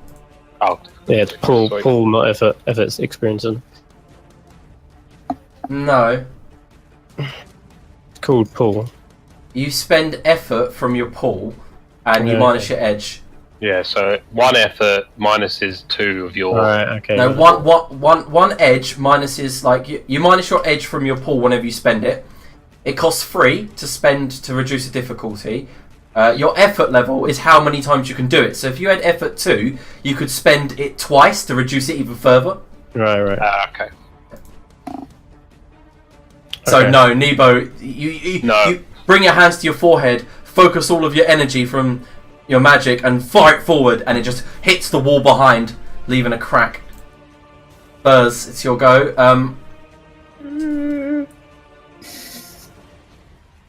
Oh. Yeah, it's pull, Sweet. not effort's experiencing. No. It's called pull. You spend effort from your pool, and you Yeah. minus your edge. Yeah, so 1 effort minuses 2 of your... Alright, okay. No, one edge minuses you minus your edge from your pool whenever you spend it. It costs 3 to spend to reduce the difficulty. Your effort level is how many times you can do it. So if you had effort 2, you could spend it twice to reduce it even further. Right. okay. So Okay. no, Nebo, you bring your hands to your forehead, focus all of your energy from your magic, and fire it forward, and it just hits the wall behind, leaving a crack. Buzz, it's your go.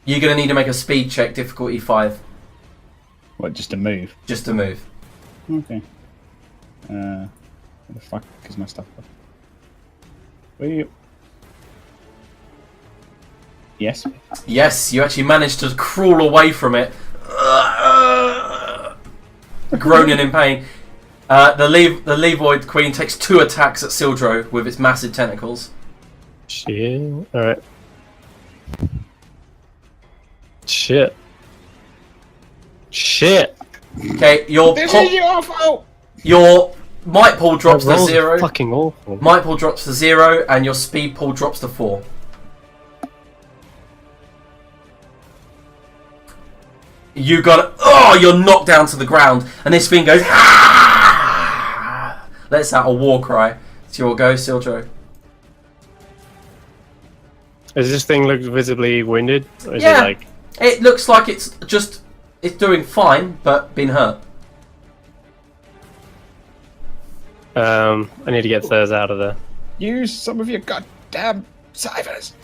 You're gonna need to make a speed check, difficulty 5, What, just to move? just to move. Okay. Where the fuck is my stuff? Where you? Yes. Yes, you actually managed to crawl away from it, groaning in pain. The Livoid Queen takes 2 attacks at Sildro with its massive tentacles. Shit. Alright. Shit. Okay, your your fault. your might pool drops to That roll's 0. Fucking awful. Might pool drops to 0, and your speed pool drops to 4. You got it. Oh, you're knocked down to the ground, and this thing goes. Ah! Lets out a war cry. It's your go, Sildro. Does this thing look visibly wounded? Or is Yeah. it like... It looks like it's doing fine, but been hurt. I need to get Thurs out of there. Use some of your goddamn ciphers.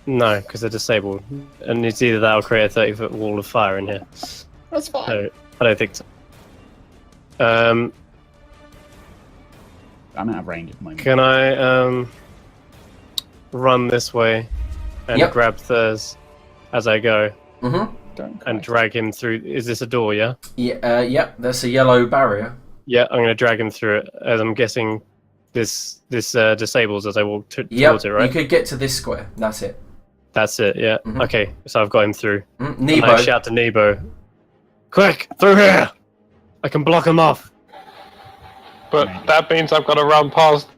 No, because they're disabled. And it's either that or create a 30-foot wall of fire in here. That's fine. So, I don't think so. I'm out of range at the moment. Can I run this way and Yep. grab Thurs as I go Mm-hmm. Don't and cry. drag him through? Is this a door, yeah? Yeah. Yep. That's a yellow barrier. Yeah, I'm going to drag him through it, as I'm guessing this disables as I walk Yep. towards it, right? You could get to this square. That's it. That's it, yeah. Mhm. Okay, so I've got him through. Mm, And Nebo. I shout to Nebo, quick, through here! I can block him off. But that means I've got to run past...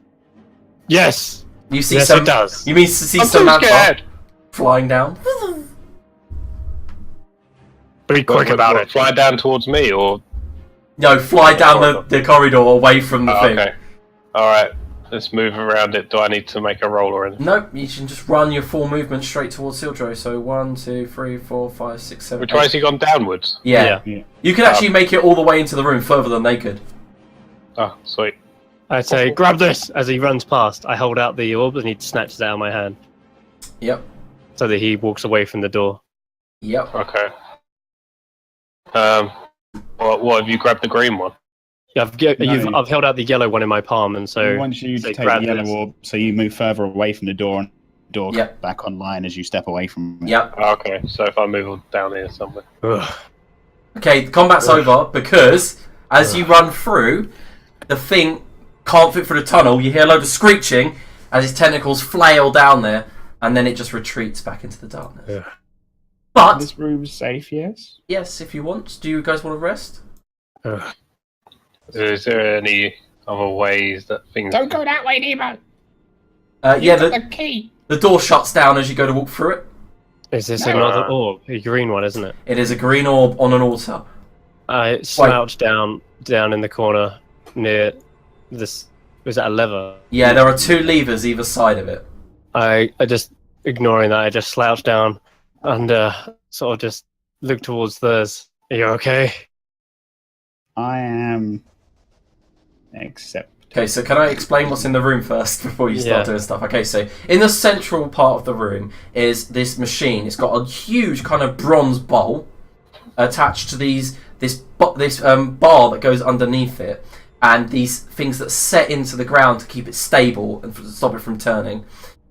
Yes! You see Yes, some. it does. You mean to see I'm too Samantha scared! flying down? Be quick about it. Fly down towards me, or... No, fly down the corridor away from the thing. Okay. Alright. Let's move around it. Do I need to make a roll or anything? Nope, you can just run your full movement straight towards Sildro. So 1, 2, 3, 4, 5, 6, 7. Which way has he gone downwards? Yeah. Yeah. You could actually make it all the way into the room further than they could. Oh, sweet. I say, grab this! As he runs past, I hold out the orb and he snatches it out of my hand. Yep. So that he walks away from the door. Yep. Okay. What have you grabbed the green one? Yeah, I've held out the yellow one in my palm, and so Once you say take the grab yellow this. orb, so you move further away from the door and door Yep. back online as you step away from it. Yep. Okay, so if I move down here somewhere. Ugh. Okay, the combat's over because as you run through, the thing can't fit through the tunnel. You hear a load of screeching as its tentacles flail down there, and then it just retreats back into the darkness. Yeah. But This room's safe, yes? yes, if you want, do you guys want to rest? Ugh. Is there any other ways that things... Don't go that way, Nemo! The door shuts down as you go to walk through it. Is this another orb? A green one, isn't it? It is a green orb on an altar. I slouch down in the corner near this. Was that a lever? Yeah, there are 2 levers either side of it. I just ignoring that. I just slouch down and sort of just look towards theirs. Are you okay? I am. Except. Okay, so can I explain what's in the room first before you start doing stuff? Okay, so in the central part of the room is this machine. It's got a huge kind of bronze bowl attached to this bar that goes underneath it, and these things that set into the ground to keep it stable and stop it from turning.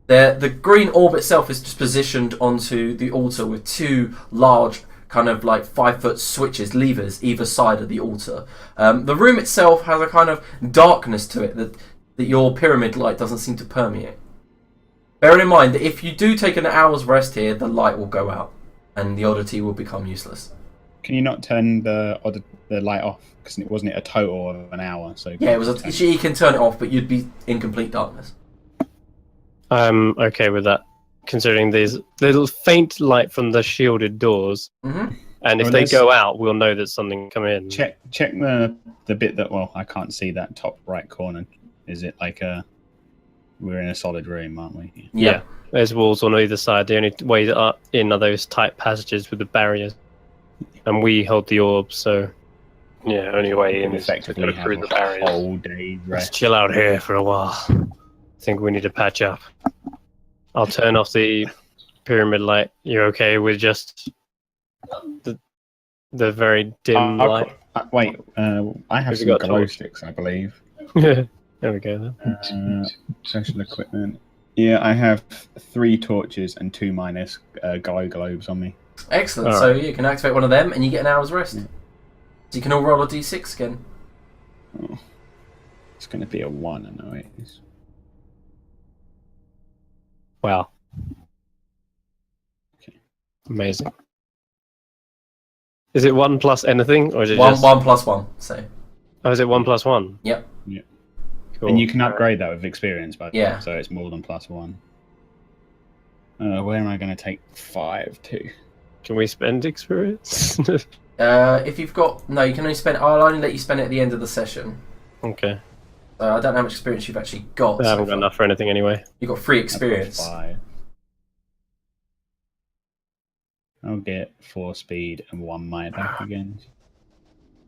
The green orb itself is just positioned onto the altar with 2 large kind of like 5-foot switches, levers, either side of the altar. The room itself has a kind of darkness to it that your pyramid light doesn't seem to permeate. Bearing in mind that if you do take an hour's rest here, the light will go out and the oddity will become useless. Can you not turn the light off? Because it wasn't a total of an hour. So yeah, you can turn it off, but you'd be in complete darkness. I'm okay with that, considering there's little faint light from the shielded doors, and if they go out, we'll know that something come in. Check the bit that. Well, I can't see that top right corner. Is it like we're in a solid room, aren't we? Yeah. There's walls on either side. The only way that are in are those tight passages with the barriers, and we hold the orb. So yeah, only way in is to effectively go through the have a barriers. whole day let's rest. chill out here for a while. I think we need to patch up. I'll turn off the pyramid light. You're okay with just the very dim light? Wait, I have some glow sticks, I believe. There we go then. Special equipment. Yeah, I have 3 torches and 2 minus glow globes on me. Excellent. So you can activate one of them and you get an hour's rest. Yeah. So you can all roll a d6 again. Oh, it's going to be a 1, I know it is. Wow. Okay. Amazing. Is it 1 plus anything, or is it 1 just... 1 plus 1, so. Oh, is it 1 plus 1? Yep. Yeah. Cool. And you can upgrade that with experience, by the way, Yeah. so it's more than plus 1. Where am I going to take 5 to? Can we spend experience? If you've got... No, you can only spend... I'll only let you spend it at the end of the session. Okay. I don't know how much experience you've actually got. I haven't got enough for anything anyway. You've got 3 experience. I've got 5. I'll get 4 speed and 1 might back again.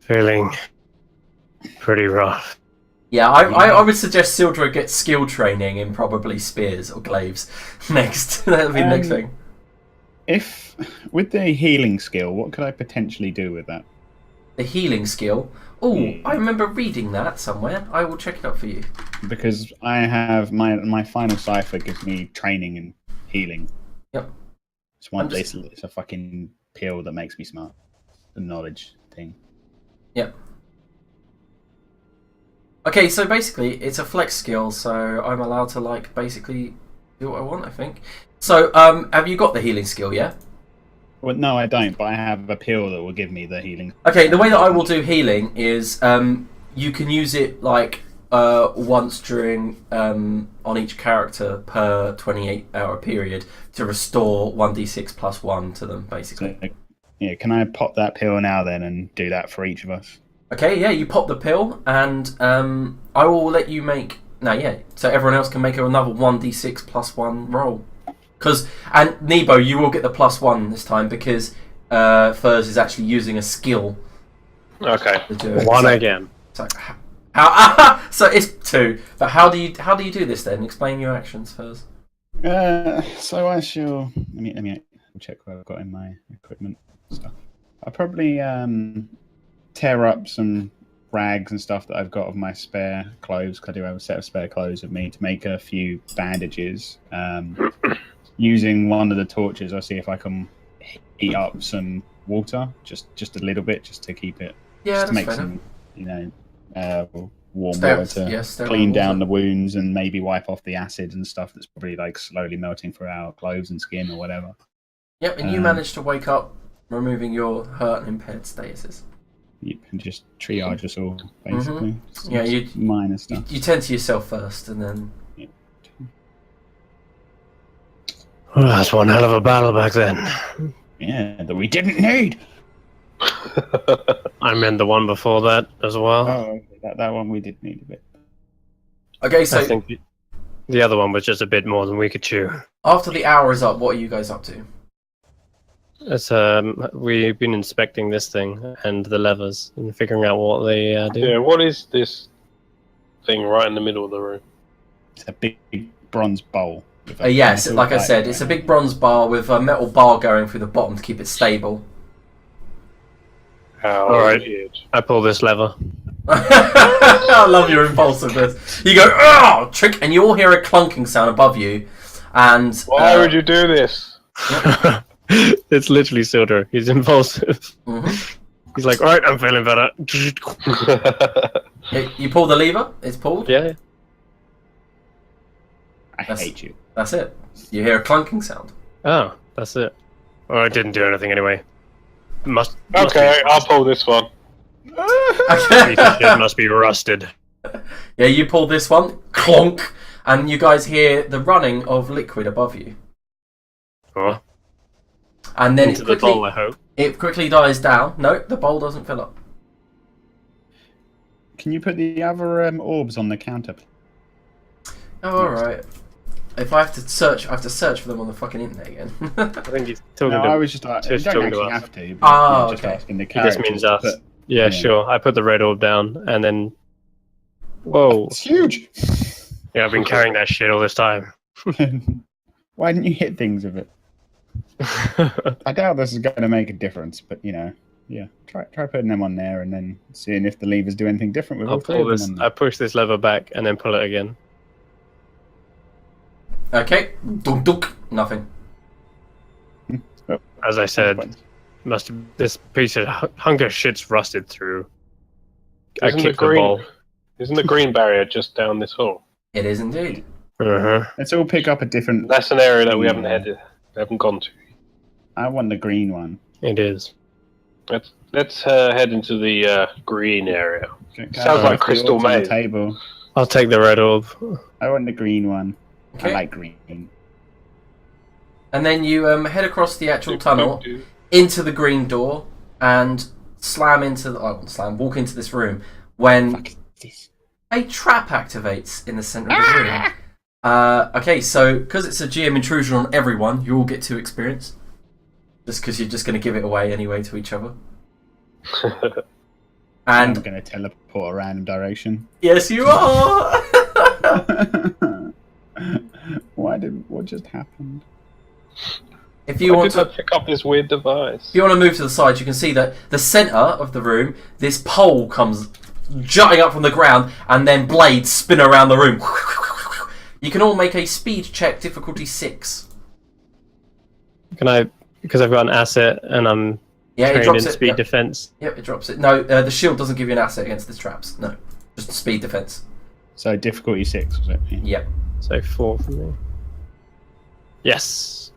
Feeling pretty rough. Yeah, I would suggest Sildra gets skill training in probably spears or glaives next. That'll be the next thing. If, with the healing skill, what could I potentially do with that? The healing skill? Oh, I remember reading that somewhere. I will check it up for you. Because I have my final cipher gives me training and healing. Yep. It's a fucking pill that makes me smart. The knowledge thing. Yep. Okay, so basically it's a flex skill, so I'm allowed to basically do what I want, I think. So, have you got the healing skill, yeah? Well, no, I don't, but I have a pill that will give me the healing. Okay, the way that I will do healing is you can use it once during on each character per 28-hour period to restore 1d6 plus 1 to them, basically. So, yeah, can I pop that pill now then and do that for each of us? Okay, yeah, you pop the pill and I will let you make... No, yeah, so everyone else can make another 1d6 plus 1 roll. And Nebo, you will get the plus 1 this time because Furs is actually using a skill. Okay. To do it. 1 again. So, so it's 2. But how do you do this then? Explain your actions, Furs. So I shall... Let me check what I've got in my equipment stuff. I'll probably tear up some rags and stuff that I've got of my spare clothes, because I do have a set of spare clothes of me, to make a few bandages. Using one of the torches, I'll see if I can heat up some water, just a little bit, just to keep it, Yeah, just to that's make fair some, warm water to clean down the wounds and maybe wipe off the acid and stuff that's probably slowly melting through our clothes and skin or whatever. Yep, and you managed to wake up, removing your hurt and impaired statuses. You can just triage us all, basically. Yeah, minor stuff. You tend to yourself first, and then... Well, that's one hell of a battle back then. Yeah, that we didn't need. I meant the one before that as well. Oh, that one we did need a bit. Okay, so I think the other one was just a bit more than we could chew. after the hour is up, what are you guys up to? It's we've been inspecting this thing and the levers and figuring out what they do. Yeah, what is this thing right in the middle of the room? It's a big bronze bowl. with Yes, metal like I pipe said, it's a going big bronze bar with a metal bar going through the bottom to keep it stable. How Alright. weird. I pull this lever. I love your impulsiveness. You go, oh, trick, and you all hear a clunking sound above you. And Why would you do this? It's literally Sildra. He's impulsive. Mhm. He's like, alright, I'm feeling better. You pull the lever, it's pulled. Yeah. I hate you. That's it. You hear a clunking sound. Oh, that's it. Oh, it didn't do anything anyway. Must Okay, I'll pull this one. It must be rusted. Yeah, you pull this one, clonk, and you guys hear the running of liquid above you. Oh, And then into the bowl, I hope. it quickly dies down. No, the bowl doesn't fill up. Can you put the other orbs on the counter? Oh, alright. If I have to search, I have to search for them on the fucking internet again. I think he's talking No, to... I was just like, you just don't talking to actually us. have to. But Oh, just okay. asking the This characters means to us. put- Yeah, Yeah. sure. I put the red orb down, and then... Whoa. It's huge. Yeah, I've been carrying that shit all this time. Why didn't you hit things with it? I doubt this is going to make a difference, but you know, yeah. Try putting them on there and then seeing if the levers do anything different with I'll all three pull of this... them on I there. push this lever back, and then pull it again. Okay, dunk dunk, nothing. As I said, this piece of hunger shit's rusted through. I Isn't the kicked the green- ball. Isn't the green barrier just down this hall? It is indeed. Uh-huh. Let's all pick up a different. That's an area that we Yeah. haven't gone to. I want the green one. It is. Let's head into the green area. Okay, Sounds like the Crystal orbs on the Maze. Table. I'll take the red orb. I want the green one. Okay. I like green. And then you head across the actual tunnel into the green door and walk into this room when Fuck this. a trap activates in the center of the room. Okay, so because it's a GM intrusion on everyone, you all get 2 experience. Just because you're just going to give it away anyway to each other. I'm And going to teleport a random direction. yes, you are. What just happened? If you Why want did I to, pick up this weird device? if you want to move to the side, you can see that the center of the room, this pole comes jutting up from the ground, and then blades spin around the room. You can all make a speed check, difficulty 6. Can I... Because I've got an asset, and I'm Yeah, it trained drops in it. speed Yep. defense. Yep, it drops it. No, the shield doesn't give you an asset against the traps. No, just speed defense. So difficulty 6, was it? Yeah. Yep. So 4 for me. Yes.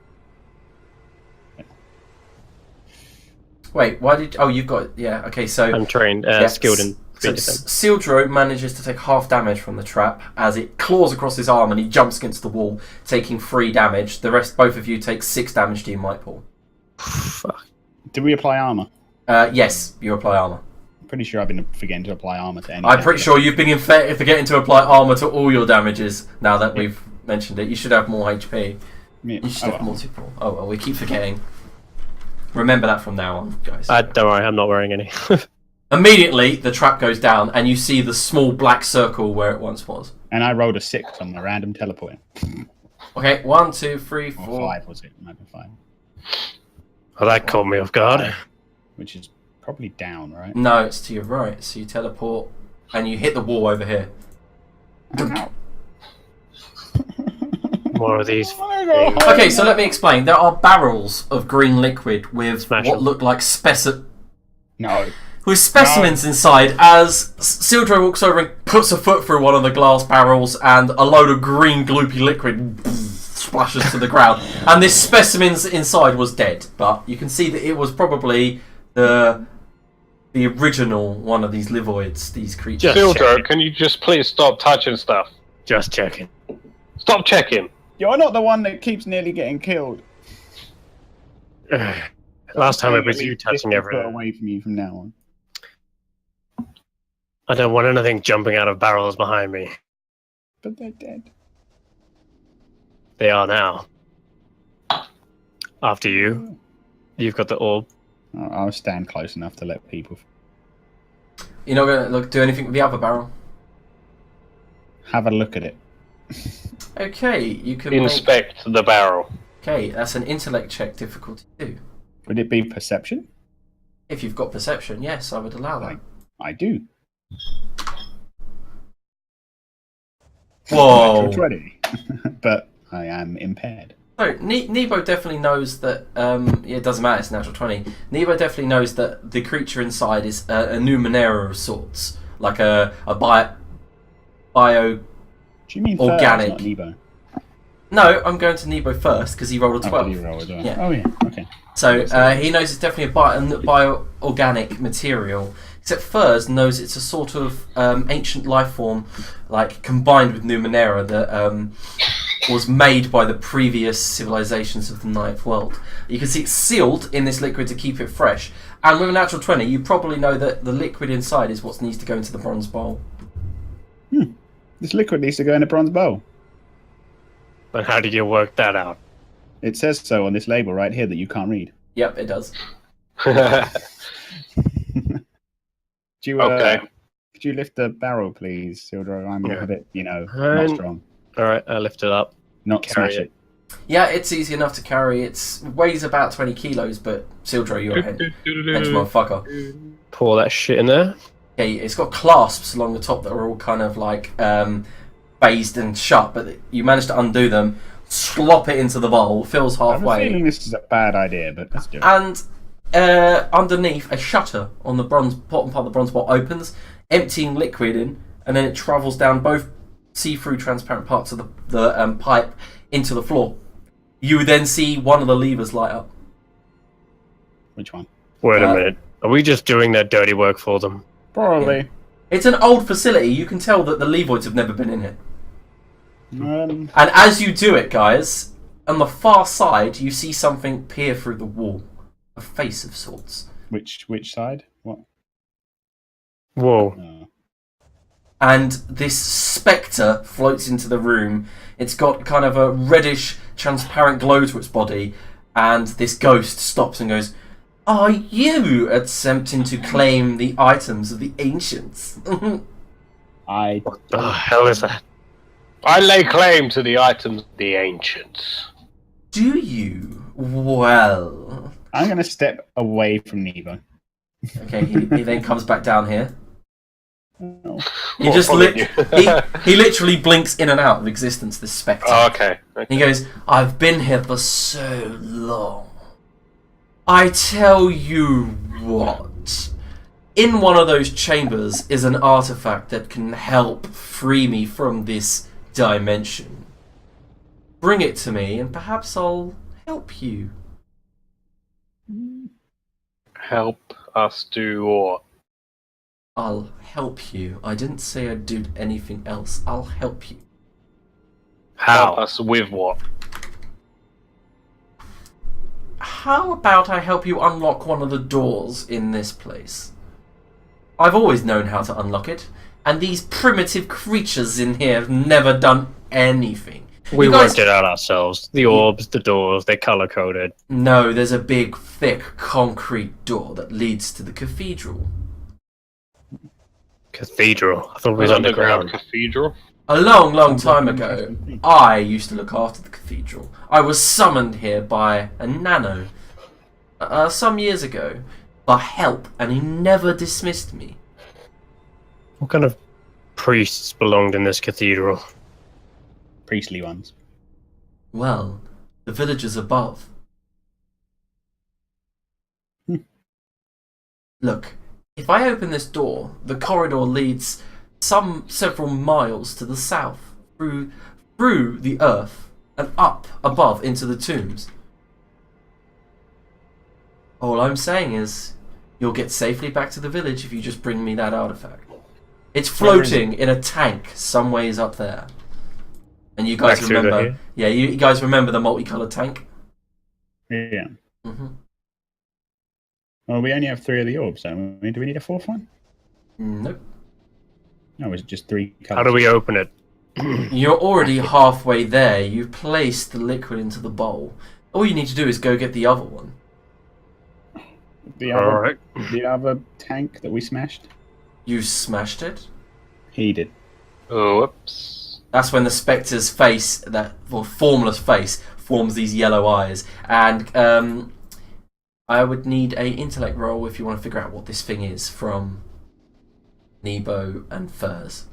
Wait, why did? Oh, you've got. Yeah. Okay, so I'm trained, yeah, skilled in So speed defense. Sildro manages to take half damage from the trap as it claws across his arm and he jumps against the wall, taking 3 damage. The rest, both of you, take 6 damage to you, might pull. Fuck. Did we apply armor? Yes, you apply armor. I'm pretty sure I've been forgetting to apply armor to any. I'm pretty sure you've been forgetting to apply armor to all your damages. Now that we've mentioned it, you should have more HP. Yeah. You should Oh, have well. multiple. Oh well, we keep forgetting. Remember that from now on, guys. Don't worry, I'm not wearing any. Immediately, the trap goes down, and you see the small black circle where it once was. And I rolled a 6 on my random teleporting. Okay, 1, 2, 3, Or 4. 5 was it? Might be 5. Well, that caught me off guard. Which is probably down, right? No, it's to your right. So you teleport, and you hit the wall over here. Ow. More of these. Okay, so let me explain. There are barrels of green liquid with Smash what them. look like No. specimens inside. As Sildro walks over and puts a foot through one of the glass barrels, and a load of green gloopy liquid splashes to the ground. And this specimen's inside was dead, but you can see that it was probably the original one of these livoids, these creatures. Just Sildro, checking. can you just please stop touching stuff? Just checking. Stop checking. You're not the one that keeps nearly getting killed. Last time it was At you least touching 50 foot everything. away from you from now on. I don't want anything jumping out of barrels behind me. But they're dead. They are now. After you. You've got the orb. I'll stand close enough to let people You're not going to do anything with the other barrel? have a look at it. Okay, you can Inspect the barrel. Okay, that's an intellect check difficulty 2. Would it be perception? If you've got perception, yes, I would allow that. I do. Whoa! Natural 20. But I am impaired. So, Nebo definitely knows that, yeah, it doesn't matter, it's natural 20. Nebo definitely knows that the creature inside is a Numenera of sorts. Like a bio... Do you mean Organic. Not Nebo? No, I'm going to Nebo first, because he rolled a Oh, 12. you roll as well. Yeah. Oh, yeah. Okay. So, he knows it's definitely a bio-organic material. Except Furs knows it's a sort of ancient life form, like, combined with Numenera that was made by the previous civilizations of the Ninth World. You can see it's sealed in this liquid to keep it fresh. And with a natural 20, you probably know that the liquid inside is what needs to go into the bronze bowl. This liquid needs to go in a bronze bowl. And how did you work that out? It says so on this label right here that you can't read. Yep, it does. Do you, Okay. Could you lift the barrel, please, Sildro? I'm Yeah. a bit, not Um, strong. Alright, I lift it up. Not carry smash it. Yeah, it's easy enough to carry. It weighs about 20 kilos, but Sildro, you're a hench motherfucker. Pour that shit in there. Okay, it's got clasps along the top that are all kind of like phased and shut, but you manage to undo them, slop it into the bowl, fills I have a halfway, feeling this is a bad idea, but let's do it. and underneath, a shutter on the bottom part of the bronze bowl opens, emptying liquid in, and then it travels down both see-through transparent parts of the pipe into the floor. You then see one of the levers light up. Which one? Wait a minute. Are we just doing that dirty work for them? Probably. It's an old facility. You can tell that the Levoids have never been in it. Um, And as you do it, guys, on the far side, you see something peer through the wall. A face of sorts. which side? What? Whoa. And this spectre floats into the room. It's got kind of a reddish, transparent glow to its body. And this ghost stops and goes, "Are you attempting to claim the items of the ancients?" I What the hell is that? I lay claim to the items of the ancients. Do you? Well... I'm going to step away from Nebo. Okay, he then comes back down here. Oh. He just followed you. he literally blinks in and out of existence, this spectre. Oh, okay. He goes, "I've been here for so long. I tell you what, in one of those chambers is an artifact that can help free me from this dimension. Bring it to me and perhaps I'll help you." Help us do what? I'll help you. I didn't say I'd do anything else. I'll help you. Help How? us with what? How about I help you unlock one of the doors in this place? I've always known how to unlock it, and these primitive creatures in here have never done anything. We You guys- worked it out ourselves. The orbs, the doors, they're color-coded. No, there's a big, thick concrete door that leads to the cathedral. Cathedral. I thought it was An underground underground. cathedral? A long, long time ago, I used to look after the cathedral. I was summoned here by a nano some years ago for help, and he never dismissed me. What kind of priests belonged in this cathedral? Priestly ones. Well, the villagers above. Look, if I open this door, the corridor leads several miles to the south, through the earth, and up above into the tombs. All I'm saying is, you'll get safely back to the village if you just bring me that artifact. It's Where is floating in a tank some ways up there. And you guys Back through remember? here? Yeah, you guys remember the multicolored tank? Yeah. Mm-hmm. Well, we only have 3 of the orbs, so do we need a 4th one? Nope. No, it's just 3 colours. How do we open it? You're already halfway there. You've placed the liquid into the bowl. All you need to do is go get the other one. The other, Alright. the other tank that we smashed? You smashed it. He did. Oh, whoops. That's when the Spectre's face, that formless face, forms these yellow eyes. And I would need a intellect roll if you want to figure out what this thing is from Nebo and Furs.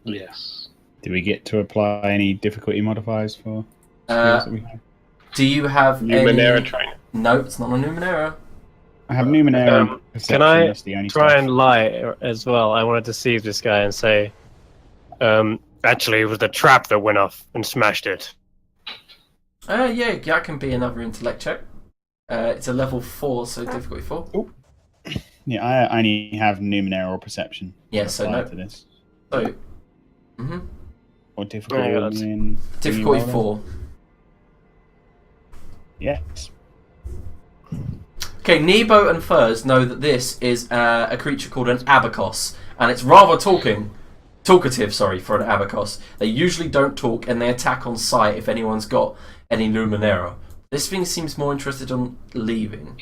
Yes. Do we get to apply any difficulty modifiers for skills that we have? Do you have Numenera any... training. No, it's not a Numenera. I have Numenera. and Perception, Can I that's the only try stuff. and lie as well? I wanted to deceive this guy and say, actually, it was the trap that went off and smashed it. Yeah, that can be another intellect check. It's a level 4, so difficulty 4. Yeah, I only have Numenera or Perception. Yeah, so applied no. to this. So, mm-hmm. Or difficulty Yeah, that's- in... Difficulty roll 4. Yes. Okay, Nebo and Furs know that this is a creature called an abacos, and it's rather talkative, for an abacos. They usually don't talk, and they attack on sight if anyone's got any Numenera. This thing seems more interested in leaving.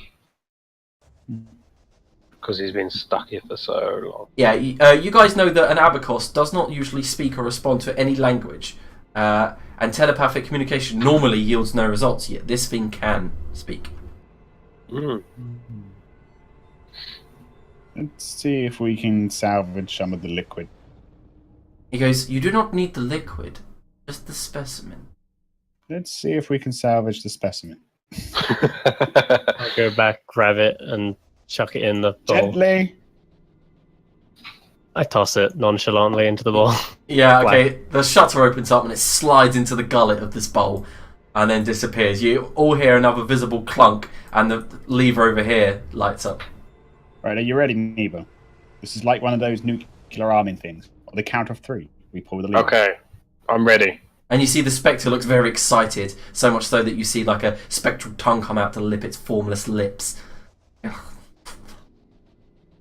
Because he's been stuck here for so long. Yeah, you guys know that an abacos does not usually speak or respond to any language, and telepathic communication normally yields no results, yet this thing can speak. Mm. Let's see if we can salvage some of the liquid. He goes, "You do not need the liquid, just the specimen." Let's see if we can salvage the specimen. I go back, grab it, and chuck it in the bowl. Gently. I toss it nonchalantly into the bowl. Yeah, okay. The shutter opens up and it slides into the gullet of this bowl and then disappears. You all hear another visible clunk and the lever over here lights up. Right, are you ready, Nebo? This is like one of those nuclear arming things. On the count of 3, we pull the lever. Okay, I'm ready. And you see the Spectre looks very excited, so much so that you see like a spectral tongue come out to lip its formless lips.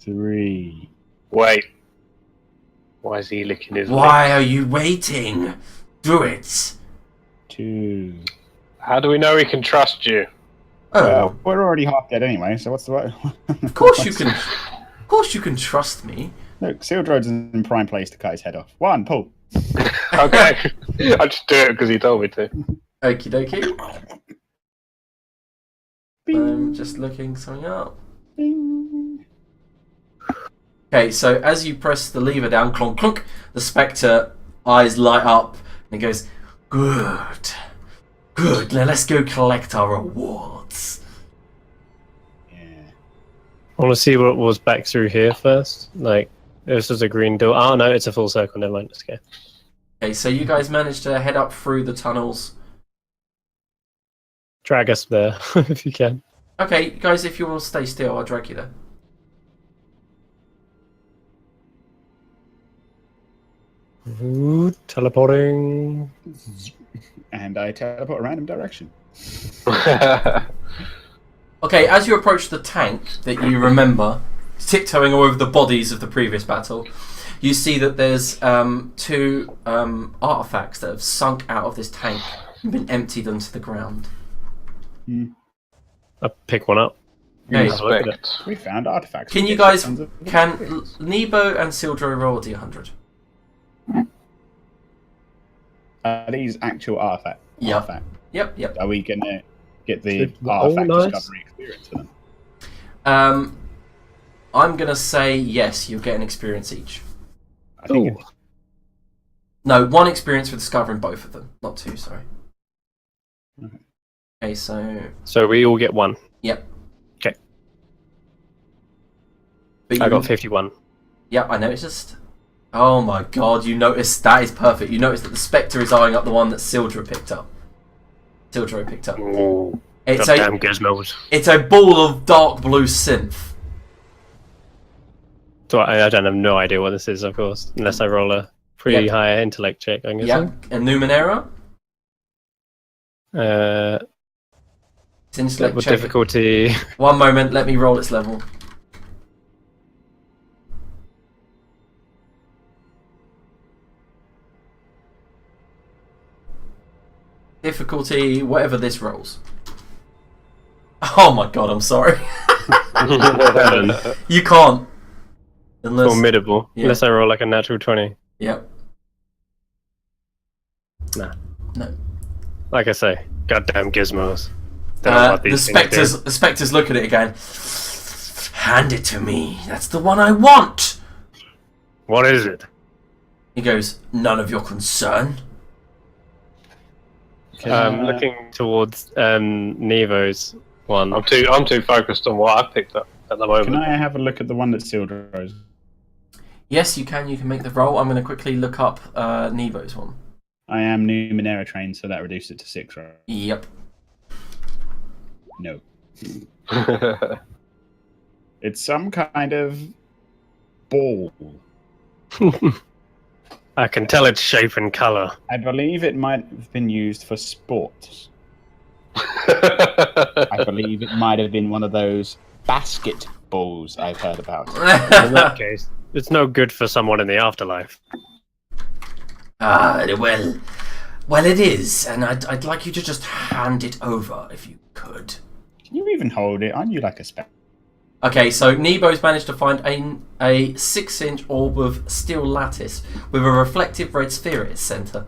3. Wait. Why is he licking his Why lips? are you waiting? Do it. 2. How do we know we can trust you? Oh, Well, we're already half dead anyway, so what's the word? of course you can. Of course you can trust me. Look, Sealed Road's in prime place to cut his head off. 1, pull. Okay. I just do it because he told me to. Okie dokie. I'm just looking something up. Bing. Okay, so as you press the lever down, clonk, clonk, the Spectre eyes light up and it goes, "Good. Good. Now let's go collect our rewards." Yeah. I want to see what was back through here first. Like, this was a green door. Oh, no, it's a full circle. Never mind. Let's go. Okay, so you guys managed to head up through the tunnels. Drag us there, if you can. Okay, guys, if you will stay still, I'll drag you there. Ooh, teleporting. And I teleport a random direction. Okay, as you approach the tank that you remember, tiptoeing over the bodies of the previous battle, you see that there's 2 artifacts that have sunk out of this tank and been emptied onto the ground. I pick one up. Okay. Have a look at it. Respect. We found artifacts. Can We you get guys, tons of can experience. Nebo and Sildro roll a d100? Are these actual artifacts? Yep. Artifact? Yep. Are we going to get the Oh, artifact nice. discovery experience for them? I'm going to say yes, you'll get an experience each. I think Ooh. No, 1 experience for discovering both of them. Not 2, sorry. Okay. Okay, so... So we all get 1. Yep. Okay. But I you- got 51. Yep, I noticed. Oh my god, you noticed. That is perfect. You noticed that the Spectre is eyeing up the one that Sildro picked up. Ooh. It's Goddamn gizmos. it's a ball of dark blue synth. So I don't have no idea what this is, of course, unless I roll a Pretty Yep. high intellect check, I'm Yeah, guessing. and Numenera. It's intellect What check. difficulty? One moment, let me roll its level. Difficulty, whatever this rolls. Oh my god, I'm sorry. You can't. Unless. Formidable. Yeah. Unless I roll like a natural 20. Yep. Nah. No. Like I say, goddamn gizmos. Don't know what The these things do. spectres look at it again. Hand it to me. That's the one I want. What is it? He goes, none of your concern. Looking towards Nevo's one. I'm too focused on what I picked up at the moment. Can I have a look at the one that's sealed rose? Yes, you can. You can make the roll. I'm going to quickly look up Nevo's one. I am Numenera trained, so that reduced it to 6, right? Yep. No. It's some kind of ball. I can tell its shape and color. I believe it might have been used for sports. I believe it might have been one of those basketballs I've heard about. In that case, it's no good for someone in the afterlife. Well, it is, and I'd like you to just hand it over if you could. Can you even hold it? Aren't you like a spec? Okay, so Nebo's managed to find a 6-inch orb of steel lattice with a reflective red sphere at its centre.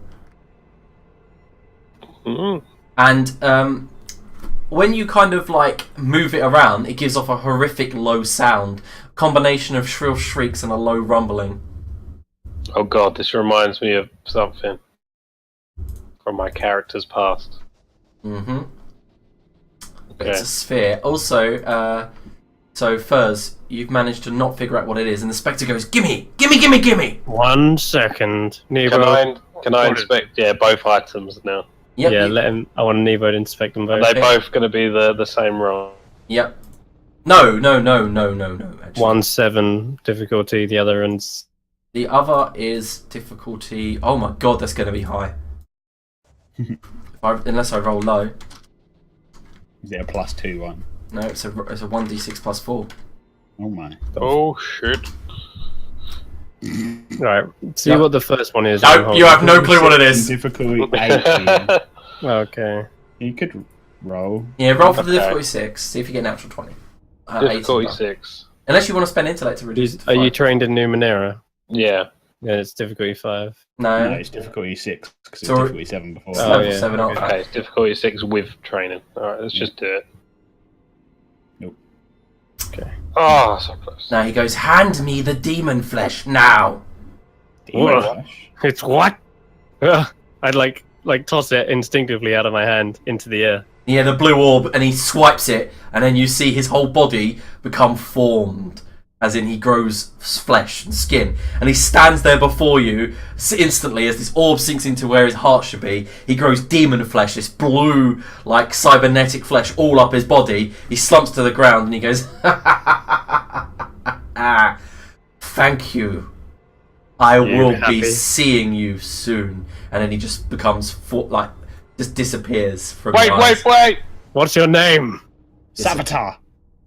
Mm. And when you kind of like move it around, it gives off a horrific low sound, combination of shrill shrieks and a low rumbling. Oh god, this reminds me of something from my character's past. Mm-hmm. Okay. It's a sphere. Also, so Furs, you've managed to not figure out what it is, and the Spectre goes, "Gimme! 1 second. Nevo. Can I inspect? Yeah, both items now. Yep. Yeah, let him. I want Nevo to inspect them both. Are they both going to be the same roll? Yep. No. Actually, 1-7 difficulty. The other one's the other is difficulty. Oh my god, that's going to be high. Unless I roll low. Is it a +2 one? No, it's a 1d6 plus 4. Oh my. Oh shit! right. See Yep. what the first one is. No, you have no clue what it is. Difficulty 18. Okay. You could roll. Yeah, roll for the Okay. difficulty 6. See if you get an natural 20. difficulty 18. 6. Unless you want to spend intellect to reduce it to Are you 5. trained in Numenera? Yeah. Yeah, it's difficulty 5. No, No. it's difficulty 6 because it's So- difficulty 7 before. It's Oh, level yeah. 7 up. Okay, it's difficulty 6 with training. Alright, let's just do it. Nope. Okay. Oh, so close. Now he goes, hand me the demon flesh now. Demon Whoa. flesh. It's what? I'd like toss it instinctively out of my hand into the air. Yeah, the blue orb, and he swipes it, and then you see his whole body become formed. As in, he grows flesh and skin. And he stands there before you instantly as this orb sinks into where his heart should be. He grows demon flesh, this blue, like, cybernetic flesh all up his body. He slumps to the ground and he goes, thank you. I will happy? be seeing you soon. And then he just becomes, just disappears from your eyes. Wait! What's your name? Saboteur!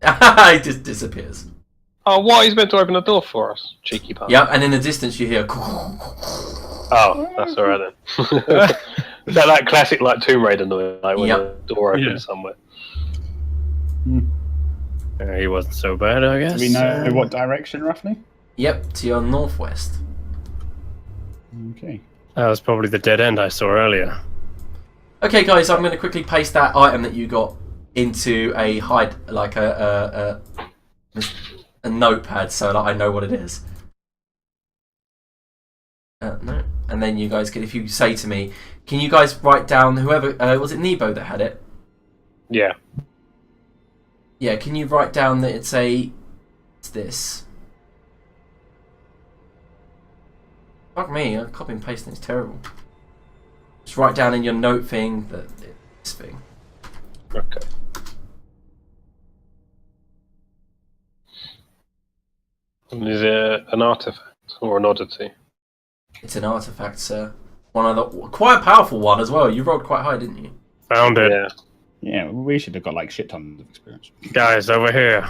He just disappears. Oh, what? He's meant to open the door for us. Cheeky pun. Yep, and in the distance you hear. Oh, that's alright then. that classic like Tomb Raider noise, like when Yep. the door opens Yeah. somewhere. He wasn't so bad, I guess. Do we know what direction roughly? Yep, to your northwest. Okay. That was probably the dead end I saw earlier. Okay, guys, I'm going to quickly paste that item that you got into a like a notepad, so that I know what it is. No, and then you guys can, if you say to me, can you guys write down whoever was it Nebo that had it? Yeah. Yeah, can you write down that it's this? Fuck me, copy and pasting is terrible. Just write down in your note thing that this thing. Okay. And is it an artifact or an oddity? It's an artifact, sir. One of the quite a powerful one as well. You rolled quite high, didn't you? Found it. Yeah. Yeah, we should have got like shit tons of experience. Guys, over here.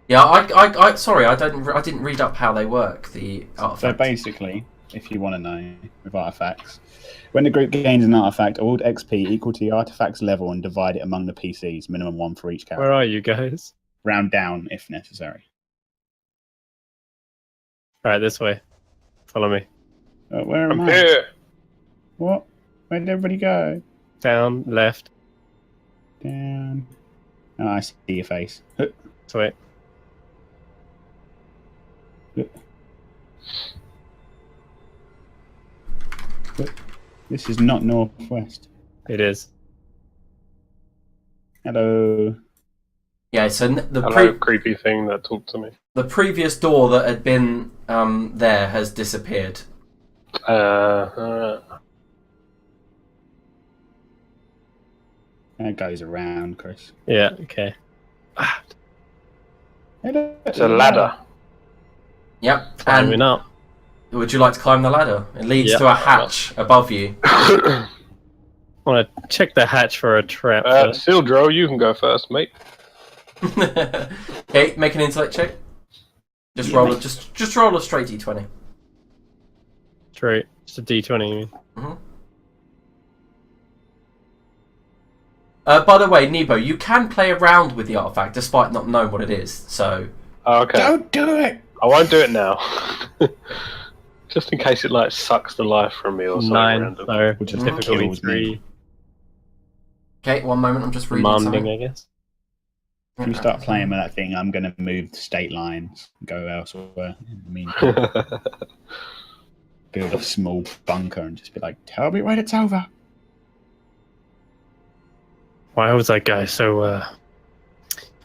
Yeah, I sorry, I didn't read up how they work. The artifact. So basically, if you want to know with artifacts, when the group gains an artifact, award XP equal to the artifact's level and divide it among the PCs, minimum 1 for each character. Where are you guys? Round down if necessary. Alright, this way. Follow me. Where am I'm I? here. What? Where did everybody go? Down, left. Down. Oh, I see your face. This way. This is not northwest. It is. Hello. Yeah, so Hello, creepy thing that talked to me. the previous door that had been there has disappeared. That goes around, Chris. Yeah, okay. Hello. It's a ladder. Yep. Climbing And up. would you like to climb the ladder? It leads Yep. to a hatch above you. I want to check the hatch for a trap. first. Sildro, you can go first, mate. Okay, make an intellect check. Just roll a just roll a straight d20. Straight. Just a d20, you mean? By the way, Nebo, you can play around with the artifact despite not knowing what it is. So Okay. Don't do it! I won't do it now. Just in case it like sucks the life from me or something 9, random. so Which is difficulty kills me. 3. okay, one moment. I'm just reading Demanding, something. I guess. If you start playing with that thing, I'm going to move the state lines and go elsewhere. I mean, build a small bunker and just be like, tell me when it's over. Why was that guy so, I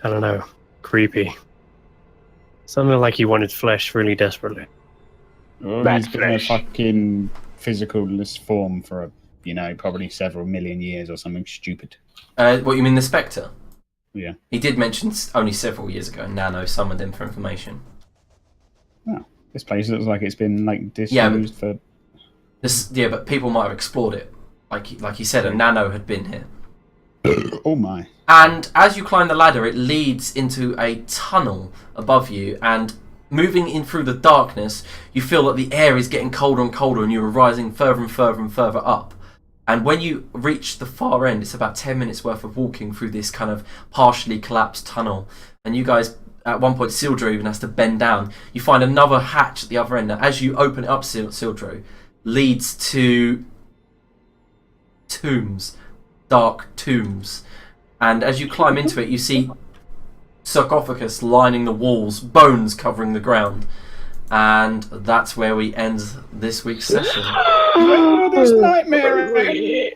don't know, creepy? Something like he wanted flesh really desperately. Oh, Bad he's been in a flesh. fucking physicalist form for, probably several million years or something stupid. What you mean, the Spectre? Yeah. He did mention only several years ago. Nano summoned him for information. This place looks like it's been like disused for. But people might have explored it. Like he said, a Nano had been here. Oh my! And as you climb the ladder, it leads into a tunnel above you, and moving in through the darkness, you feel that the air is getting colder and colder, and you are rising further and further and further up. And when you reach the far end, it's about 10 minutes worth of walking through this kind of partially collapsed tunnel. And you guys, at one point, Sildro even has to bend down. You find another hatch at the other end. Now, as you open it up, Sildro, leads to tombs, dark tombs. And as you climb into it, you see sarcophagus lining the walls, bones covering the ground. And that's where we end this week's session. Oh, this nightmare!